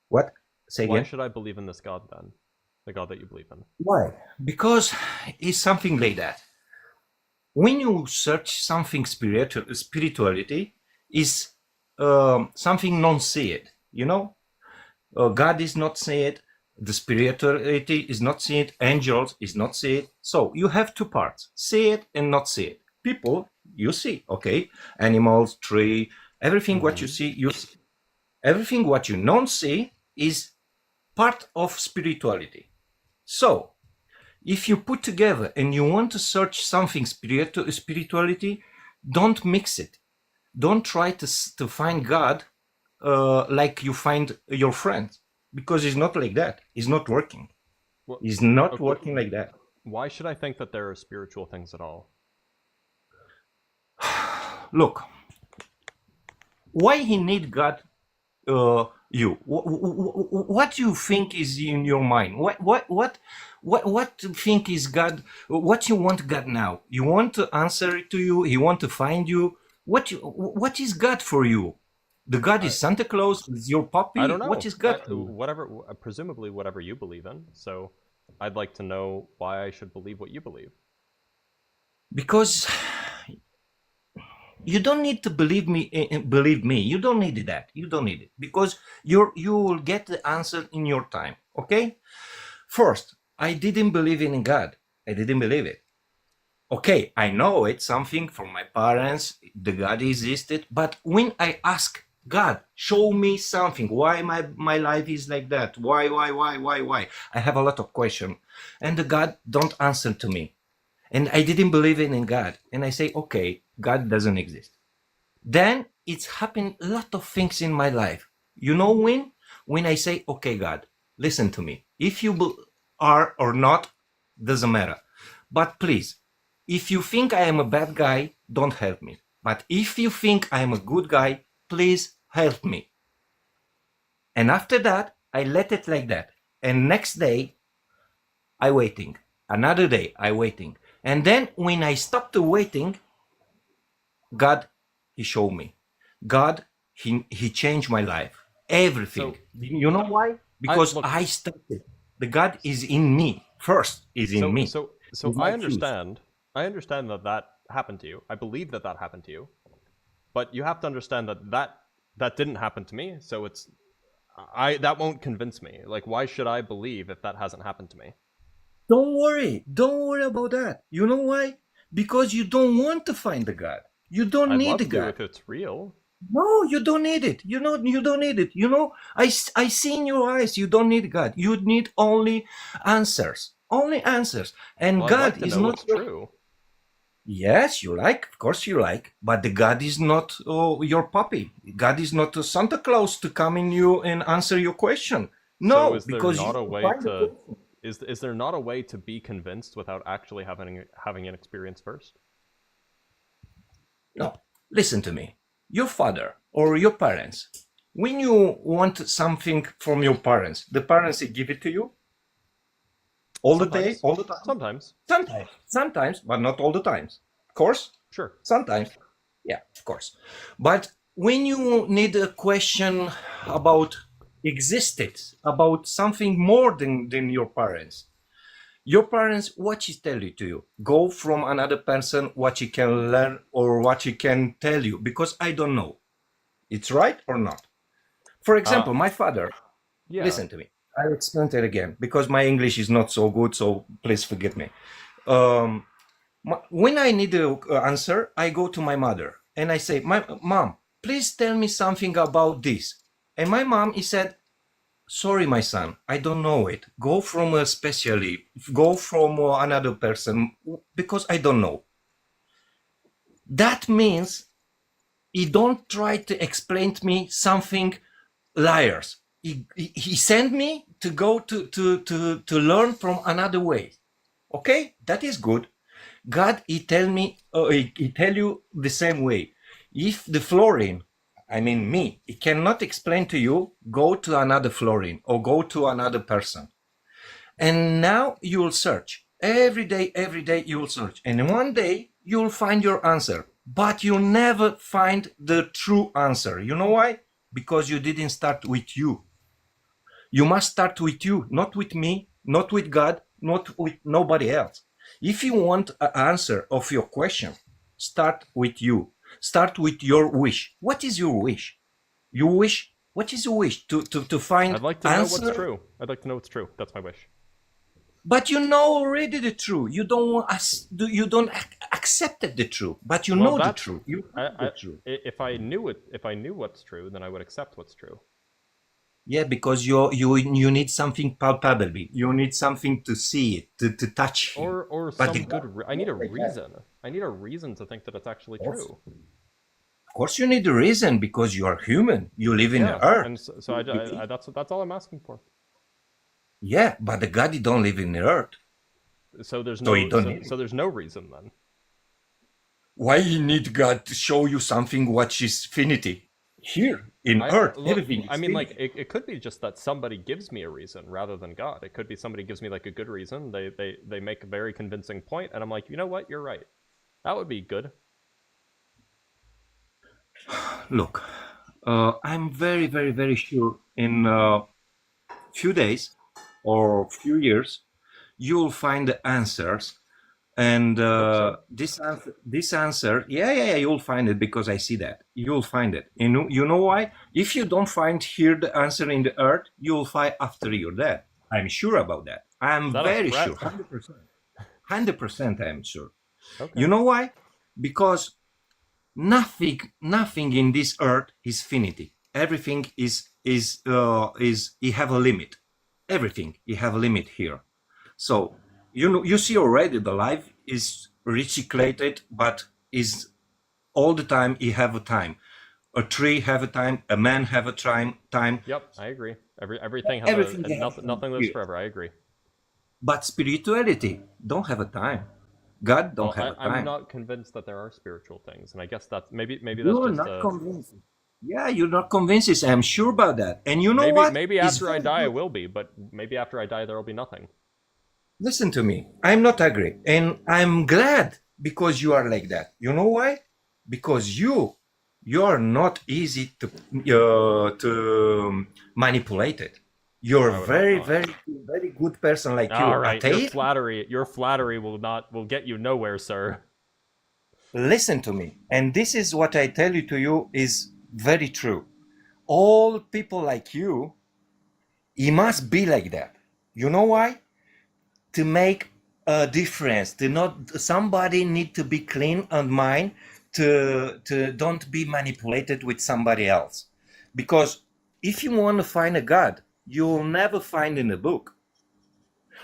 What? Say Why again? should I believe in this God then? The God that you believe in. Why? Because it's something like that. When you search something spirituality is something non-see it. You know, God is not see it. The spirituality is not see it. Angels is not see it. So you have two parts: see it and not see it. People, you see, okay, animals, tree, everything what you see, you see. Everything what you don't see is part of spirituality. So if you put together and you want to search something spirituality, don't mix it. Don't try to find God like you find your friend, because it's not like that. It's not working. Well, It's not okay. working like that. Why should I think that there are spiritual things at all? Look, why he need God? You what do you think is in your mind? What do you think is God? What you want God now? You want to answer it to you? He want to find you? What is God for you? The God is Santa Claus? Is your puppy? I don't know. What is God for you? Whatever, presumably whatever you believe in. So I'd like to know why I should believe what you believe. Because you don't need to believe me. You don't need that. You don't need it, because you will get the answer in your time. Okay. First, I didn't believe in God. I didn't believe it. Okay, I know it's something from my parents. The God existed, but when I ask God, show me something. Why my life is like that? Why? I have a lot of questions. And the God don't answer to me. And I didn't believe in God. And I say, okay, God doesn't exist. Then it's happened a lot of things in my life. You know when? When I say, okay, God, listen to me. If you are or not, doesn't matter. But please, if you think I am a bad guy, don't help me. But if you think I am a good guy, please help me. And after that, I let it like that. And next day, I waiting. Another day, I waiting. And then when I stopped waiting, God, he showed me. God, he changed my life. Everything. So- You know why? Because look- I started. The God is in me. First is in me. So It's I not you. understand. I understand that happened to you. I believe that happened to you. But you have to understand that didn't happen to me. So that won't convince me. Like, why should I believe if that hasn't happened to me? Don't worry about that. You know why? Because you don't want to find the God. You don't I'd need love the to God. if it's real. No, you don't need it. You don't need it. I see in your eyes. You don't need God. You need only answers. Only answers. And Well, I'd God like to is know not what's true. Yes, you like. Of course, you like. But the God is not your puppy. God is not a Santa Claus to come in you and answer your question. No, So is there because not you a way find the to question. is there not a way to be convinced without actually having an experience first? No, listen to me. Your father or your parents, when you want something from your parents, the parents they give it to you all the day, Sometimes. all the time. Sometimes. Sometimes, but not all the times. Of course, Sure. sometimes. Yeah, of course. But when you need a question about existence, about something more than your parents, what he tell you to you? Go from another person what he can learn or what he can tell you, because I don't know. It's right or not? For example, my father, Yeah. listen to me. I'll explain it again because my English is not so good, so please forgive me. When I need an answer, I go to my mother and I say, "My mom, please tell me something about this." And my mom, he said, "Sorry, my son, I don't know it. Go from a specialist, go from another person because I don't know." That means he don't try to explain to me something liars. He sent me to go to learn from another way. Okay, that is good. God, he tell me, he tell you the same way. If the flooring, I mean me, he cannot explain to you, go to another flooring or go to another person. And now you will search every day you will search. And one day you'll find your answer, but you'll never find the true answer. You know why? Because you didn't start with you. You must start with you, not with me, not with God, not with nobody else. If you want an answer of your question, start with you. Start with your wish. What is your wish? You wish, what is your wish? To find I'd like to know answer? what's true. I'd like to know what's true. That's my wish. But you know already the truth. You don't want us. You don't accept the truth. But you Well, know the that's- truth. You know the truth. If I knew what's true, then I would accept what's true. Yeah, because you need something palpable. You need something to see it, to touch. Or But some good. I need a reason. I need a reason to think that it's actually true. Of course, you need a reason because you are human. You live in the earth. And so that's all I'm asking for. Yeah, but the God, he don't live in the earth. So there's So no you don't need it. so there's no reason then. Why you need God to show you something what is finity? Here in earth, Look, everything is I mean, like finity. it could be just that somebody gives me a reason rather than God. It could be somebody gives me like a good reason. They make a very convincing point, and I'm like, you know what, you're right. That would be good. Look, I'm very, very, very sure in few days or few years, you'll find the answers. And so. this answer, yeah, you'll find it because I see that. You'll find it. You know why? If you don't find here the answer in the earth, you'll find after you're dead. I'm sure about that. I'm that a very threat? sure. 100%. 100% I'm sure. Okay. You know why? Because Nothing in this earth is finity. Everything is you have a limit. Everything you have a limit here. So you see already the life is recycled, but is all the time you have a time. A tree have a time, a man have a time. Yep, I agree. Everything has Everything a has nothing lives forever. I agree. But spirituality don't have a time. God don't Well, have a I'm time. not convinced that there are spiritual things, and I guess that's maybe that's You're just not convinced. Yeah, you're not convinced. I'm sure about that. And you know maybe what? maybe It's after I very die I good. will be, but maybe after I die there will be nothing. Listen to me. I'm not agree, and I'm glad because you are like that. You know why? Because you are not easy to manipulate it. You're Why would I not? very good person like you. All right, your Atheist? flattery will get you nowhere, sir. Listen to me, and this is what I tell you to you is very true. All people like you, he must be like that. You know why? To make a difference. To not somebody need to be clean on mind. To don't be manipulated with somebody else. Because if you want to find a God, you'll never find in a book.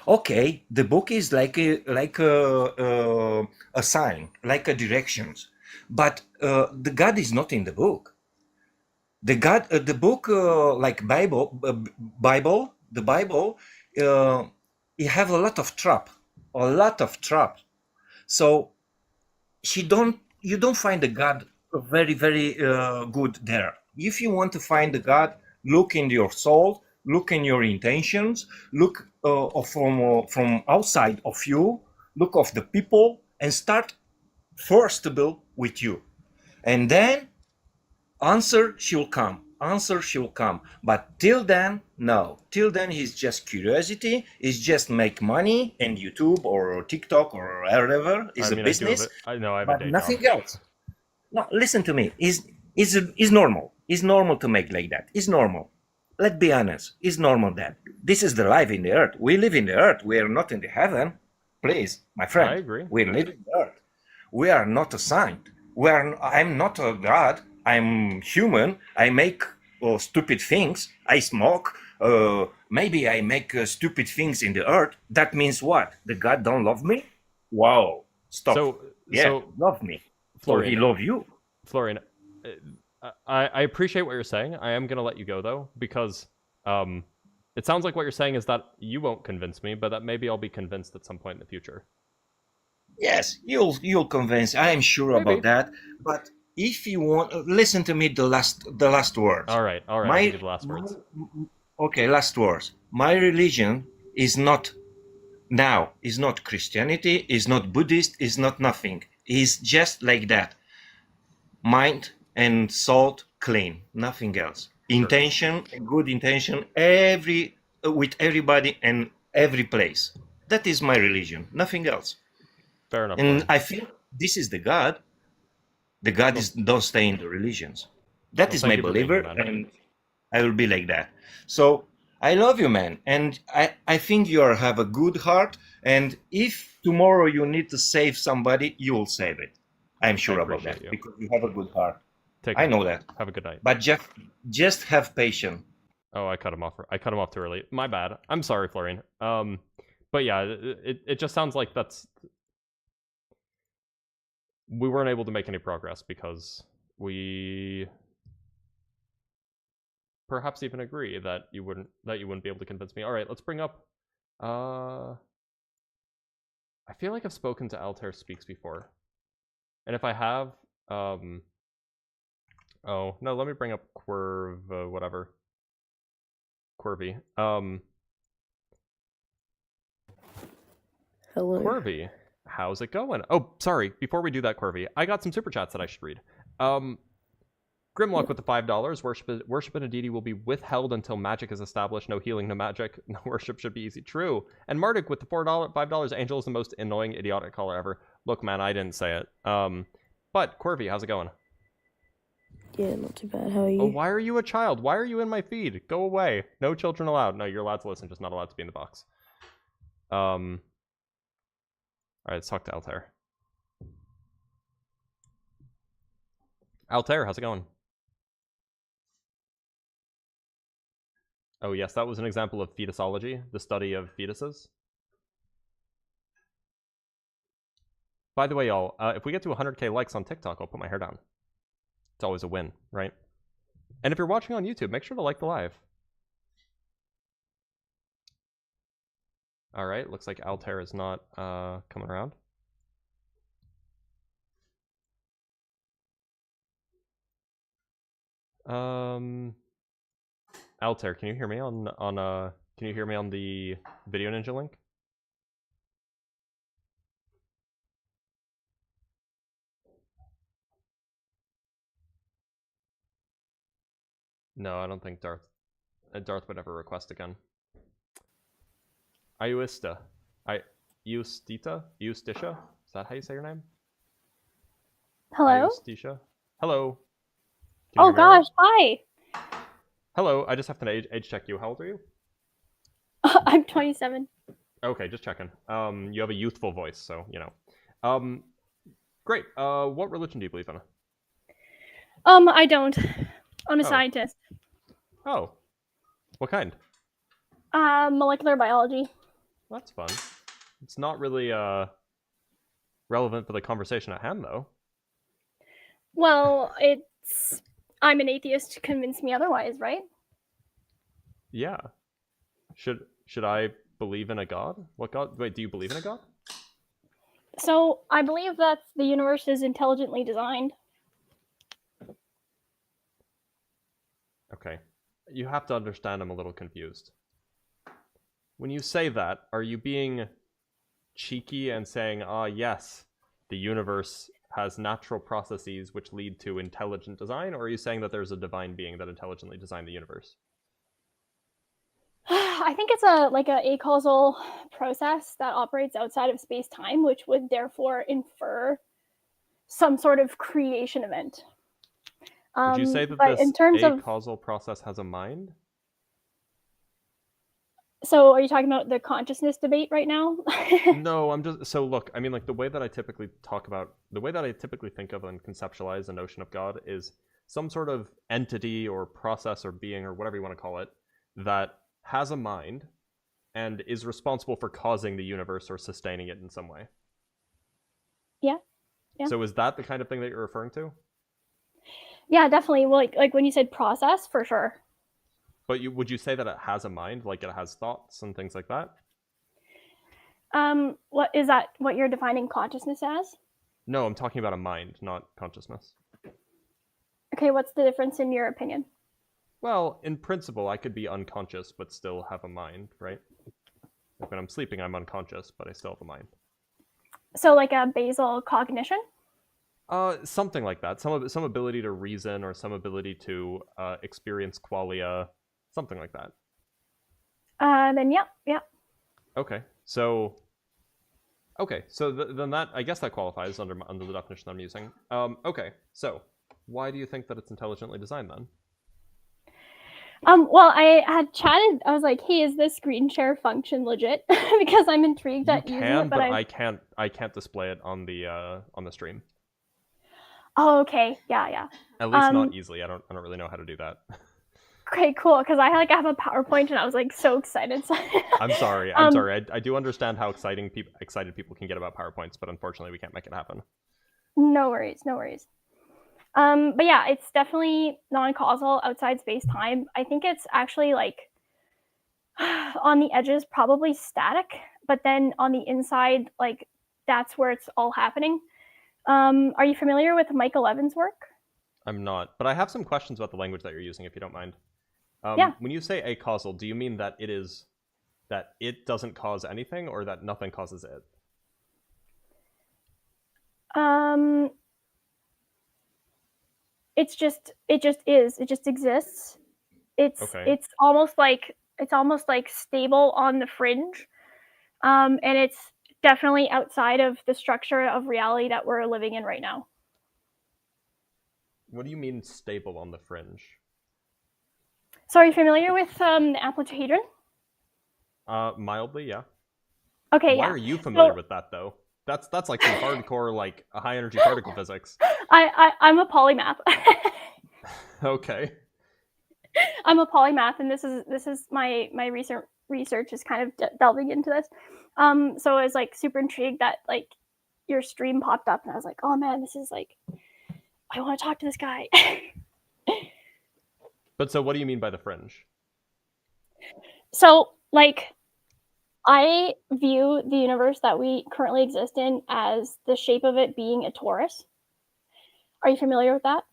Okay, the book is like a sign, like a directions, but the God is not in the book. The book like Bible, the Bible, it have a lot of trap. So you don't find the God very good there. If you want to find the God, look in your soul, look in your intentions, look from outside of you, look of the people, and start first to build with you, and then answer she'll come. But till then, no. Till then, he's just curiosity. He's just make money in YouTube or TikTok or wherever. Is I a mean, business, I know I have a but day job. nothing else. No, listen to me. Is normal. It's normal to make like that. It's normal. Let's be honest. It's normal that this is the life in the earth. We live in the earth. We are not in the heaven. Please, my friend. I agree. We live in the earth. We are not a saint. I'm not a god. I'm human. I make stupid things. I smoke. Maybe I make stupid things in the earth. That means what? The God don't love me? Wow. Stop. Love me. Or he Florian, love you. Florian, I appreciate what you're saying. I am gonna let you go though, because it sounds like what you're saying is that you won't convince me, but that maybe I'll be convinced at some point in the future. Yes, you'll convince. I am sure Maybe. about that. But if you want, listen to me. The last words. All right. I'll give you the last words. Okay, last words. My religion is not Christianity, is not Buddhist, is not nothing. It's just like that. Mind and soul clean, nothing else. Intention, good intention, with everybody and every place. That is my religion, nothing else. Fair enough. And I feel this is the God. The God don't stay in the religions. That is my believer, and I will be like that. So I love you, man, and I think you have a good heart. And if tomorrow you need to save somebody, you will save it. I'm sure about that because you have a good heart. I know that. Have a good night. But just have patience. Oh, I cut him off too early. My bad. I'm sorry, Florian. But yeah, it just sounds like we weren't able to make any progress because we perhaps even agree that you wouldn't be able to convince me. All right, let's bring up. I feel like I've spoken to Altair Speaks before, and if I have, oh no, let me bring up whatever. Quirvy. Hello. Quirvy, how's it going? Oh, sorry. Before we do that, Quirvy, I got some super chats that I should read. Grimlock with the $5. Worship in a deity will be withheld until magic is established. No healing, no magic. No worship should be easy. True. And Mardik with the $5. Angel is the most annoying, idiotic caller ever. Look, man, I didn't say it. But Quirvy, how's it going? Yeah, not too bad. How are you? Oh, why are you a child? Why are you in my feed? Go away. No children allowed. No, you're allowed to listen, just not allowed to be in the box. All right, let's talk to Altair. Altair, how's it going? Oh yes, that was an example of fetusology, the study of fetuses. By the way, y'all, if we get to 100k likes on TikTok, I'll put my hair down. It's always a win, right? And if you're watching on YouTube, make sure to like the live. Alright, looks like Altair is not coming around. Altair, can you hear me on can you hear me on the Video Ninja link? No, I don't think Darth would ever request again. Iuista. Iustita? Iustisha? Is that how you say your name? Hello? Iustisha? Hello. Can you Oh hear me all right? gosh, hi. Hello, I just have to age check you. How old are you? I'm 27. Okay, just checking. You have a youthful voice, so, you know. Great. What religion do you believe in? I don't. I'm a Oh. scientist. Oh. What kind? Molecular biology. That's fun. It's not really, relevant for the conversation at hand, though. Well, I'm an atheist to convince me otherwise, right? Yeah. Should I believe in a god? What god? Wait, do you believe in a god? So, I believe that the universe is intelligently designed. Okay. You have to understand I'm a little confused. When you say that, are you being cheeky and saying, yes, the universe has natural processes which lead to intelligent design, or are you saying that there's a divine being that intelligently designed the universe? I think it's a causal process that operates outside of space-time, which would therefore infer some sort of creation event. Would you say that but this in terms of causal process has a mind? So are you talking about the consciousness debate right now? No, I'm just, so look, I mean, like, the way that I typically think of and conceptualize a notion of God is some sort of entity or process or being or whatever you want to call it that has a mind and is responsible for causing the universe or sustaining it in some way. Yeah. So is that the kind of thing that you're referring to? Yeah, definitely. Well, like when you said process, for sure. But would you say that it has a mind, like it has thoughts and things like that? What is that? What you're defining consciousness as? No, I'm talking about a mind, not consciousness. Okay, what's the difference in your opinion? Well, in principle, I could be unconscious but still have a mind, right? Like when I'm sleeping, I'm unconscious, but I still have a mind. So like a basal cognition? Something like that. Some ability to reason or some ability to experience qualia, something like that. Then yeah. Okay, so then that, I guess that qualifies under the definition I'm using. Okay, so why do you think that it's intelligently designed then? Well, I had chatted. I was like, "Hey, is this screen share function legit?" Because I'm intrigued at using it, but I can't display it on the stream. Oh, okay. Yeah. At least not easily. I don't really know how to do that. Okay, cool. Because I have a PowerPoint, and I was like so excited. I'm sorry. I do understand how excited people can get about PowerPoints, but unfortunately, we can't make it happen. No worries. But yeah, it's definitely non-causal outside space-time. I think it's actually like on the edges, probably static, but then on the inside, like that's where it's all happening. Are you familiar with Michael Evans' work? I'm not, but I have some questions about the language that you're using, if you don't mind. Yeah. When you say acausal, do you mean that it doesn't cause anything, or that nothing causes it? It just is. It just exists. It's almost like stable on the fringe, and it's definitely outside of the structure of reality that we're living in right now. What do you mean stable on the fringe? So are you familiar with the amplitude hadron? Mildly, yeah. Okay, Why are you familiar with that though? That's like some hardcore, like high energy particle physics. I'm a polymath. Okay. I'm a polymath, and this is my recent research is kind of delving into this. So I was like super intrigued that like your stream popped up, and I was like, oh man, this is like, I want to talk to this guy. But so what do you mean by the fringe? So like, I view the universe that we currently exist in as the shape of it being a torus. Are you familiar with that?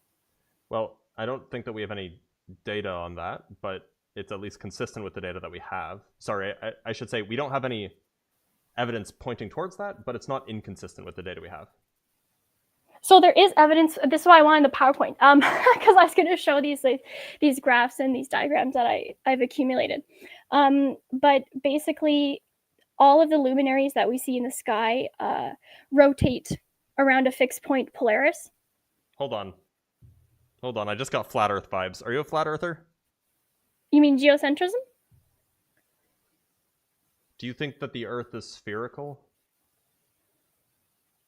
Well, I don't think that we have any data on that, but it's at least consistent with the data that we have. Sorry, I should say we don't have any evidence pointing towards that, but it's not inconsistent with the data we have. So there is evidence. This is why I wanted the PowerPoint, because I was going to show these graphs and these diagrams that I've accumulated. But basically, all of the luminaries that we see in the sky rotate around a fixed point Polaris. Hold on. I just got flat Earth vibes. Are you a flat earther? You mean geocentrism? Do you think that the Earth is spherical?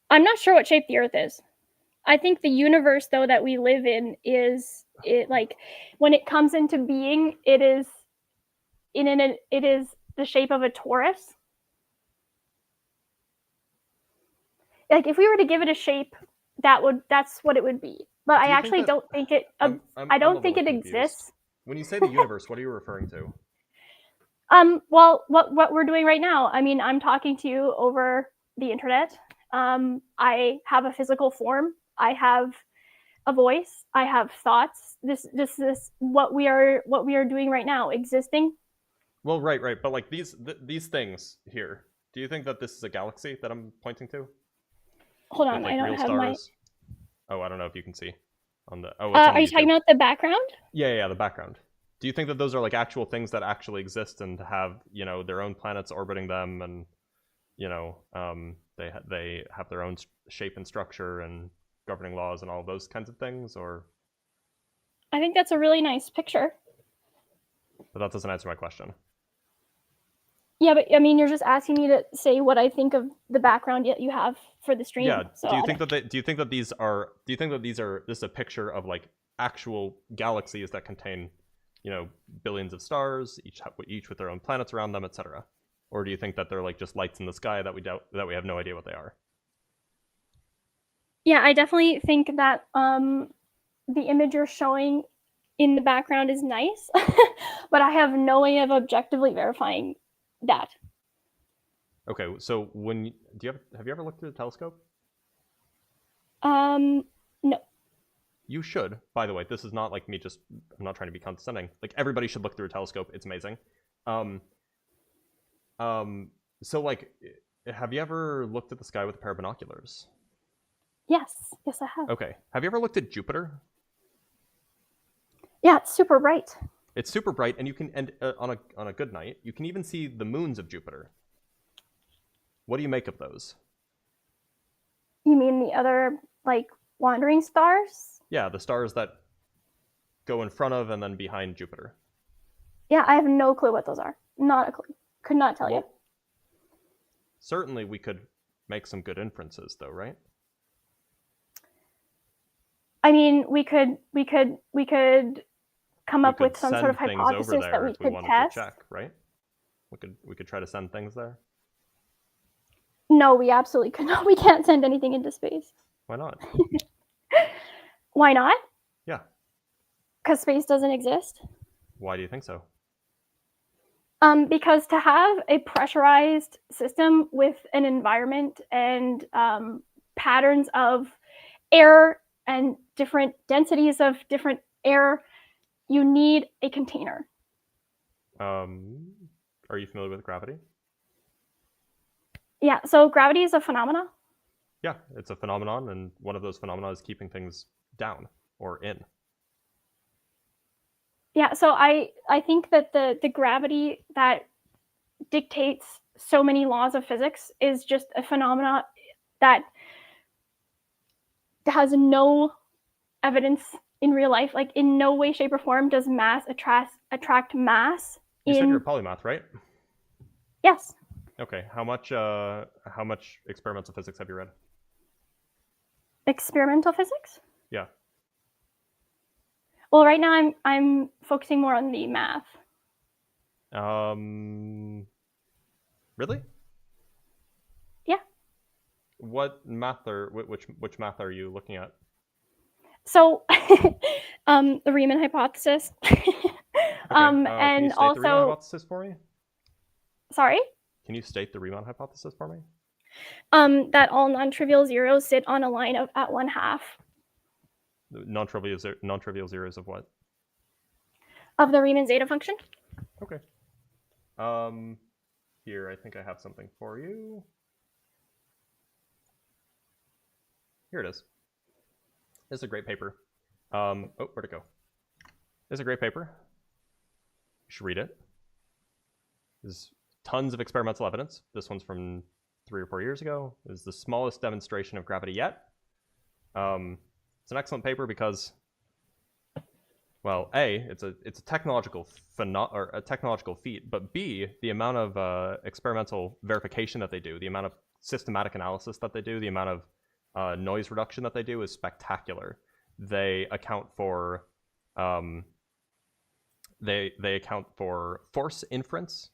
I'm not sure what shape the Earth is. I think the universe, though, that we live in is like when it comes into being, it is the shape of a torus. Like if we were to give it a shape, that's what it would be. But I actually don't think it. I don't think it exists. When you say the universe, what are you referring to? Well, what we're doing right now. I mean, I'm talking to you over the internet. I have a physical form. I have a voice. I have thoughts. This what we are doing right now, existing. Well, right. But like these things here. Do you think that this is a galaxy that I'm pointing to? Hold on, With, like, I don't real have stars? Oh, I don't know if you can see on the. Oh, are you talking about the background? Yeah, the background. Do you think that those are like actual things that actually exist and have, you know, their own planets orbiting them, and you know, they have their own shape and structure and governing laws and all those kinds of things, or? I think that's a really nice picture. But that doesn't answer my question. Yeah, but I mean, you're just asking me to say what I think of the background you have for the stream. Yeah. So do you think that these are? This is a picture of like actual galaxies that contain, you know, billions of stars, each with their own planets around them, etc. Or do you think that they're like just lights in the sky that we have no idea what they are? Yeah, I definitely think that the image you're showing in the background is nice, but I have no way of objectively verifying that. Okay, so have you ever looked through the telescope? No. You should. By the way, this is not like me just. I'm not trying to be condescending. Like everybody should look through a telescope. It's amazing. So like, have you ever looked at the sky with a pair of binoculars? Yes, I have. Okay. Have you ever looked at Jupiter? Yeah, it's super bright. It's super bright, and you can on a good night, you can even see the moons of Jupiter. What do you make of those? You mean the other like wandering stars? Yeah, the stars that go in front of and then behind Jupiter. Yeah, I have no clue what those are. Not a clue. Could not tell you. Certainly, we could make some good inferences, though, right? I mean, we could come up with some sort of hypothesis that we could test. To check, right? We could try to send things there. No, we absolutely could not. We can't send anything into space. Why not? Why not? Yeah. Because space doesn't exist. Why do you think so? Because to have a pressurized system with an environment and patterns of air and different densities of different air, you need a container. Are you familiar with gravity? Yeah, so gravity is a phenomena. Yeah, it's a phenomenon, and one of those phenomena is keeping things down or in. Yeah, so I think that the gravity that dictates so many laws of physics is just a phenomena that has no evidence in real life. Like in no way, shape, or form does mass attract mass. You said you're a polymath, right? Yes. Okay. How much experiments of physics have you read? Experimental physics? Yeah. Well, right now I'm focusing more on the math. Really? Yeah. What math or which math are you looking at? So, the Riemann hypothesis. Okay. Can you and state the Riemann also, hypothesis for me? sorry, Can you state the Riemann hypothesis for me? that all non-trivial zeros sit on a line of at 1/2 The non-trivial zeros of what? of the Riemann zeta function. Okay. Here, I think I have something for you. Here it is. This is a great paper. Oh, where'd it go? This is a great paper. You should read it. There's tons of experimental evidence. This one's from 3 or 4 years ago. It was the smallest demonstration of gravity yet. It's an excellent paper because, well, A, it's a technological feat, but B, the amount of experimental verification that they do, the amount of systematic analysis that they do, the amount of noise reduction that they do is spectacular. They account for they account for force inference.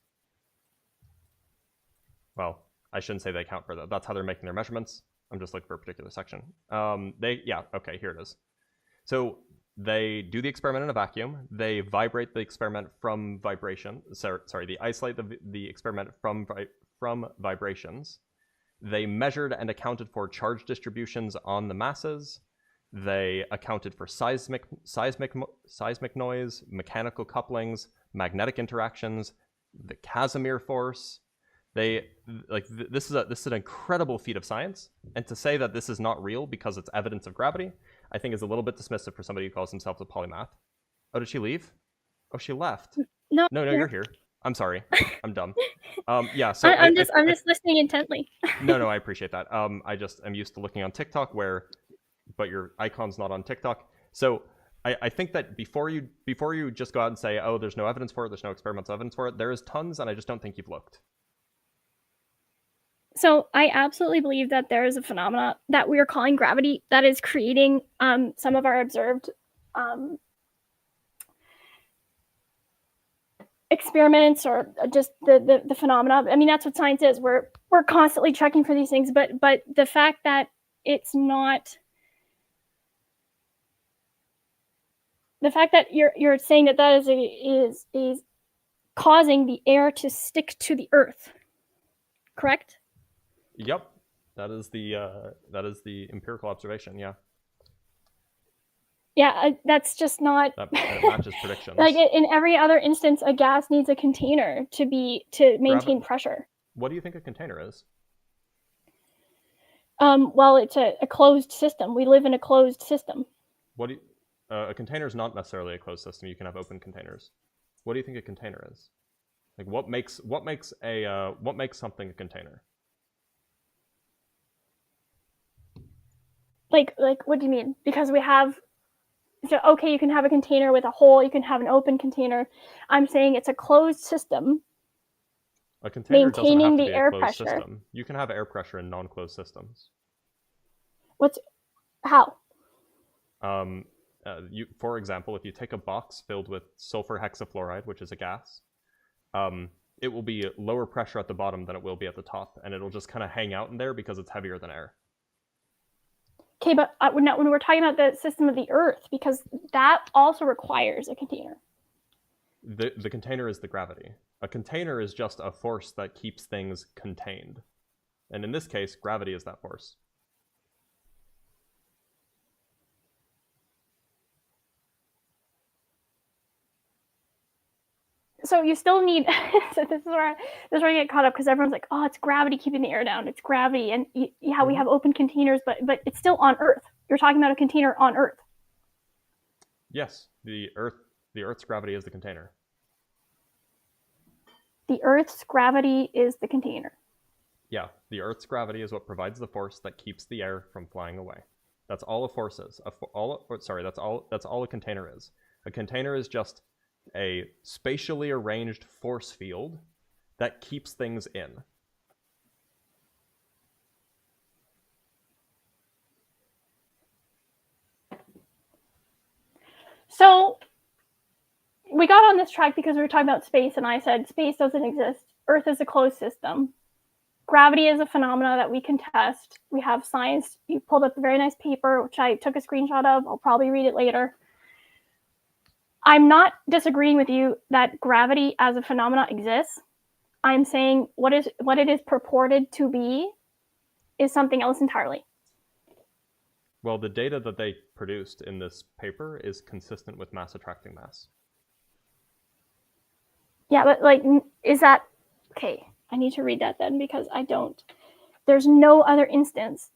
Well, I shouldn't say they account for that. That's how they're making their measurements. I'm just looking for a particular section. Okay, here it is. So they do the experiment in a vacuum. They vibrate the experiment from vibration. Sorry, they isolate the experiment from vibrations. They measured and accounted for charge distributions on the masses. They accounted for seismic noise, mechanical couplings, magnetic interactions, the Casimir force. This is an incredible feat of science, and to say that this is not real because it's evidence of gravity, I think is a little bit dismissive for somebody who calls themselves a polymath. Oh, did she leave? Oh, she left. No, No, you're here. I'm sorry. I'm dumb. Yeah. So I'm just listening intently. No, I appreciate that. I'm used to looking on TikTok but your icon's not on TikTok. So I think that before you just go out and say, oh, there's no evidence for it, there's no experimental evidence for it, there is tons, and I just don't think you've looked. So I absolutely believe that there is a phenomena that we are calling gravity that is creating some of our observed experiments, or just the phenomena. I mean, that's what science is. We're constantly checking for these things, but the fact that it's not, the fact that you're saying that is causing the air to stick to the earth, correct? Yep, that is the empirical observation. Yeah. Yeah, that's just not. That matches predictions. Like in every other instance, a gas needs a container to maintain pressure. What do you think a container is? Well, it's a closed system. We live in a closed system. A container is not necessarily a closed system. You can have open containers. What do you think a container is? Like, what makes something a container? Like what do you mean? Because we have, so okay, you can have a container with a hole, you can have an open container. I'm saying it's a closed system. A container maintaining doesn't have to the be air a closed pressure. system. You can have air pressure in non-closed systems. How? For example, if you take a box filled with sulfur hexafluoride, which is a gas, it will be lower pressure at the bottom than it will be at the top, and it'll just kind of hang out in there because it's heavier than air. Okay, but when we're talking about the system of the Earth, because that also requires a container. The container is the gravity. A container is just a force that keeps things contained. And in this case, gravity is that force. So you still need, so this is where I get caught up, because everyone's like, oh, it's gravity keeping the air down. It's gravity. And yeah, we have open containers, but it's still on Earth. You're talking about a container on Earth. Yes, the Earth's gravity is the container. The Earth's gravity is the container. Yeah, the Earth's gravity is what provides the force that keeps the air from flying away. That's all a force is. That's all a container is. A container is just a spatially arranged force field that keeps things in. So we got on this track because we were talking about space, and I said space doesn't exist. Earth is a closed system. Gravity is a phenomena that we can test. We have science. You pulled up a very nice paper, which I took a screenshot of. I'll probably read it later. I'm not disagreeing with you that gravity as a phenomena exists. I'm saying what it is purported to be is something else entirely. Well, the data that they produced in this paper is consistent with mass attracting mass. Yeah, but like, is that okay? I need to read that then because I don't. There's no other instance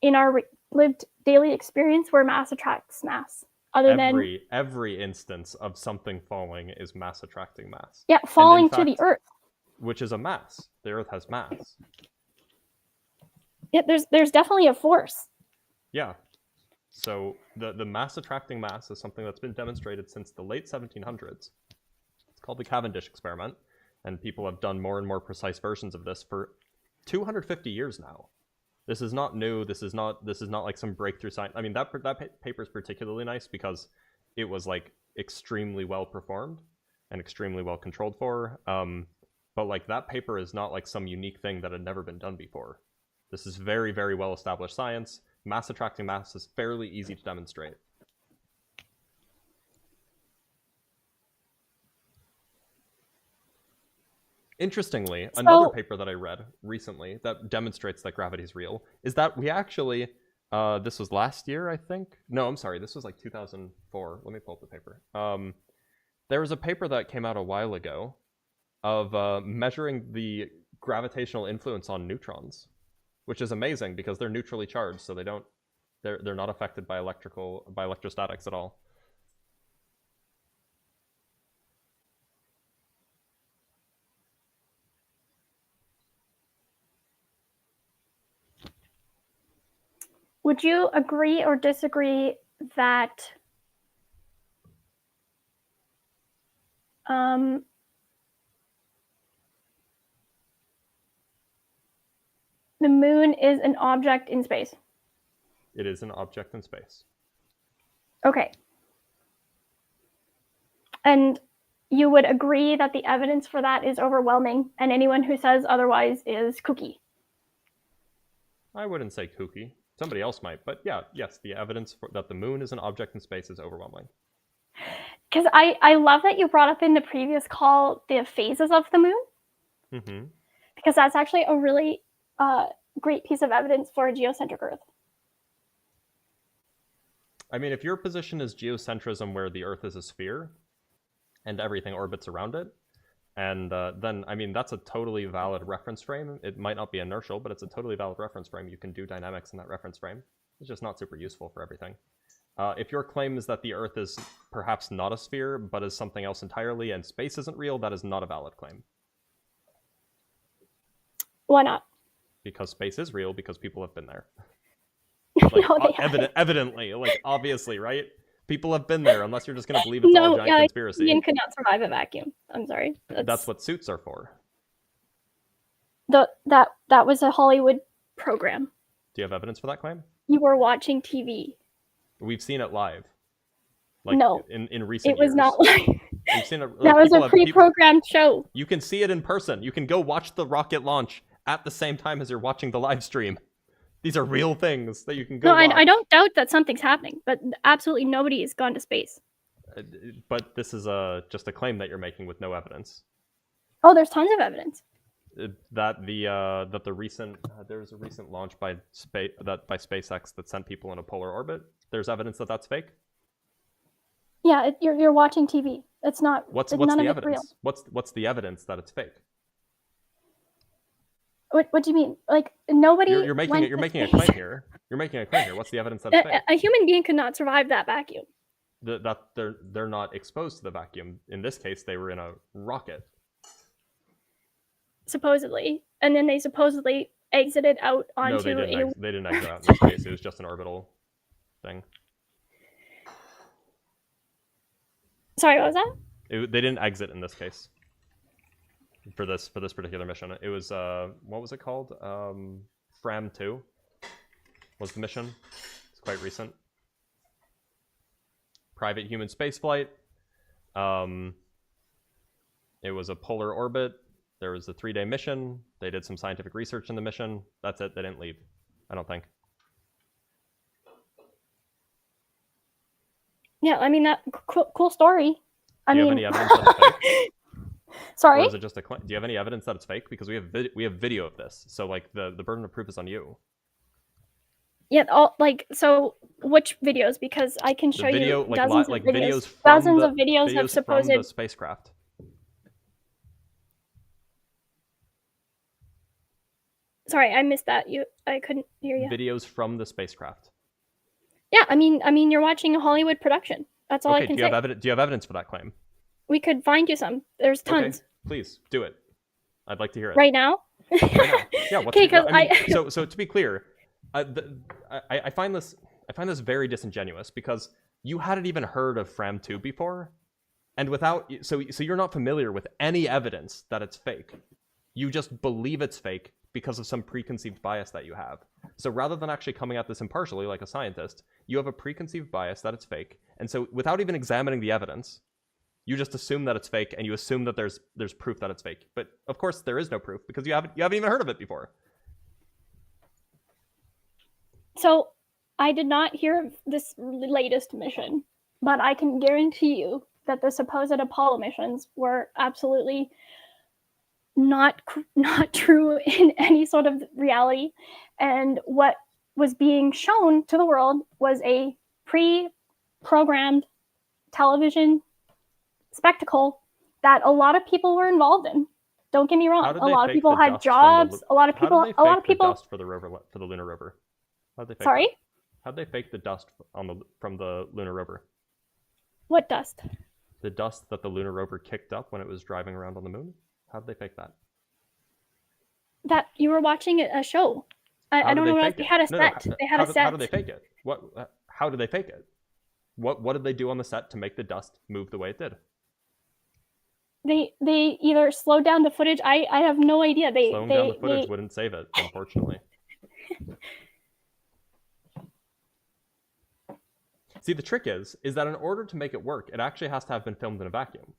in our lived daily experience where mass attracts mass, other than every instance of something falling is mass attracting mass. Yeah, falling fact, to the Earth, which is a mass. The Earth has mass. Yeah, there's definitely a force. Yeah. So the mass attracting mass is something that's been demonstrated since the late 1700s. It's called the Cavendish experiment, and people have done more and more precise versions of this for 250 years now. This is not new. This is not like some breakthrough science. I mean, that paper is particularly nice because it was like extremely well performed and extremely well controlled for. But like that paper is not like some unique thing that had never been done before. This is very, very well established science. Mass attracting mass is fairly easy to demonstrate. Interestingly, another paper that I read recently that demonstrates that gravity is real is that we actually, this was last year, I think. No, I'm sorry, this was like 2004. Let me pull up the paper. There was a paper that came out a while ago of measuring the gravitational influence on neutrons, which is amazing because they're neutrally charged, so they're not affected by electrostatics at all. Would you agree or disagree that the moon is an object in space? It is an object in space. Okay. And you would agree that the evidence for that is overwhelming, and anyone who says otherwise is kooky? I wouldn't say kooky. Somebody else might, but yeah, yes, the evidence that the moon is an object in space is overwhelming. Because I love that you brought up in the previous call the phases of the moon. Mm-hmm. Because that's actually a really great piece of evidence for a geocentric Earth. I mean, if your position is geocentrism where the Earth is a sphere and everything orbits around it, and then, I mean, that's a totally valid reference frame. It might not be inertial, but it's a totally valid reference frame. You can do dynamics in that reference frame. It's just not super useful for everything. If your claim is that the Earth is perhaps not a sphere, but is something else entirely, and space isn't real, that is not a valid claim. Why not? Because space is real, because people have been there. Like, no, evidently, like, obviously, right? People have been there, unless you're just going to believe it's all a giant conspiracy. No, could not survive a vacuum. I'm sorry. That's what suits are for. That was a Hollywood program. Do you have evidence for that claim? You were watching TV. We've seen it live. Like, no. In recent years. It was not live. We've seen it, that was a pre-programmed show. You can see it in person. You can go watch the rocket launch at the same time as you're watching the live stream. These are real things that you can go watch. I don't doubt that something's happening, but absolutely nobody has gone to space. But this is just a claim that you're making with no evidence. Oh, there's tons of evidence. That the recent there was a recent launch by SpaceX that sent people in a polar orbit. There's evidence that that's fake. Yeah, you're watching TV. It's not. What's none the of evidence? It's real. What's the evidence that it's fake? What do you mean? Like nobody? You're making a claim here. You're making a claim here. What's the evidence that it's fake? A human being could not survive that vacuum. That they're not exposed to the vacuum. In this case, they were in a rocket. Supposedly, and then they supposedly exited out onto they didn't exit out in this case. It was just an orbital thing. Sorry, what was that? They didn't exit in this case. For this particular mission, it was what was it called? Fram 2 was the mission. It's quite recent. private human spaceflight. It was a polar orbit. There was a 3-day mission. They did some scientific research in the mission. That's it. They didn't leave, I don't think. Yeah, I mean, that cool story. Do you have any evidence that it's fake? Sorry? Or is it just a claim? Do you have any evidence that it's fake? Because we have video of this. So like the burden of proof is on you. Yeah, so which videos? Because I can show you dozens of videos. Dozens of videos have supposed from the spacecraft. Sorry, I missed that. I couldn't hear you. Videos from the spacecraft. Yeah, I mean, you're watching a Hollywood production. That's all I can say. Do you have evidence for that claim? We could find you some. There's tons. Okay, please do it. I'd like to hear it. Right now? Right now. Yeah. Okay, because so to be clear, I find this very disingenuous because you hadn't even heard of Fram 2 before, and so you're not familiar with any evidence that it's fake. You just believe it's fake because of some preconceived bias that you have. So rather than actually coming at this impartially like a scientist, you have a preconceived bias that it's fake, and so without even examining the evidence, you just assume that it's fake, and you assume that there's proof that it's fake. But of course, there is no proof because you haven't even heard of it before. So I did not hear of this latest mission, but I can guarantee you that the supposed Apollo missions were absolutely not true in any sort of reality. And what was being shown to the world was a pre-programmed television spectacle that a lot of people were involved in. Don't get me wrong. A lot of people had jobs. A lot of people. Dust for the rover, for the lunar rover. How'd they fake Sorry? How'd they fake the dust from the lunar rover? What dust? The dust that the lunar rover kicked up when it was driving around on the moon. How'd they fake that? That you were watching a show. I don't know what else. They had a set. They had a set. How did they fake it? How did they fake it? What did they do on the set to make the dust move the way it did? They either slowed down the footage. I have no idea. Slowing down the footage wouldn't save it, unfortunately. See, the trick is that in order to make it work, it actually has to have been filmed in a vacuum,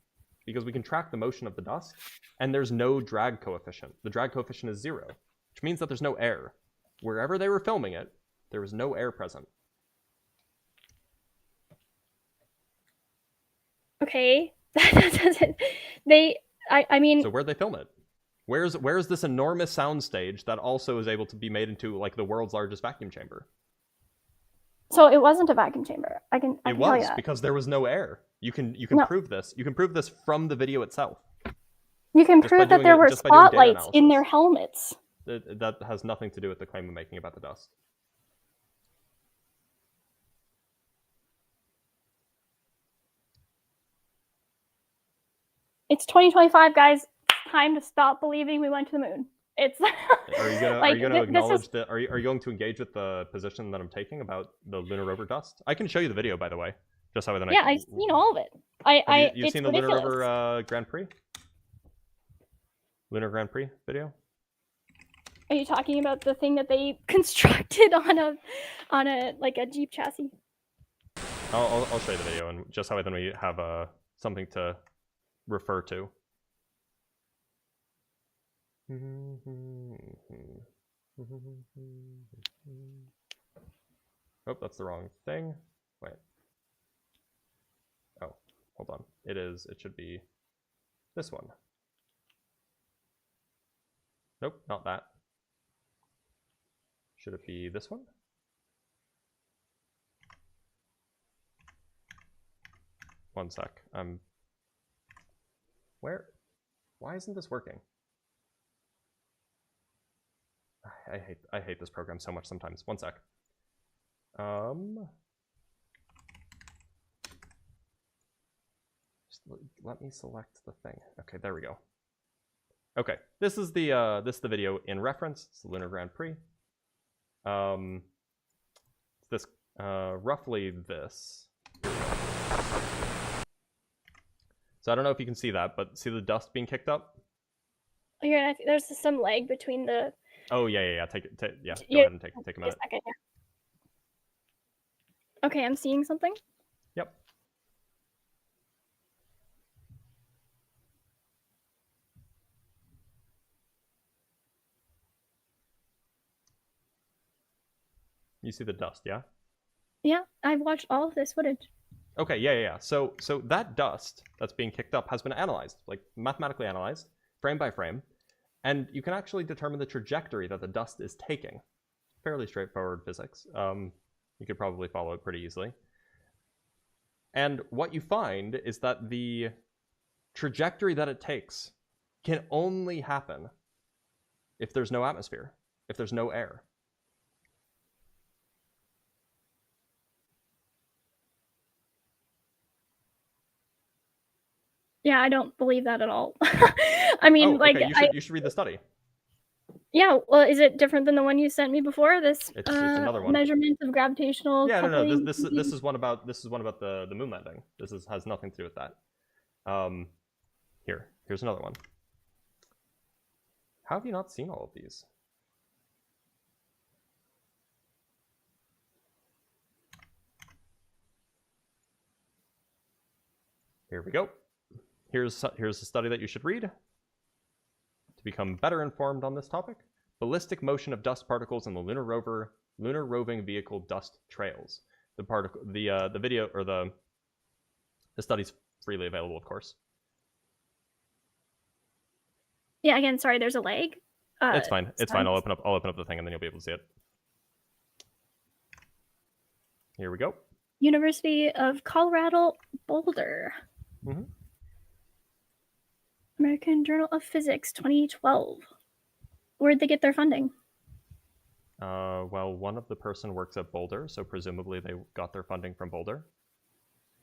because we can track the motion of the dust, and there's no drag coefficient. The drag coefficient is 0, which means that there's no air. Wherever they were filming it, there was no air present. Okay. I mean. So where'd they film it? Where's this enormous soundstage that also is able to be made into like the world's largest vacuum chamber? So it wasn't a vacuum chamber. I can it tell you was that. Because there was no air. You can prove this. You can prove this from the video itself. You can prove that there were spotlights in their helmets. That has nothing to do with the claim I'm making about the dust. It's 2025, guys. Time to stop believing we went to the moon. It's. Are you gonna acknowledge that? Are you going to engage with the position that I'm taking about the lunar rover dust? I can show you the video, by the way, just so then. Yeah, I've seen all of it. You've seen the lunar rover Grand Prix? Lunar Grand Prix video? Are you talking about the thing that they constructed on a like a Jeep chassis? I'll show you the video, and just so then we have something to refer to. Oh, that's the wrong thing. Wait. Oh, hold on. It should be this one. Nope, not that. Should it be this one? One sec. Where? Why isn't this working? I hate this program so much sometimes. One sec. Just let me select the thing. Okay, there we go. Okay, this is the video in reference. It's the Lunar Grand Prix. This roughly this. So I don't know if you can see that, but see the dust being kicked up? There's some lag between the. Oh yeah. Take it. Go ahead and take a minute. Okay, I'm seeing something. Yep. You see the dust, yeah? Yeah, I've watched all of this footage. Okay, yeah. So that dust that's being kicked up has been analyzed, like mathematically analyzed, frame by frame, and you can actually determine the trajectory that the dust is taking. Fairly straightforward physics. You could probably follow it pretty easily. And what you find is that the trajectory that it takes can only happen if there's no atmosphere, if there's no air. Yeah, I don't believe that at all. I mean, like, okay. You should read the study. Yeah, well, is it different than the one you sent me before? This It's another one. Measurement of gravitational. Yeah, coupling? no. This is one about the moon landing. Has nothing to do with that. Here's another one. How have you not seen all of these? Here we go. Here's a study that you should read to become better informed on this topic. Ballistic motion of dust particles in the lunar roving vehicle dust trails. The video or the study's freely available, of course. Yeah, again, sorry, there's a lag. It's fine. It's fine. I'll open up the thing and then you'll be able to see it. Here we go. University of Colorado Boulder. Mm-hmm. American Journal of Physics, 2012. Where'd they get their funding? Well, one of the person works at Boulder, so presumably they got their funding from Boulder.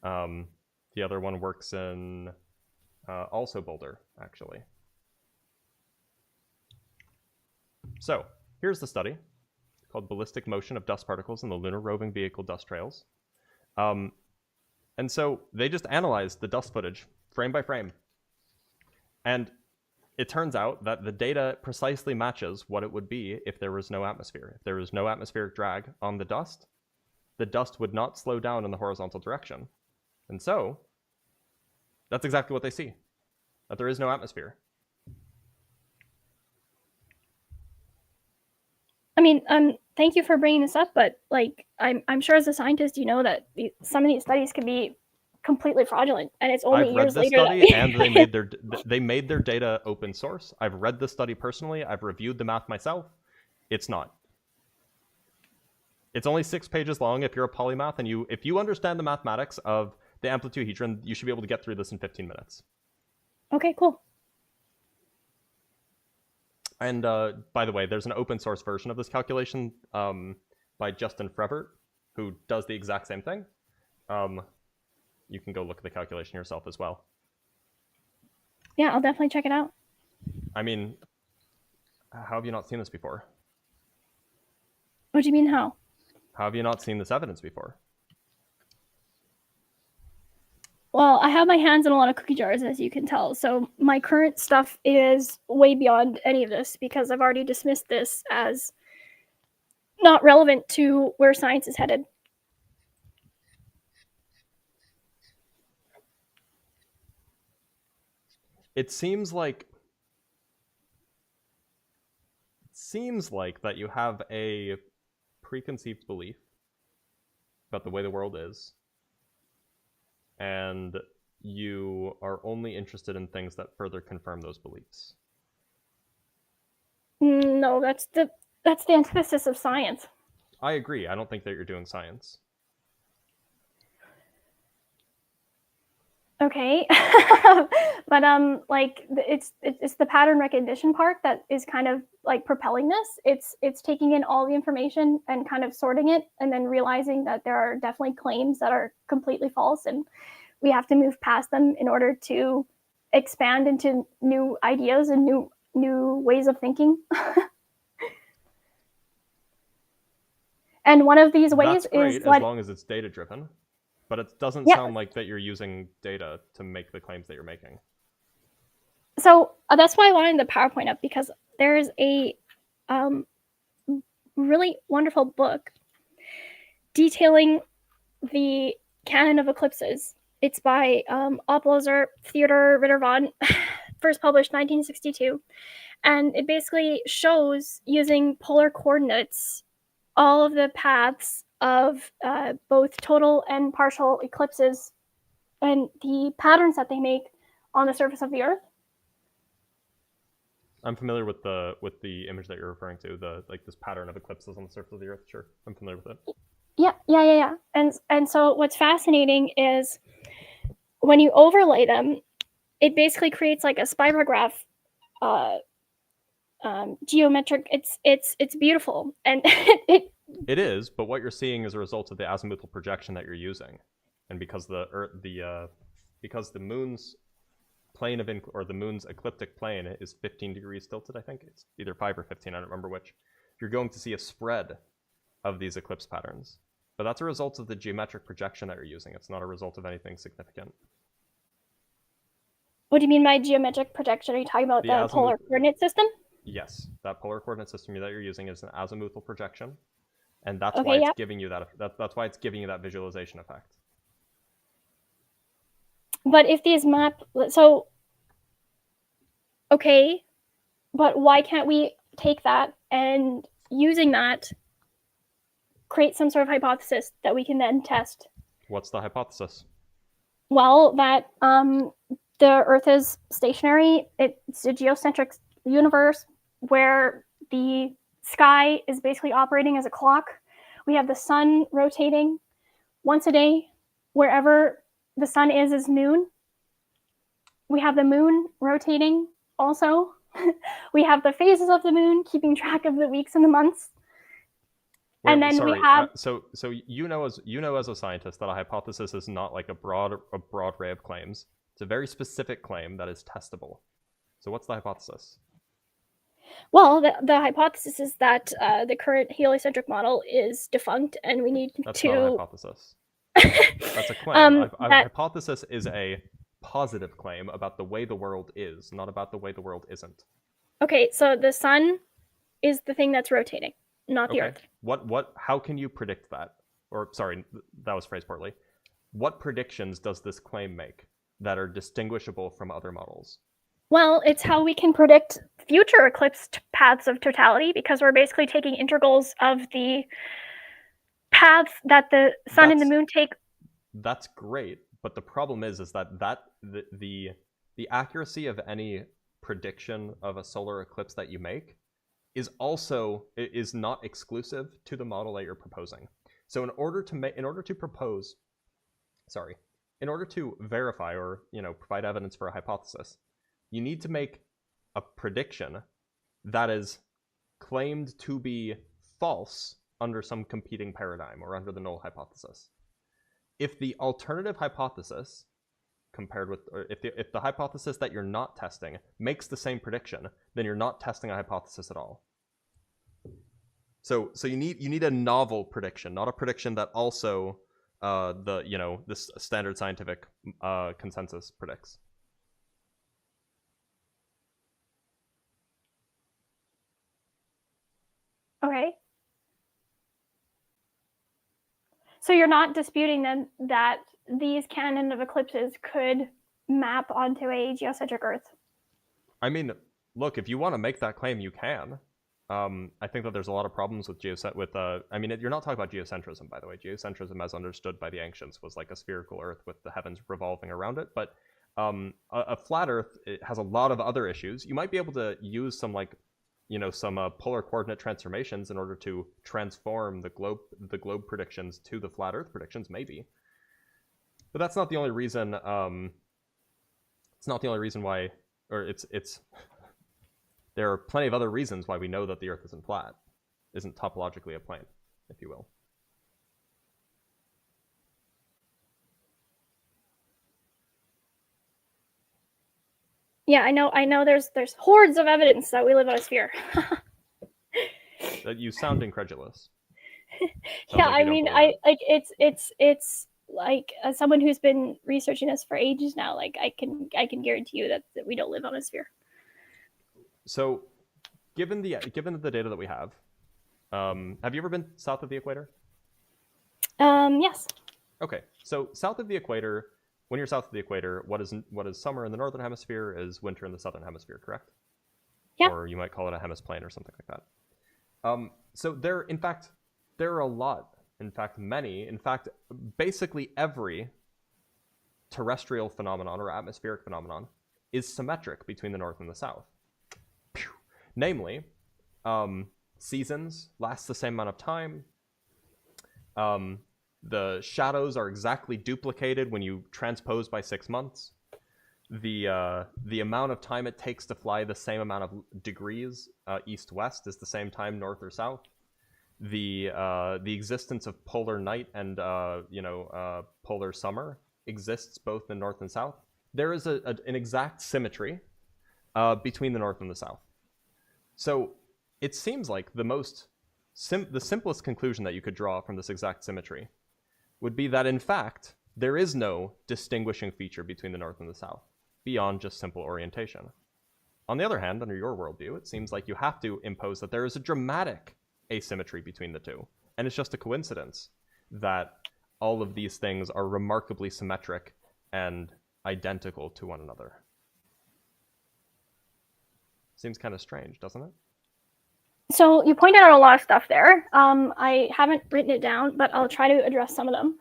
The other one works in also Boulder, actually. So here's the study called Ballistic Motion of Dust Particles in the Lunar Roving Vehicle Dust Trails. And so they just analyzed the dust footage frame by frame. And it turns out that the data precisely matches what it would be if there was no atmosphere. If there was no atmospheric drag on the dust would not slow down in the horizontal direction. And so that's exactly what they see, that there is no atmosphere. I mean, thank you for bringing this up, but like, I'm sure as a scientist, you know that some of these studies can be completely fraudulent, and it's only years later. I've read this study, and they made their data open source. I've read the study personally. I've reviewed the math myself. It's not. It's only 6 pages long. If you're a polymath and if you understand the mathematics of the amplitude-hedron, you should be able to get through this in 15 minutes. Okay, cool. And by the way, there's an open source version of this calculation by Justin Frevert, who does the exact same thing. You can go look at the calculation yourself as well. Yeah, I'll definitely check it out. I mean, how have you not seen this before? What do you mean, how? How have you not seen this evidence before? Well, I have my hands in a lot of cookie jars, as you can tell. So my current stuff is way beyond any of this because I've already dismissed this as not relevant to where science is headed. It seems like that you have a preconceived belief about the way the world is, and you are only interested in things that further confirm those beliefs. No, that's the antithesis of science. I agree. I don't think that you're doing science. Okay, but like it's the pattern recognition part that is kind of like propelling this. It's taking in all the information and kind of sorting it, and then realizing that there are definitely claims that are completely false, and we have to move past them in order to expand into new ideas and new ways of thinking. And one of these ways That's great, is what, as long as it's data driven. But it doesn't sound like that you're using data to make the claims that you're making. So that's why I wanted the PowerPoint up, because there's a really wonderful book detailing the canon of eclipses. It's by Oppolzer, Theodor Ritter von, first published 1962. And it basically shows, using polar coordinates, all of the paths of both total and partial eclipses and the patterns that they make on the surface of the Earth? I'm familiar with the image that you're referring to, the like this pattern of eclipses on the surface of the Earth. Sure, I'm familiar with it. Yeah. And so what's fascinating is when you overlay them, it basically creates like a spirograph geometric. It's beautiful, and It is, but what you're seeing is a result of the azimuthal projection that you're using, and because because the moon's plane of or the moon's ecliptic plane is 15 degrees tilted, I think it's either 5 or 15, I don't remember which. You're going to see a spread of these eclipse patterns, but that's a result of the geometric projection that you're using. It's not a result of anything significant. What do you mean by geometric projection? Are you talking about the polar coordinate system? Yes, that polar coordinate system that you're using is an azimuthal projection, and that's why it's giving you that's why it's giving you that visualization effect. But if these okay, but why can't we take that and using that create some sort of hypothesis that we can then test? What's the hypothesis? Well, that the Earth is stationary. It's a geocentric universe where the sky is basically operating as a clock. We have the sun rotating once a day. Wherever the sun is noon. We have the moon rotating also. We have the phases of the moon keeping track of the weeks and the months. Wait, and then sorry, we have so you know as a scientist that a hypothesis is not like a broad array of claims. It's a very specific claim that is testable. So what's the hypothesis? Well, the hypothesis is that the current heliocentric model is defunct, and we need That's not a hypothesis. That's a claim. A hypothesis is a positive claim about the way the world is, not about the way the world isn't. Okay, so the sun is the thing that's rotating, not the Earth. How can you predict that? Or sorry, that was phrased poorly. What predictions does this claim make that are distinguishable from other models? Well, it's how we can predict future eclipse paths of totality, because we're basically taking integrals of the paths that the sun and the moon take. That's great, but the problem is that the accuracy of any prediction of a solar eclipse that you make is not exclusive to the model that you're proposing. So in order to verify or provide evidence for a hypothesis, you need to make a prediction that is claimed to be false under some competing paradigm or under the null hypothesis. If the alternative hypothesis if the hypothesis that you're not testing makes the same prediction, then you're not testing a hypothesis at all. So you need a novel prediction, not a prediction that also this standard scientific consensus predicts. Okay. So you're not disputing then that these canon of eclipses could map onto a geocentric Earth? I mean, look, if you want to make that claim, you can. I think that there's a lot of problems with you're not talking about geocentrism, by the way. Geocentrism, as understood by the ancients, was like a spherical Earth with the heavens revolving around it. But a flat Earth, it has a lot of other issues. You might be able to use some some polar coordinate transformations in order to transform the globe predictions to the flat Earth predictions, maybe. But that's not the only reason. It's not the only reason why, or it's. There are plenty of other reasons why we know that the Earth isn't flat, isn't topologically a plane, if you will. Yeah, I know. There's hordes of evidence that we live on a sphere. That you sound incredulous. Yeah, I mean, it's like as someone who's been researching this for ages now, like I can guarantee you that we don't live on a sphere. So, given the data that we have you ever been south of the equator? Yes. Okay, so south of the equator, when you're south of the equator, what is summer in the northern hemisphere is winter in the southern hemisphere, correct? Yeah. Or you might call it a hemisplane or something like that. So there, in fact, There are a lot. In fact, many. In fact, basically every terrestrial phenomenon or atmospheric phenomenon is symmetric between the north and the south. Namely, seasons last the same amount of time. The shadows are exactly duplicated when you transpose by 6 months. The amount of time it takes to fly the same amount of degrees east-west is the same time north or south. The existence of polar night and polar summer exists both in north and south. There is an exact symmetry between the north and the south. So it seems like the simplest conclusion that you could draw from this exact symmetry would be that in fact there is no distinguishing feature between the north and the south beyond just simple orientation. On the other hand, under your worldview, it seems like you have to impose that there is a dramatic asymmetry between the two, and it's just a coincidence that all of these things are remarkably symmetric and identical to one another. Seems kind of strange, doesn't it? So you pointed out a lot of stuff there. I haven't written it down, but I'll try to address some of them.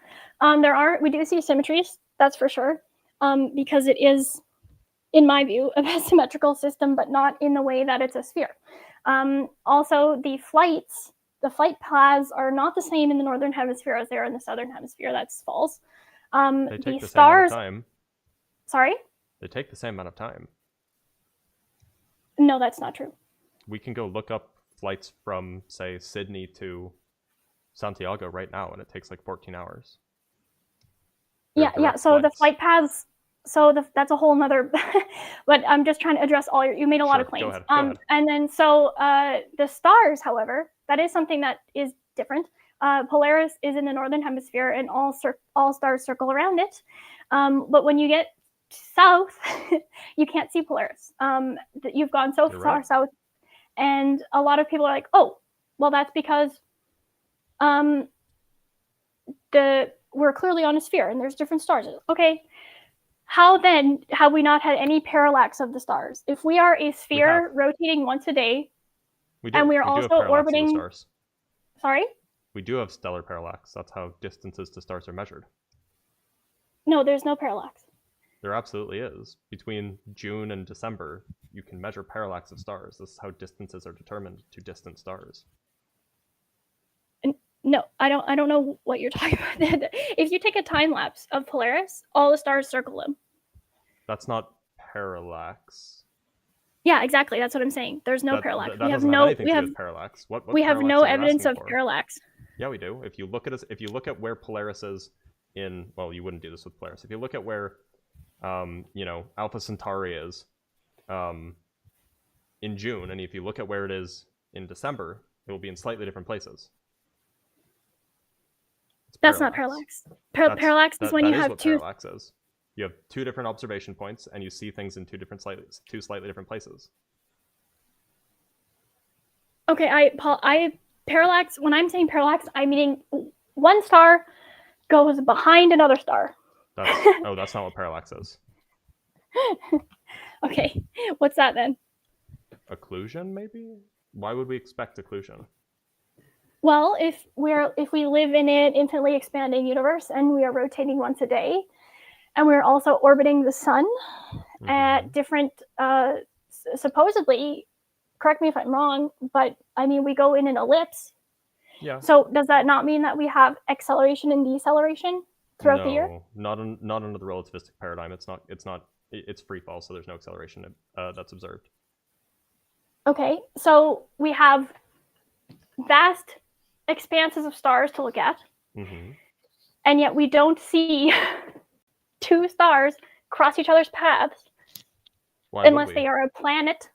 We do see symmetries, that's for sure, because it is, in my view, a symmetrical system, but not in the way that it's a sphere. Also, the flight paths are not the same in the northern hemisphere as they are in the southern hemisphere. That's false. They take the the same amount stars. of time. Sorry? They take the same amount of time. No, that's not true. We can go look up flights from, say, Sydney to Santiago right now, and it takes like 14 hours. Yeah. So the flight paths. So that's a whole nother. But I'm just trying to address all you made a lot of claims. Go ahead. And then the stars, however, that is something that is different. Polaris is in the northern hemisphere, and all stars circle around it. But when you get south, you can't see Polaris. You've gone so far south, and a lot of people are like, "Oh, well, that's because we're clearly on a sphere, and there's different stars." Okay. How then have we not had any parallax of the stars? If we are a sphere rotating once a day, and we are also orbiting stars. Sorry? We do have stellar parallax. That's how distances to stars are measured. No, there's no parallax. There absolutely is. Between June and December, you can measure parallax of stars. This is how distances are determined to distant stars. No, I don't know what you're talking about. If you take a time lapse of Polaris, all the stars circle them. That's not parallax. Yeah, exactly. That's what I'm saying. There's no parallax. We have anything to do with parallax. We have no evidence of parallax. Yeah, we do. If you look at where Polaris is in, well, you wouldn't do this with Polaris. If you look at where Alpha Centauri is in June, and if you look at where it is in December, it will be in slightly different places. That's not parallax. Parallax is when you have two. Parallax is. You have two different observation points, and you see things in two slightly different places. Okay, parallax. When I'm saying parallax, I'm meaning one star goes behind another star. That's not what parallax is. Okay, what's that then? Occlusion, maybe? Why would we expect occlusion? Well, if we live in an infinitely expanding universe and we are rotating once a day, and we're also orbiting the sun at different, supposedly, correct me if I'm wrong, but I mean we go in an ellipse. Yeah. So does that not mean that we have acceleration and deceleration throughout the year? No, not under the relativistic paradigm. It's free fall, so there's no acceleration that's observed. Okay, so we have vast expanses of stars to look at, and yet we don't see two stars cross each other's paths unless they are a planet.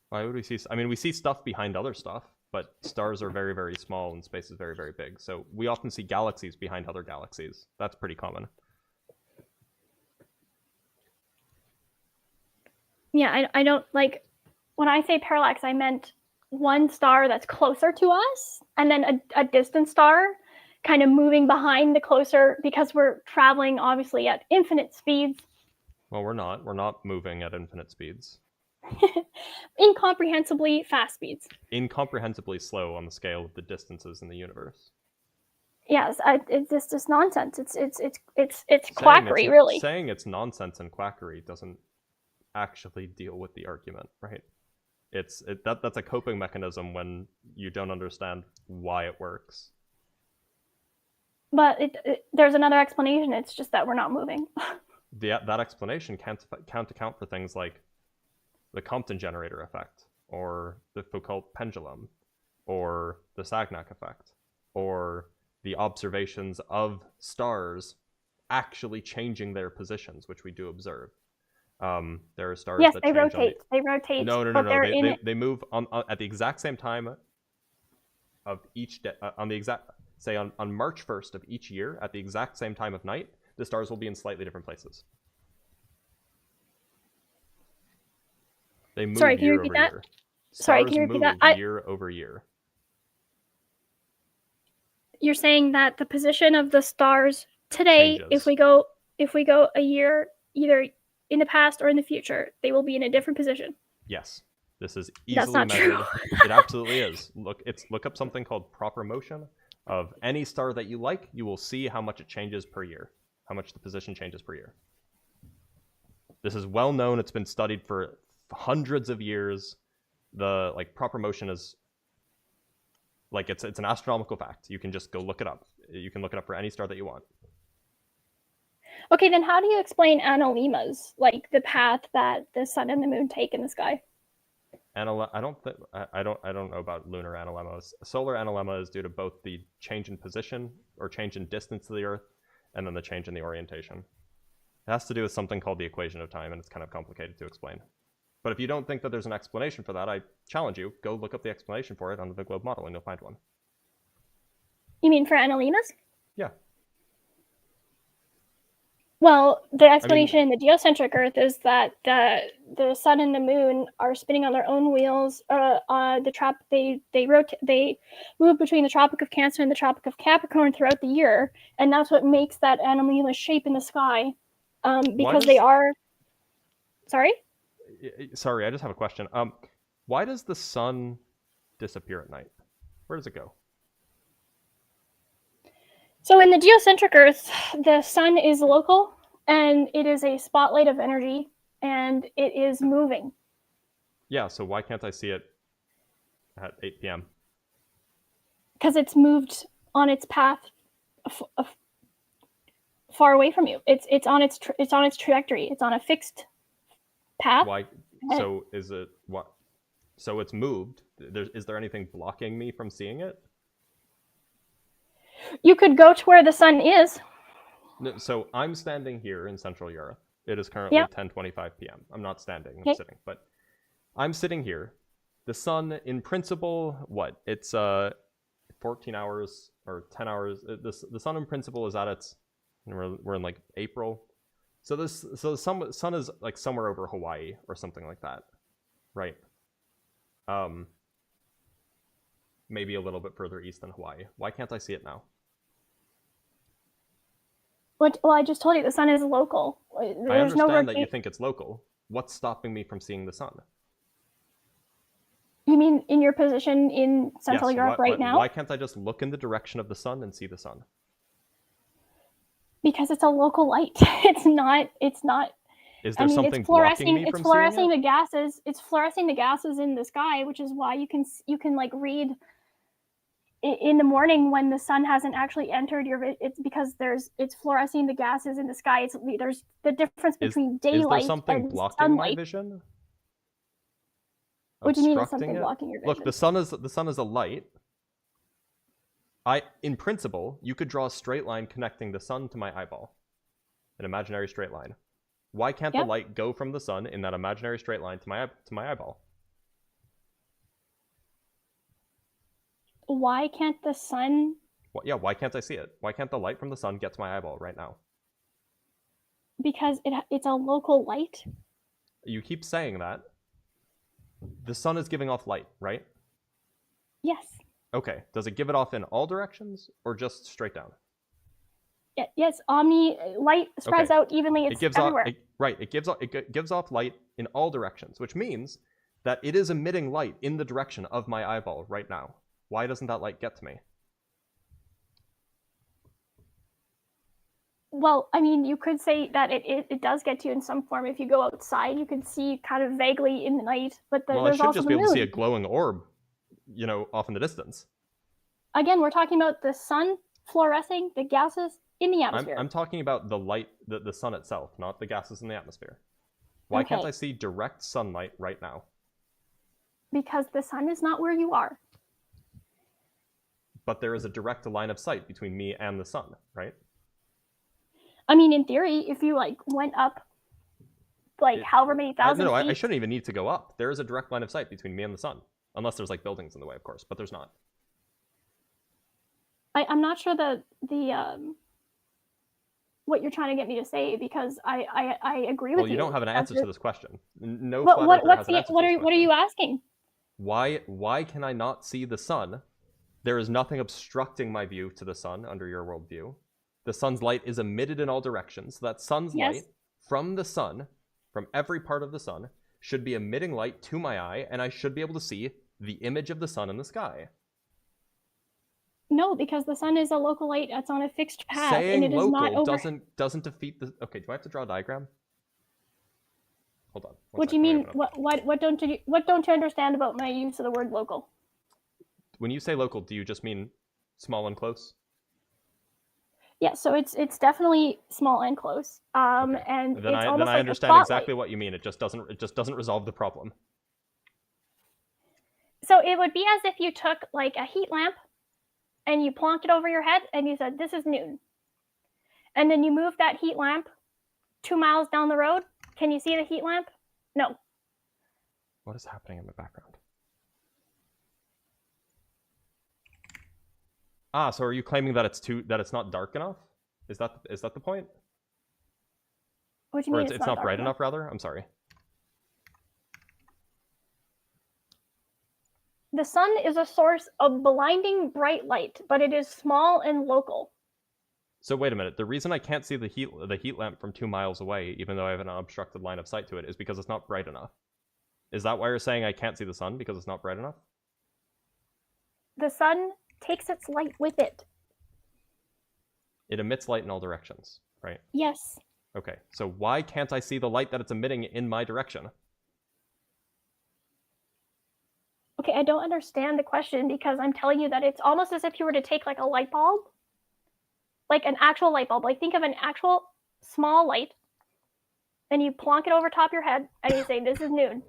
Why would we see? I mean, we see stuff behind other stuff, but stars are very, very small and space is very, very big. So we often see galaxies behind other galaxies. That's pretty common. Yeah, I don't like, when I say parallax, I meant one star that's closer to us, and then a distant star kind of moving behind the closer, because we're traveling obviously at infinite speeds. Well, we're not moving at infinite speeds. Incomprehensibly fast speeds. Incomprehensibly slow on the scale of the distances in the universe. Yes, it's just nonsense. It's quackery, really. Saying it's nonsense and quackery doesn't actually deal with the argument, right? That's a coping mechanism when you don't understand why it works. But there's another explanation. It's just that we're not moving. That explanation can't account for things like the Compton generator effect, or the Foucault pendulum, or the Sagnac effect, or the observations of stars actually changing their positions, which we do observe. There are stars yes, that they change rotate. They rotate. No. They move on at the exact same time of each day, on the exact, say on March 1st of each year, at the exact same time of night, the stars will be in slightly different places. They move Sorry, can you year repeat over that? year. Sorry, Stars can you repeat move that? year over year. You're saying that the position of the stars today, Changes. if we go a year either in the past or in the future, they will be in a different position. Yes, this is That's easily not measured. true. It absolutely is. Look up something called proper motion of any star that you like. You will see how much it changes per year, how much the position changes per year. This is well known. It's been studied for hundreds of years. The proper motion is it's an astronomical fact. You can just go look it up. You can look it up for any star that you want. Okay, then how do you explain analemas, like the path that the sun and the moon take in the sky? I don't know about lunar analemas. Solar analemma is due to both the change in position or change in distance to the Earth, and then the change in the orientation. It has to do with something called the equation of time, and it's kind of complicated to explain. But if you don't think that there's an explanation for that, I challenge you, go look up the explanation for it under the globe model, and you'll find one. You mean for analemas? Yeah. Well, the explanation in the geocentric Earth is that the sun and the moon are spinning on their own wheels. They move between the Tropic of Cancer and the Tropic of Capricorn throughout the year, and that's what makes that analema shape in the sky. Because they are. Sorry. Sorry, I just have a question. Why does the sun disappear at night? Where does it go? So in the geocentric Earth, the sun is local, and it is a spotlight of energy, and it is moving. Yeah, so why can't I see it at 8 p.m.? Because it's moved on its path far away from you. It's on its trajectory. It's on a fixed path. Why? So is it what? So it's moved. Is there anything blocking me from seeing it? You could go to where the sun is. No, so I'm standing here in Central Europe. It is currently 10:25 p.m. I'm not standing, I'm sitting, but I'm sitting here. The sun, in principle, what? It's 14 hours or 10 hours. The sun, in principle, is at its. We're in April, so the sun is somewhere over Hawaii or something like that, right? Maybe a little bit further east than Hawaii. Why can't I see it now? Well, I just told you the sun is local. There's I understand no that you think it's local. What's stopping me from seeing the sun? You mean in your position in Central Europe right now? Why can't I just look in the direction of the sun and see the sun? Because it's a local light. It's not. Is there something blocking me from seeing it? The gases. It's fluorescing the gases in the sky, which is why you can read in the morning when the sun hasn't actually entered your. It's because it's fluorescing the gases in the sky. There's the difference between daylight and sunlight. Is there something blocking my vision? What do you mean there's something blocking your vision? Look, the sun is a light. In principle, you could draw a straight line connecting the sun to my eyeball, an imaginary straight line. Why can't the light go from the sun in that imaginary straight line to my eyeball? Why can't the sun? Why can't I see it? Why can't the light from the sun get to my eyeball right now? Because it's a local light. You keep saying that. The sun is giving off light, right? Yes. Okay. Does it give it off in all directions or just straight down? Yes, light spreads Okay. out evenly. It's It gives everywhere. off it gives off light in all directions, which means that it is emitting light in the direction of my eyeball right now. Why doesn't that light get to me? Well, I mean, you could say that it does get to you in some form. If you go outside, you can see kind of vaguely in the night, but Well, I there's should also just the be able moon. to see a glowing orb, off in the distance. Again, we're talking about the sun fluorescing the gases in the atmosphere. I'm talking about the light, the sun itself, not the gases in the atmosphere. Why can't Okay. I see direct sunlight right now? Because the sun is not where you are. But there is a direct line of sight between me and the sun, right? I mean, in theory, if you went up however many thousand No, feet. I shouldn't even need to go up. There is a direct line of sight between me and the sun. Unless there's buildings in the way, of course, but there's not. I'm not sure the what you're trying to get me to say, because I agree with you. Well, you don't have an answer to this question. No What flat earther has an the answer to this what are you asking? Why can I not see the sun? There is nothing obstructing my view to the sun under your worldview. The sun's light is emitted in all directions. So that sun's light from the sun, from every part of the sun, should be emitting light to my eye, and I should be able to see the image of the sun in the sky. No, because the sun is a local light that's on a fixed path, Saying and it is not local over. doesn't defeat the. Okay, do I have to draw a diagram? Hold on. What do you mean? What don't you understand about my use of the word local? When you say local, do you just mean small and close? Yeah, so it's definitely small and close. And Then it's I almost like a understand spotlight. exactly what you mean. It just doesn't resolve the problem. So it would be as if you took a heat lamp and you plonked it over your head and you said, "This is noon." And then you move that heat lamp 2 miles down the road. Can you see the heat lamp? No. What is happening in the background? So are you claiming that it's not dark enough? Is that the point? What do you Or mean it's not dark bright enough, rather? I'm sorry. The sun is a source of blinding bright light, but it is small and local. So wait a minute. The reason I can't see the heat lamp from 2 miles away, even though I have an unobstructed line of sight to it, is because it's not bright enough. Is that why you're saying I can't see the sun, because it's not bright enough? The sun takes its light with it. It emits light in all directions, right? Yes. Okay, so why can't I see the light that it's emitting in my direction? Okay, I don't understand the question, because I'm telling you that it's almost as if you were to take a light bulb, an actual light bulb. Think of an actual small light, and you plonk it over top your head, and you say, "This is noon."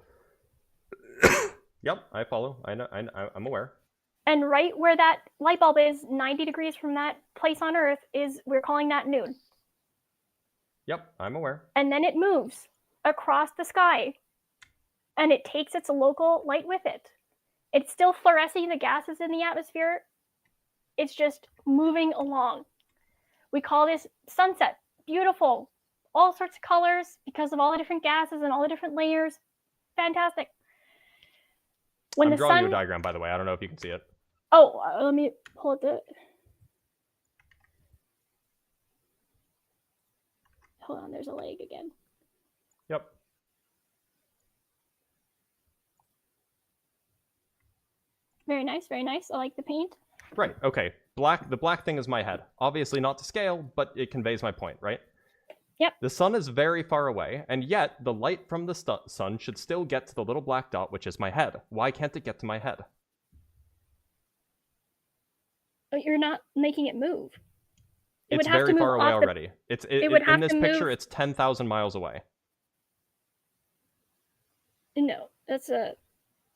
Yep, I follow. I know. I'm aware. And right where that light bulb is, 90 degrees from that place on Earth, we're calling that noon. Yep, I'm aware. And then it moves across the sky, and it takes its local light with it. It's still fluorescing the gases in the atmosphere. It's just moving along. We call this sunset. Beautiful. All sorts of colors because of all the different gases and all the different layers. Fantastic. I'm drawing you a diagram, by the way. I don't know if you can see it. Oh, let me pull it. Hold on, there's a leg again. Yep. Very nice, very nice. I like the paint. Right, okay. The black thing is my head. Obviously not to scale, but it conveys my point, right? Yep. The sun is very far away, and yet the light from the sun should still get to the little black dot, which is my head. Why can't it get to my head? But you're not making it move. It's very far away already. In this picture, it's 10,000 miles away. No, that's a...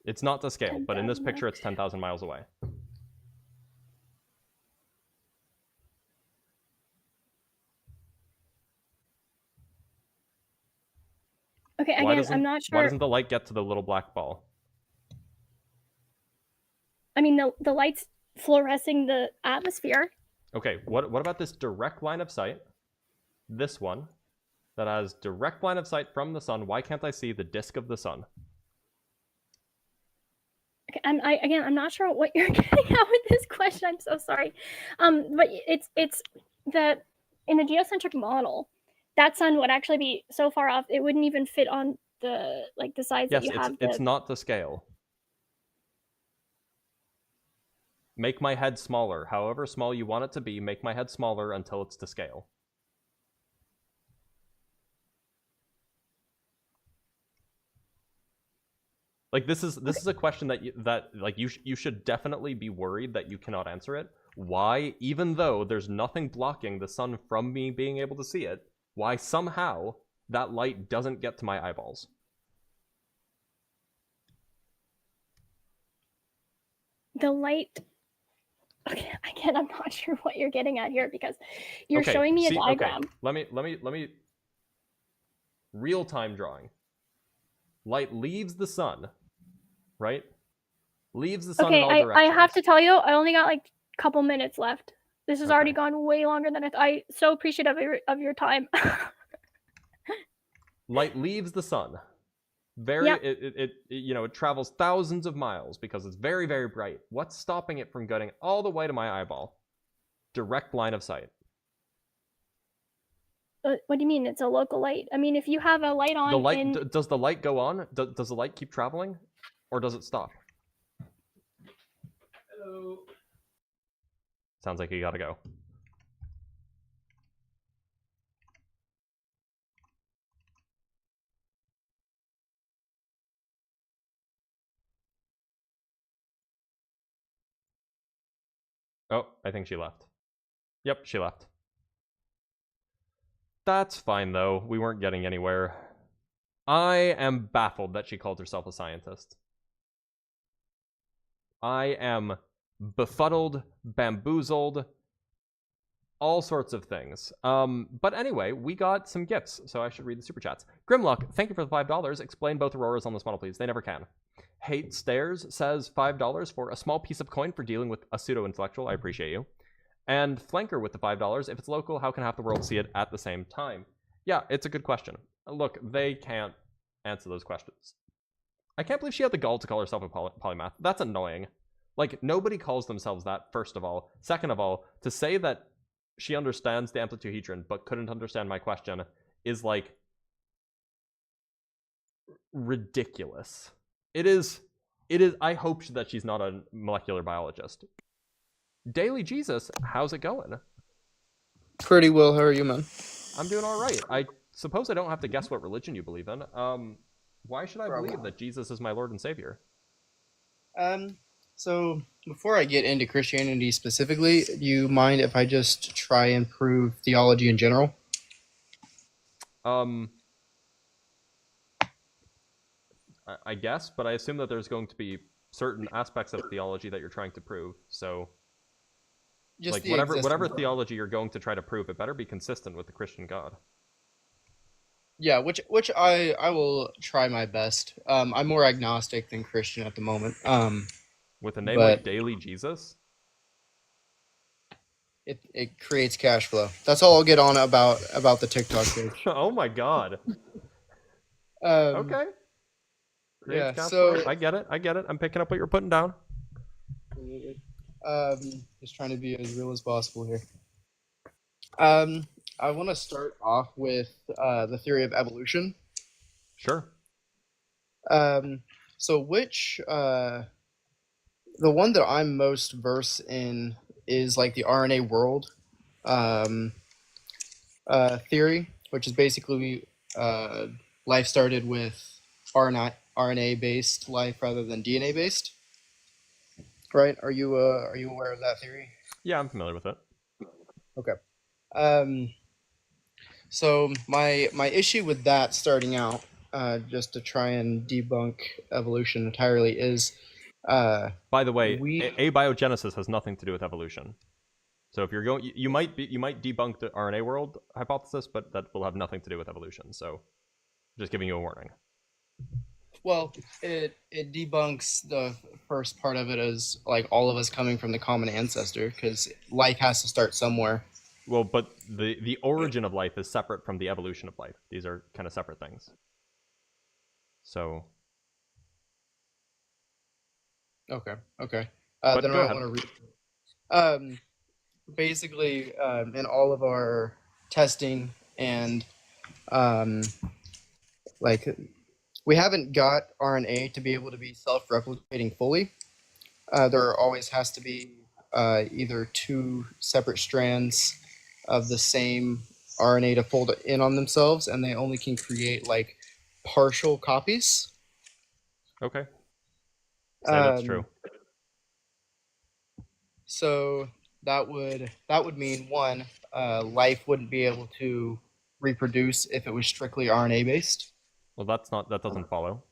It's not to scale, but in this picture, it's 10,000 miles away. Okay, again, I'm not sure. Why doesn't the light get to the little black ball? I mean, the light's fluorescing the atmosphere. Okay, what about this direct line of sight? This one that has direct line of sight from the sun. Why can't I see the disk of the sun? Okay, I'm not sure what you're getting at with this question. I'm so sorry. But it's the in the geocentric model, that sun would actually be so far off it wouldn't even fit on the the sides that Yes, you have. it's not the scale. Make my head smaller. However small you want it to be, make my head smaller until it's to scale. Like this is a question that you should definitely be worried that you cannot answer it. Why, even though there's nothing blocking the sun from me being able to see it, why somehow that light doesn't get to my eyeballs? The light. Okay, again, I'm not sure what you're getting at here because you're showing me a diagram. Okay. Let me real-time drawing. Light leaves the sun, right? Leaves the sun in all directions. I have to tell you, I only got like a couple minutes left. This has already gone way longer than I so appreciative of your time. Light leaves the sun. It travels thousands of miles because it's very, very bright. What's stopping it from getting all the way to my eyeball? Direct line of sight. What do you mean? It's a local light. I mean, if you have a light on, does the light go on? Does the light keep traveling, or does it stop? Hello. Sounds like you gotta go. Oh, I think she left. Yep, she left. That's fine, though. We weren't getting anywhere. I am baffled that she called herself a scientist. I am befuddled, bamboozled, all sorts of things. But anyway, we got some gifts, so I should read the super chats. Grimlock, thank you for the $5. Explain both auroras on this model, please. They never can. Hate Stairs says $5 for a small piece of coin for dealing with a pseudo-intellectual. I appreciate you. And Flanker with the $5. If it's local, how can half the world see it at the same time? Yeah, it's a good question. Look, they can't answer those questions. I can't believe she had the gall to call herself a polymath. That's annoying. Like, nobody calls themselves that, first of all. Second of all, to say that she understands the amplituhedron but couldn't understand my question is, like, ridiculous. It is. I hope that she's not a molecular biologist. Daily Jesus, how's it going? Pretty well. How are you, man? I'm doing all right. I suppose I don't have to guess what religion you believe in. Why should I believe that Jesus is my Lord and Savior? So before I get into Christianity specifically, do you mind if I just try and prove theology in general? I guess, but I assume that there's going to be certain aspects of theology that you're trying to prove. So, just like whatever theology you're going to try to prove, it better be consistent with the Christian God. Yeah, which I will try my best. I'm more agnostic than Christian at the moment. With a name like Daily Jesus, it creates cash flow. That's all I'll get on about the TikTok page. Oh my god. Okay. Yeah, so I get it. I'm picking up what you're putting down. Just trying to be as real as possible here. I want to start off with the theory of evolution. Sure. So which the one that I'm most versed in is like the RNA world theory, which is basically life started with RNA-based life rather than DNA-based. Right? Are you aware of that theory? Yeah, I'm familiar with it. Okay. So my issue with that starting out, just to try and debunk evolution entirely, is by the way, abiogenesis has nothing to do with evolution. So if you're going, you might debunk the RNA world hypothesis, but that will have nothing to do with evolution. So just giving you a warning. Well, it debunks the first part of it as like all of us coming from the common ancestor, because life has to start somewhere. Well, but the origin of life is separate from the evolution of life. These are kind of separate things. So. Okay. Then I don't want to read. Basically, in all of our testing and like we haven't got RNA to be able to be self-replicating fully. There always has to be either two separate strands of the same RNA to fold in on themselves, and they only can create like partial copies. Okay. Say that's true. So that would mean one, life wouldn't be able to reproduce if it was strictly RNA based. Well, that doesn't follow.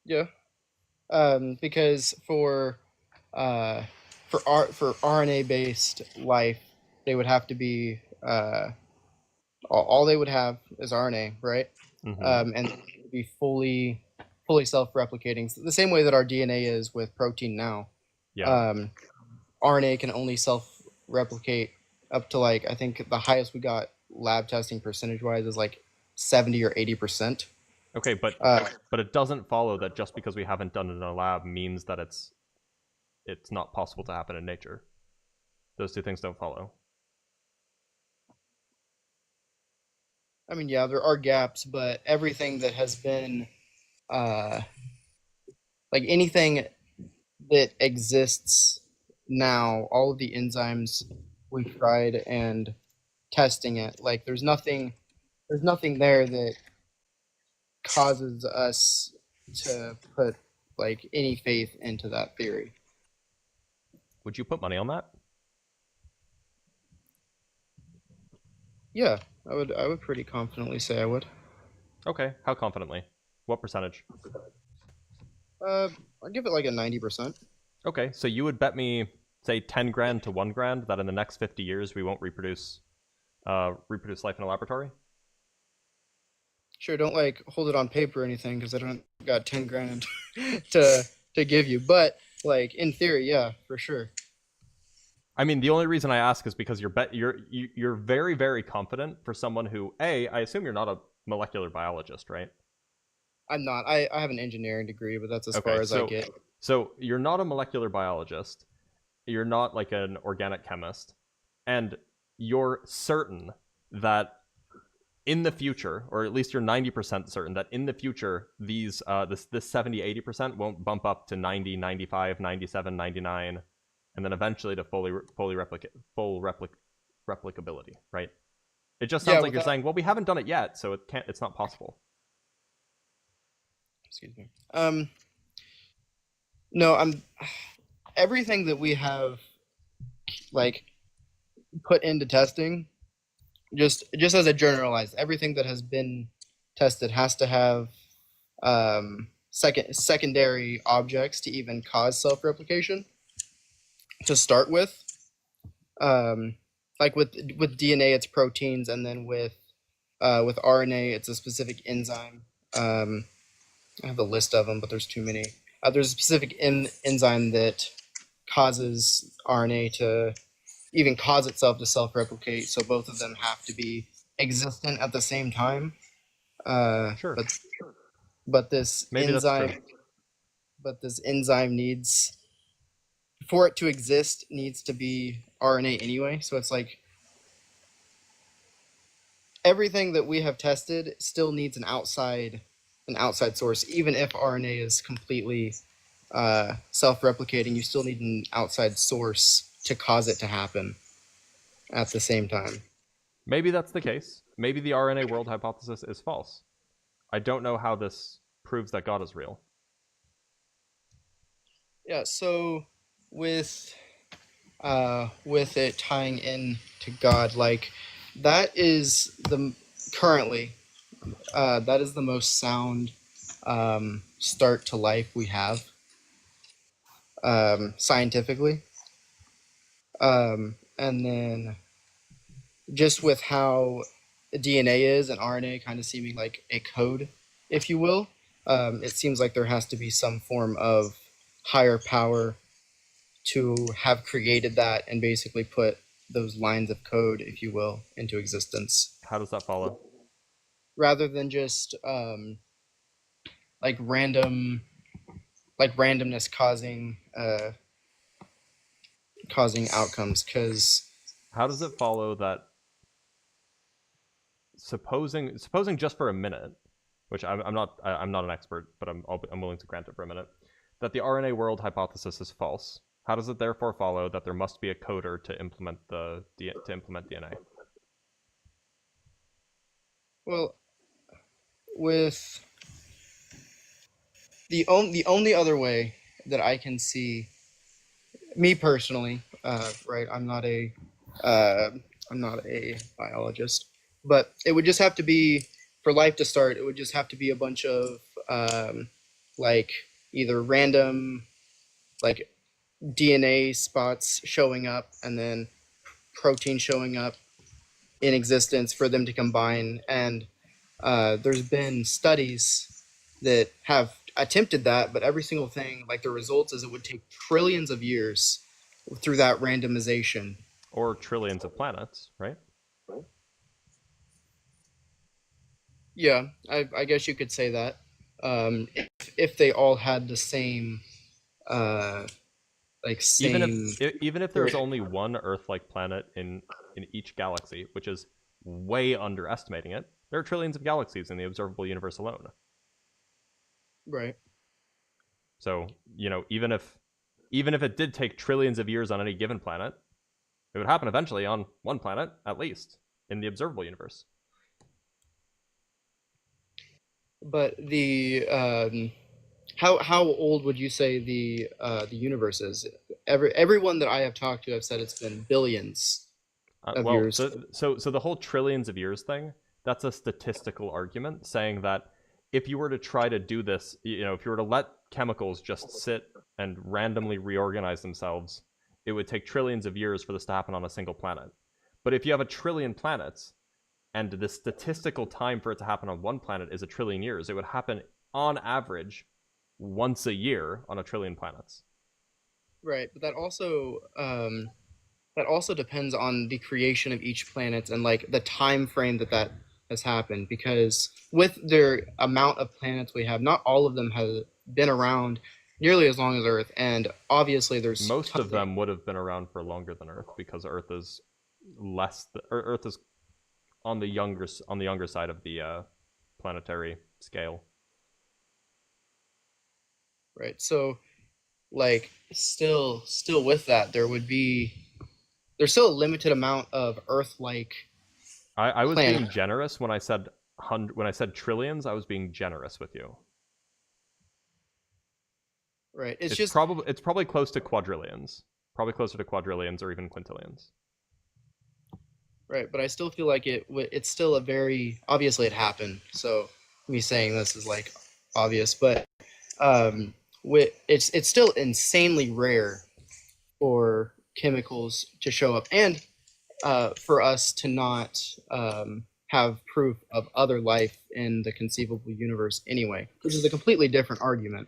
Yeah, because for RNA based life, they would have to be all they would have is RNA, right? Mm-hmm. And it would be fully self-replicating, the same way that our DNA is with protein now. Yeah. RNA can only self-replicate up to like, I think the highest we got lab testing percentage-wise is like 70 or 80%. Okay, but it doesn't follow that just because we haven't done it in a lab means that it's not possible to happen in nature. Those two things don't follow. I mean, yeah, there are gaps, but everything that has been, like anything that exists now, all of the enzymes we've tried and testing it, like there's nothing there that causes us to put like any faith into that theory. Would you put money on that? Yeah, I would pretty confidently say I would. Okay, how confidently? What percentage? I'd give it like a 90%. Okay, so you would bet me, say, 10 grand to 1 grand that in the next 50 years we won't reproduce life in a laboratory? Sure, don't like hold it on paper or anything because I don't got 10 grand to give you. But like in theory, yeah, for sure. I mean, the only reason I ask is because you're very, very confident for someone who, I assume you're not a molecular biologist, right? I'm not. I have an engineering degree, but that's as far as I get. So you're not a molecular biologist. You're not like an organic chemist. And you're certain that in the future, or at least you're 90% certain that in the future, this 70-80% won't bump up to 90, 95, 97, 99, and then eventually to full replicability, right? It just sounds like you're saying, well, we haven't done it yet, so it's not possible. Excuse me. No, everything that we have like put into testing, just as a generalized, everything that has been tested has to have secondary objects to even cause self-replication to start with. Like with DNA, it's proteins, and then with RNA, it's a specific enzyme. I have a list of them, but there's too many. There's a specific enzyme that causes RNA to even cause itself to self-replicate, so both of them have to be existent at the same time. Sure. But this enzyme needs, for it to exist, needs to be RNA anyway. So it's like everything that we have tested still needs an outside source. Even if RNA is completely self-replicating, you still need an outside source to cause it to happen at the same time. Maybe that's the case. Maybe the RNA world hypothesis is false. I don't know how this proves that God is real. Yeah, so with it tying in to God, like that is the most sound start to life we have scientifically. And then just with how DNA is and RNA kind of seeming like a code, if you will, it seems like there has to be some form of higher power to have created that and basically put those lines of code, if you will, into existence. How does that follow? Rather than just like randomness causing outcomes, because how does it follow that supposing just for a minute, which I'm not an expert, but I'm willing to grant it for a minute, that the RNA world hypothesis is false, how does it therefore follow that there must be a coder to implement DNA? Well, with the only other way that I can see, me personally, right? I'm not a biologist, but it would just have to be, for life to start, it would just have to be a bunch of like either random like DNA spots showing up and then protein showing up in existence for them to combine. And there's been studies that have attempted that, but every single thing, like the results is it would take trillions of years through that randomization. Or trillions of planets, right? Yeah, I guess you could say that. If they all had the same, like same. Even if there's only one Earth-like planet in each galaxy, which is way underestimating it, there are trillions of galaxies in the observable universe alone. Right. So, even if it did take trillions of years on any given planet, it would happen eventually on one planet, at least, in the observable universe. But the how old would you say the universe is? Everyone that I have talked to have said it's been billions of years. So the whole trillions of years thing, that's a statistical argument saying that if you were to try to do this, if you were to let chemicals just sit and randomly reorganize themselves, it would take trillions of years for this to happen on a single planet. But if you have a trillion planets, and the statistical time for it to happen on one planet is 1 trillion years, it would happen on average once a year on 1 trillion planets. Right, but that also depends on the creation of each planet and like the time frame that has happened, because with the amount of planets we have, not all of them have been around nearly as long as Earth, and obviously there's most of them would have been around for longer than Earth, because Earth is Earth is on the younger side of the planetary scale. Right. So, like, still with that, there's still a limited amount of Earth-like. I was being generous when I said trillions. I was being generous with you. Right. It's probably close to quadrillions. Probably closer to quadrillions or even quintillions. Right, but I still feel like it's still a very, obviously it happened, so me saying this is like obvious, but it's still insanely rare for chemicals to show up, and for us to not have proof of other life in the conceivable universe anyway, which is a completely different argument.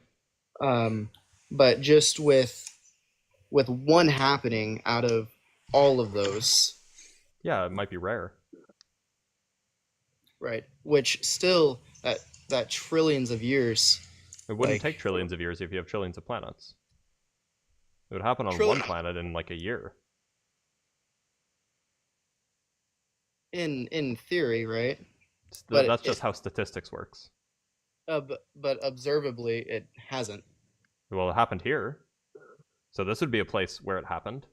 But just with one happening out of all of those. Yeah, it might be rare. Right, which still, that trillions of years. It wouldn't take trillions of years if you have trillions of planets. It would happen on one planet in like a year. In theory, right? But that's just how statistics works. But observably, it hasn't. Well, it happened here. So this would be a place where it happened.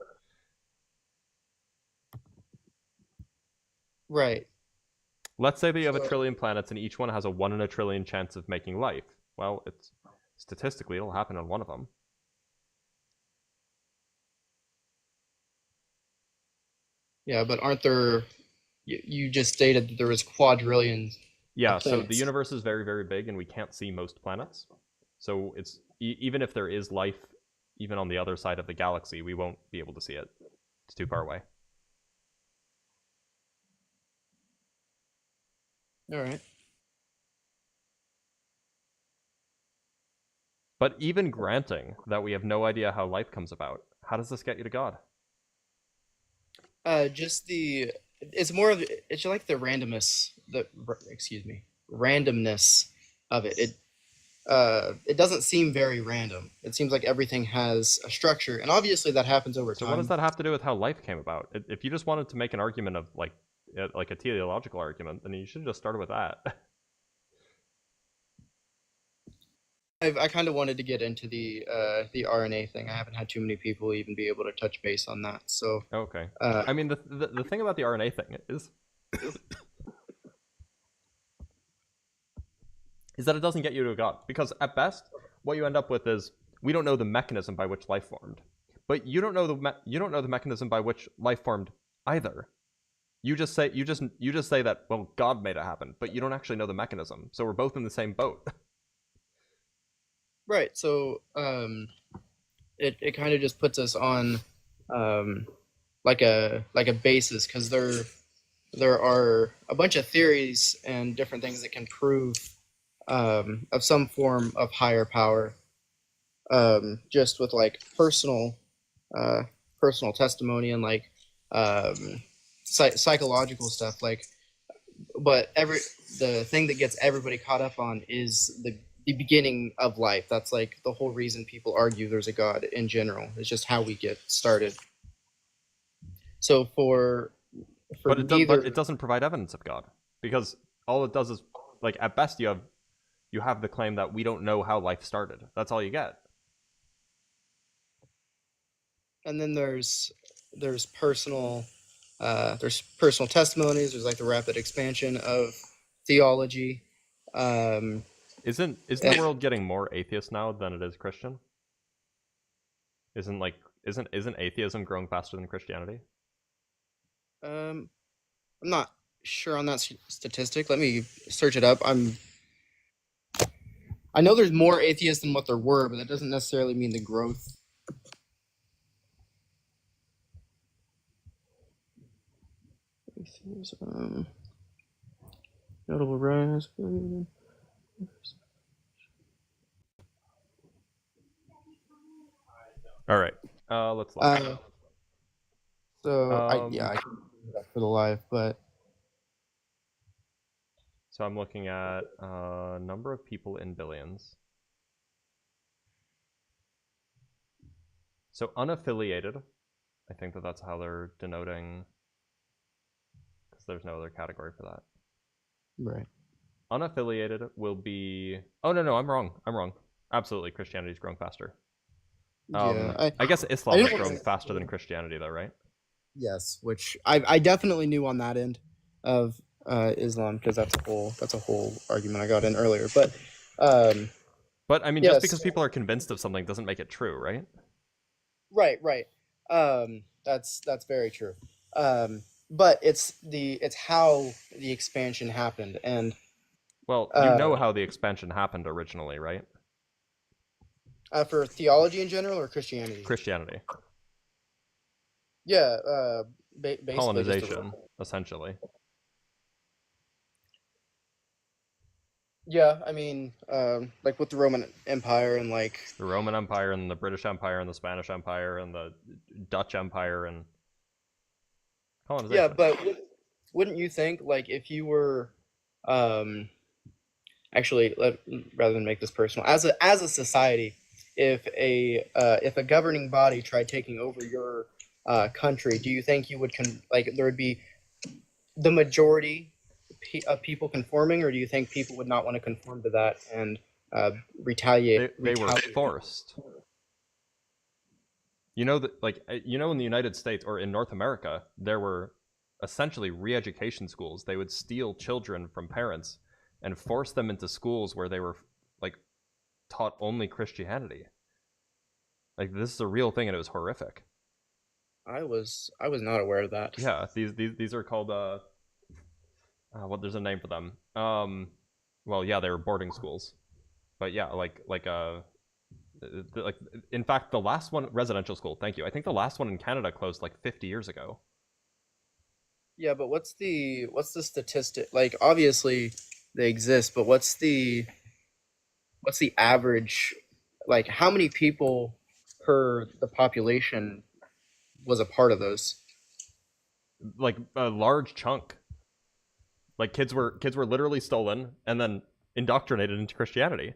Right. Let's say that you have 1 trillion planets and each one has a 1 in a trillion chance of making life. Well, statistically it'll happen on one of them. Yeah, but aren't there? You just stated that there was quadrillions. Yeah, so the universe is very, very big and we can't see most planets. So it's even if there is life, even on the other side of the galaxy, we won't be able to see it. It's too far away. All right. But even granting that we have no idea how life comes about, how does this get you to God? It's like the randomness of it. it doesn't seem very random. It seems like everything has a structure, and obviously that happens over So time. what does that have to do with how life came about? If you just wanted to make an argument of like a teleological argument, then you should have just started with that. I kind of wanted to get into the RNA thing. I haven't had too many people even be able to touch base on that. So Okay. I mean, the thing about the RNA thing is that it doesn't get you to a god, because at best, what you end up with is we don't know the mechanism by which life formed, but you don't know the mechanism by which life formed either. You just say that, well, God made it happen, but you don't actually know the mechanism. So we're both in the same boat. right. So it kind of just puts us on like a basis, because there are a bunch of theories and different things that can prove of some form of higher power, just with like personal testimony and like psychological stuff. Like, but the thing that gets everybody caught up on is the beginning of life. That's like the whole reason people argue there's a God in general. It's just how we get started. So but it doesn't provide evidence of God, because all it does is, like, at best you have the claim that we don't know how life started. That's all you get. And then there's personal testimonies. There's like the rapid expansion of theology. Isn't the world getting more atheist now than it is Christian? Isn't atheism growing faster than Christianity? I'm not sure on that statistic. Let me search it up. I know there's more atheists than what there were, but that doesn't necessarily mean the growth. Notable rise. All right. Let's look. I can do that for the live, but so I'm looking at number of people in billions. So unaffiliated, I think that's how they're denoting, because there's no other category for that. Right. Unaffiliated will be. Oh no, I'm wrong. Absolutely, Christianity's growing faster. Yeah, I guess Islam is growing faster than Christianity, though, right? Yes, which I definitely knew on that end of Islam, because that's a whole argument I got in earlier. But I mean, just because people are convinced of something doesn't make it true, right? Right. That's very true. But it's how the expansion happened, and well, you know how the expansion happened originally, right? For theology in general or Christianity? Christianity. Yeah, colonization, essentially. Yeah, I mean, like with the Roman Empire and like the Roman Empire and the British Empire and the Spanish Empire and the Dutch Empire and colonization. Yeah, but wouldn't you think, like, if you were actually, rather than make this personal, as a society, if a governing body tried taking over your country, do you think you would there would be the majority of people conforming, or do you think people would not want to conform to that and retaliate? They were forced. You know that, like, in the United States or in North America, there were essentially re-education schools. They would steal children from parents and force them into schools where they were like taught only Christianity. Like, this is a real thing, and it was horrific. I was not aware of that. Yeah, these are called there's a name for them. Well, yeah, they were boarding schools, but yeah, like in fact, the last one, residential school. Thank you. I think the last one in Canada closed like 50 years ago. Yeah, but what's the statistic? Like, obviously they exist, but what's the average? Like, how many people per the population was a part of those? Like a large chunk. Like, kids were literally stolen and then indoctrinated into Christianity.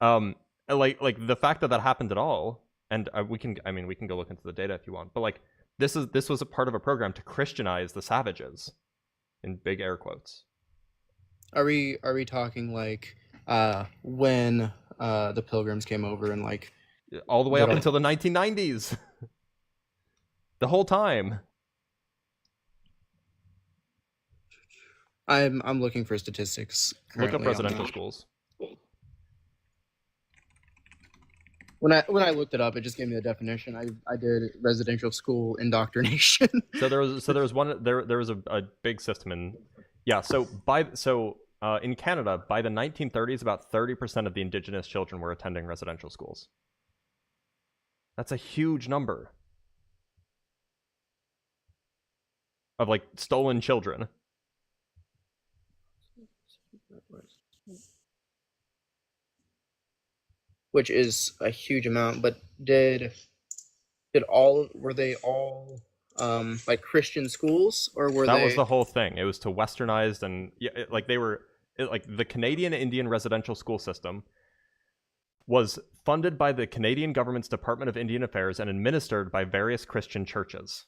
Like the fact that happened at all, and we can go look into the data if you want, but like this was a part of a program to Christianize the savages, in big air quotes. Are we talking like when the Pilgrims came over and like all the way up until the 1990s? The whole time. I'm looking for statistics. Look up residential schools. When I looked it up, it just gave me the definition. I did residential school indoctrination. So there was a big system in in Canada by the 1930s, about 30% of the Indigenous children were attending residential schools. That's a huge number of like stolen children. Which is a huge amount, but were they all like Christian schools, or were that was the whole thing? It was to westernize, and like the Canadian Indian residential school system was funded by the Canadian government's Department of Indian Affairs and administered by various Christian churches.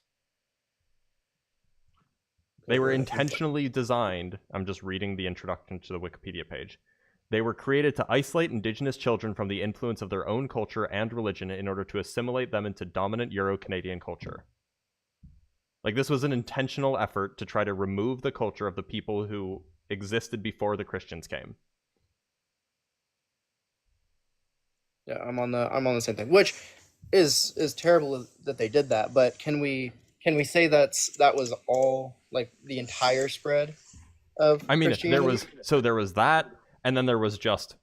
They were intentionally designed, I'm just reading the introduction to the Wikipedia page. They were created to isolate Indigenous children from the influence of their own culture and religion in order to assimilate them into dominant Euro-Canadian culture. Like, this was an intentional effort to try to remove the culture of the people who existed before the Christians came. Yeah, I'm on the same thing, which is terrible that they did that. But can we say that was all, like, the entire spread of Christianity? there was that. And then there was just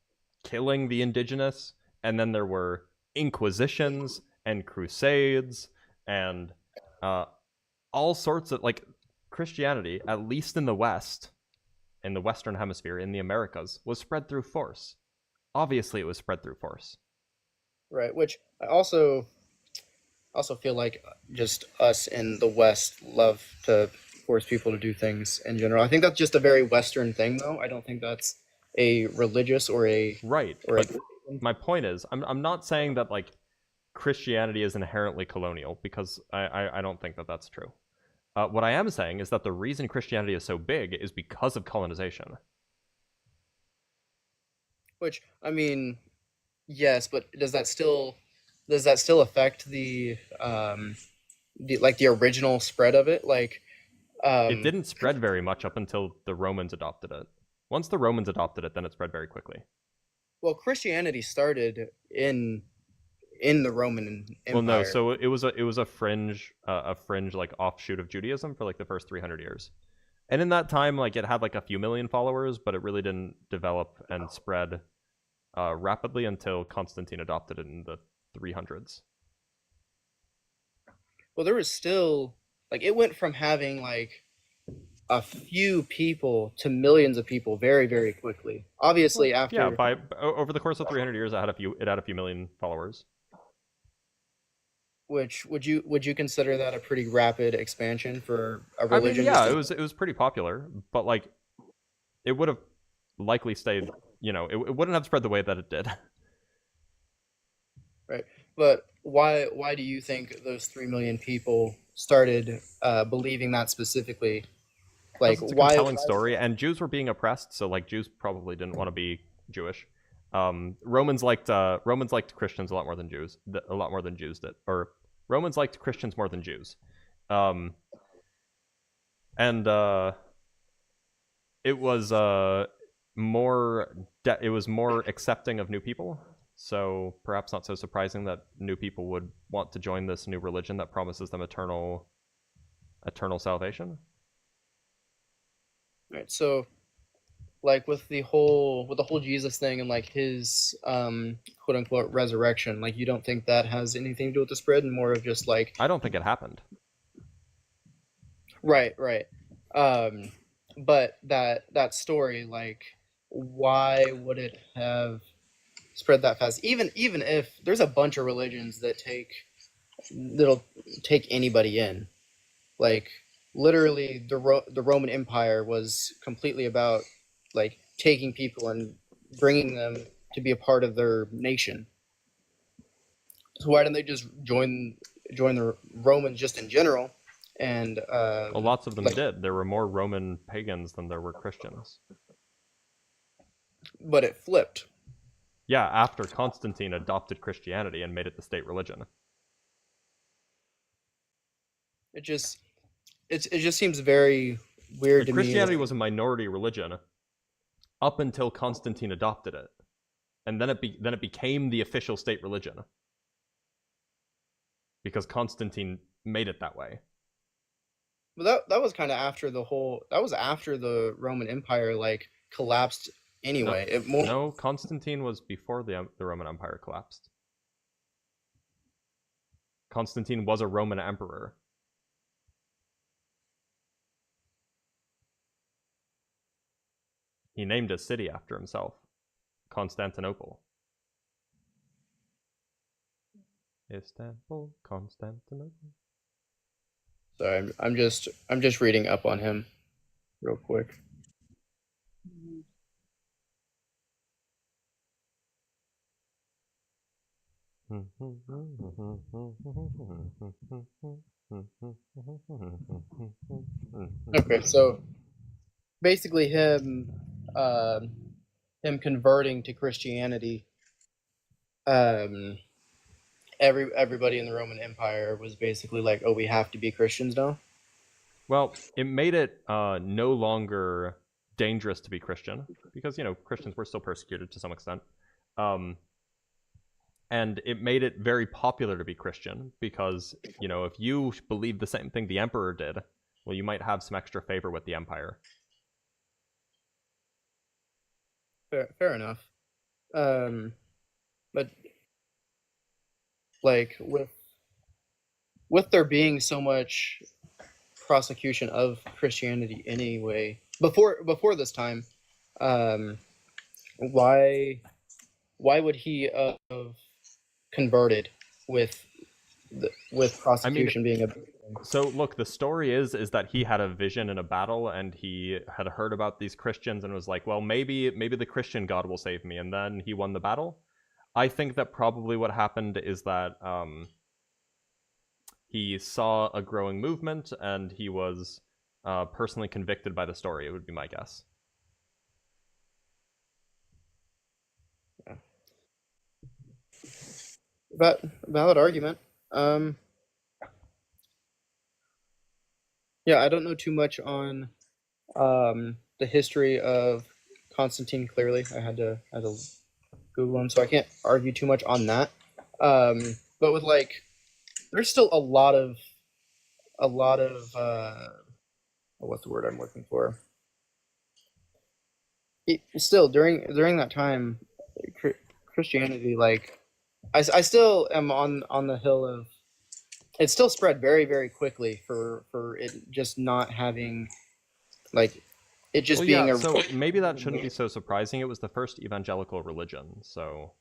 killing the indigenous, and then there were inquisitions and crusades and all sorts of, like, Christianity, at least in the West, in the Western Hemisphere, in the Americas, was spread through force. Obviously, it was spread through force. Right, which I also feel like just us in the West love to force people to do things in general. I think that's just a very Western thing, though. I don't think that's a religious or a right. Or my point is, I'm not saying that like Christianity is inherently colonial, because I don't think that that's true. What I am saying is that the reason Christianity is so big is because of colonization. Which, I mean, yes, but does that still affect the original spread of it? Like, it didn't spread very much up until the Romans adopted it. Once the Romans adopted it, then it spread very quickly. Well, Christianity started in the Roman Empire. Well, no, so it was a fringe like offshoot of Judaism for like the first 300 years, and in that time, like, it had like a few million followers, but it really didn't develop and spread rapidly until Constantine adopted it in the 300s. Well, there was still, like, it went from having like a few people to millions of people very, very quickly. Obviously, after over the course of 300 years, it had a few million followers. Which would you consider that a pretty rapid expansion for a religion? I mean, yeah, it was pretty popular, but like, it would have likely stayed. It wouldn't have spread the way that it did. Right, but why do you think those 3 million people started believing that specifically? Like, it's a compelling story, and Jews were being oppressed, so like Jews probably didn't want to be Jewish. Romans liked Christians a lot more than Jews did, or Romans liked Christians more than Jews, and it was more accepting of new people. So perhaps not so surprising that new people would want to join this new religion that promises them eternal salvation. Right, so like with the whole Jesus thing and like his quote unquote resurrection, like, you don't think that has anything to do with the spread, and more of just like, I don't think it happened. Right. But that story, like, why would it have spread that fast? Even if there's a bunch of religions that'll take anybody in, like, literally the Roman Empire was completely about like taking people and bringing them to be a part of their nation. So why didn't they just join the Romans just in general? And well, lots of them did. There were more Roman pagans than there were Christians. But it flipped. Yeah, after Constantine adopted Christianity and made it the state religion. It just seems very weird to me. Christianity was a minority religion up until Constantine adopted it, and then it became the official state religion because Constantine made it that way. But that was kind of after after the Roman Empire like collapsed anyway. No, Constantine was before the Roman Empire collapsed. Constantine was a Roman emperor. He named a city after himself, Constantinople. Istanbul, Constantinople. Sorry, I'm just reading up on him real quick. Okay, so basically him converting to Christianity, everybody in the Roman Empire was basically like, oh, we have to be Christians now. Well, it made it no longer dangerous to be Christian because, Christians were still persecuted to some extent. And it made it very popular to be Christian because, if you believe the same thing the emperor did, well, you might have some extra favor with the empire. Fair enough. But like with there being so much prosecution of Christianity anyway, before this time, why would he have converted with prosecution being a... So look, the story is that he had a vision in a battle and he had heard about these Christians and was like, well, maybe the Christian God will save me, and then he won the battle. I think that probably what happened is that he saw a growing movement and he was personally convicted by the story. It would be my guess. Valid argument. Yeah, I don't know too much on the history of Constantine. Clearly, I had to Google him, so I can't argue too much on that. But with there's still a lot of what's the word I'm looking for? Still during that time, Christianity, I still am on the hill of, it still spread very, very quickly for it just not having, it just being a... So maybe that shouldn't be so surprising. It was the first evangelical religion, so...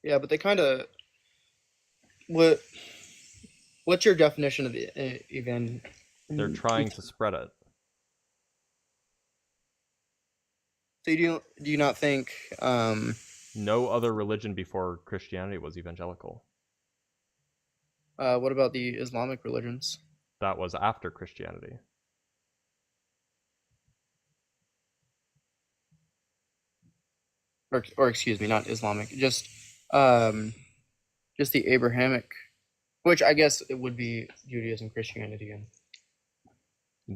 Yeah, but they kind of... What's your definition of even? They're trying to spread it. So do you not think... No other religion before Christianity was evangelical. What about the Islamic religions? That was after Christianity. Or excuse me, not Islamic, just the Abrahamic, which I guess it would be Judaism, Christianity, and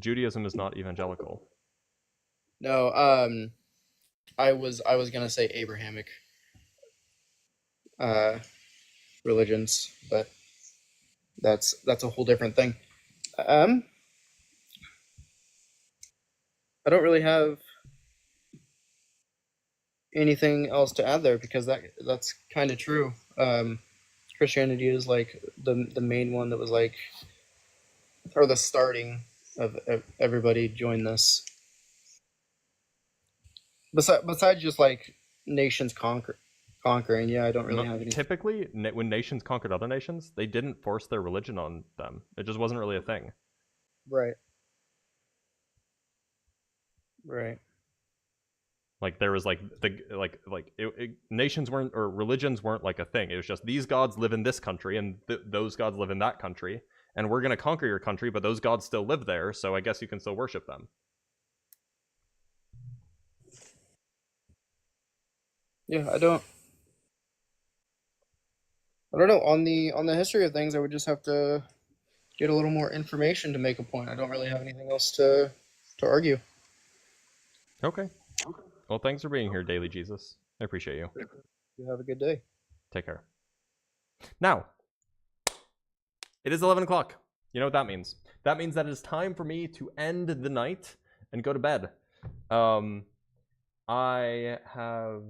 Judaism is not evangelical. No, I was gonna say Abrahamic religions, but that's a whole different thing. I don't really have anything else to add there because that's kind of true. Christianity is the main one that was or the starting of everybody joined this. Besides just nations conquering, yeah, I don't really have any. Typically, when nations conquered other nations, they didn't force their religion on them. It just wasn't really a thing. Right. Right. Like there was like nations weren't, or religions weren't like a thing. It was just these gods live in this country and those gods live in that country, and we're gonna conquer your country, but those gods still live there, so I guess you can still worship them. Yeah, I don't know. On the history of things, I would just have to get a little more information to make a point. I don't really have anything else to argue. Okay. Well, thanks for being here, Daily Jesus. I appreciate you. You have a good day. Take care. Now, it is 11 o'clock. You know what that means? That means that it is time for me to end the night and go to bed. I have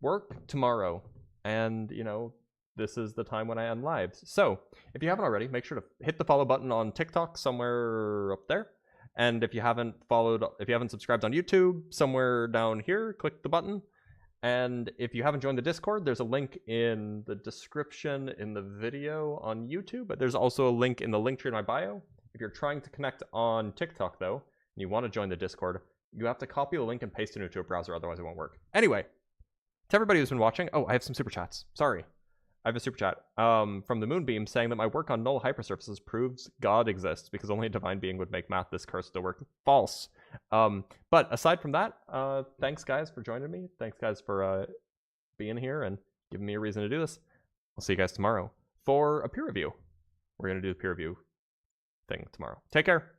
work tomorrow, and you know, this is the time when I end lives. So, if you haven't already, make sure to hit the follow button on TikTok somewhere up there. And if you haven't subscribed on YouTube, somewhere down here, click the button. And if you haven't joined the Discord, there's a link in the description in the video on YouTube, but there's also a link in the link tree in my bio. If you're trying to connect on TikTok though, and you want to join the Discord, you have to copy the link and paste it into a browser, otherwise it won't work. Anyway, to everybody who's been watching, oh, I have some super chats. Sorry. I have a super chat from the Moonbeam saying that my work on null hypersurfaces proves God exists because only a divine being would make math this cursed to work. False. But aside from that, thanks guys for joining me. Thanks guys for being here and giving me a reason to do this. I'll see you guys tomorrow for a peer review. We're going to do the peer review thing tomorrow. Take care.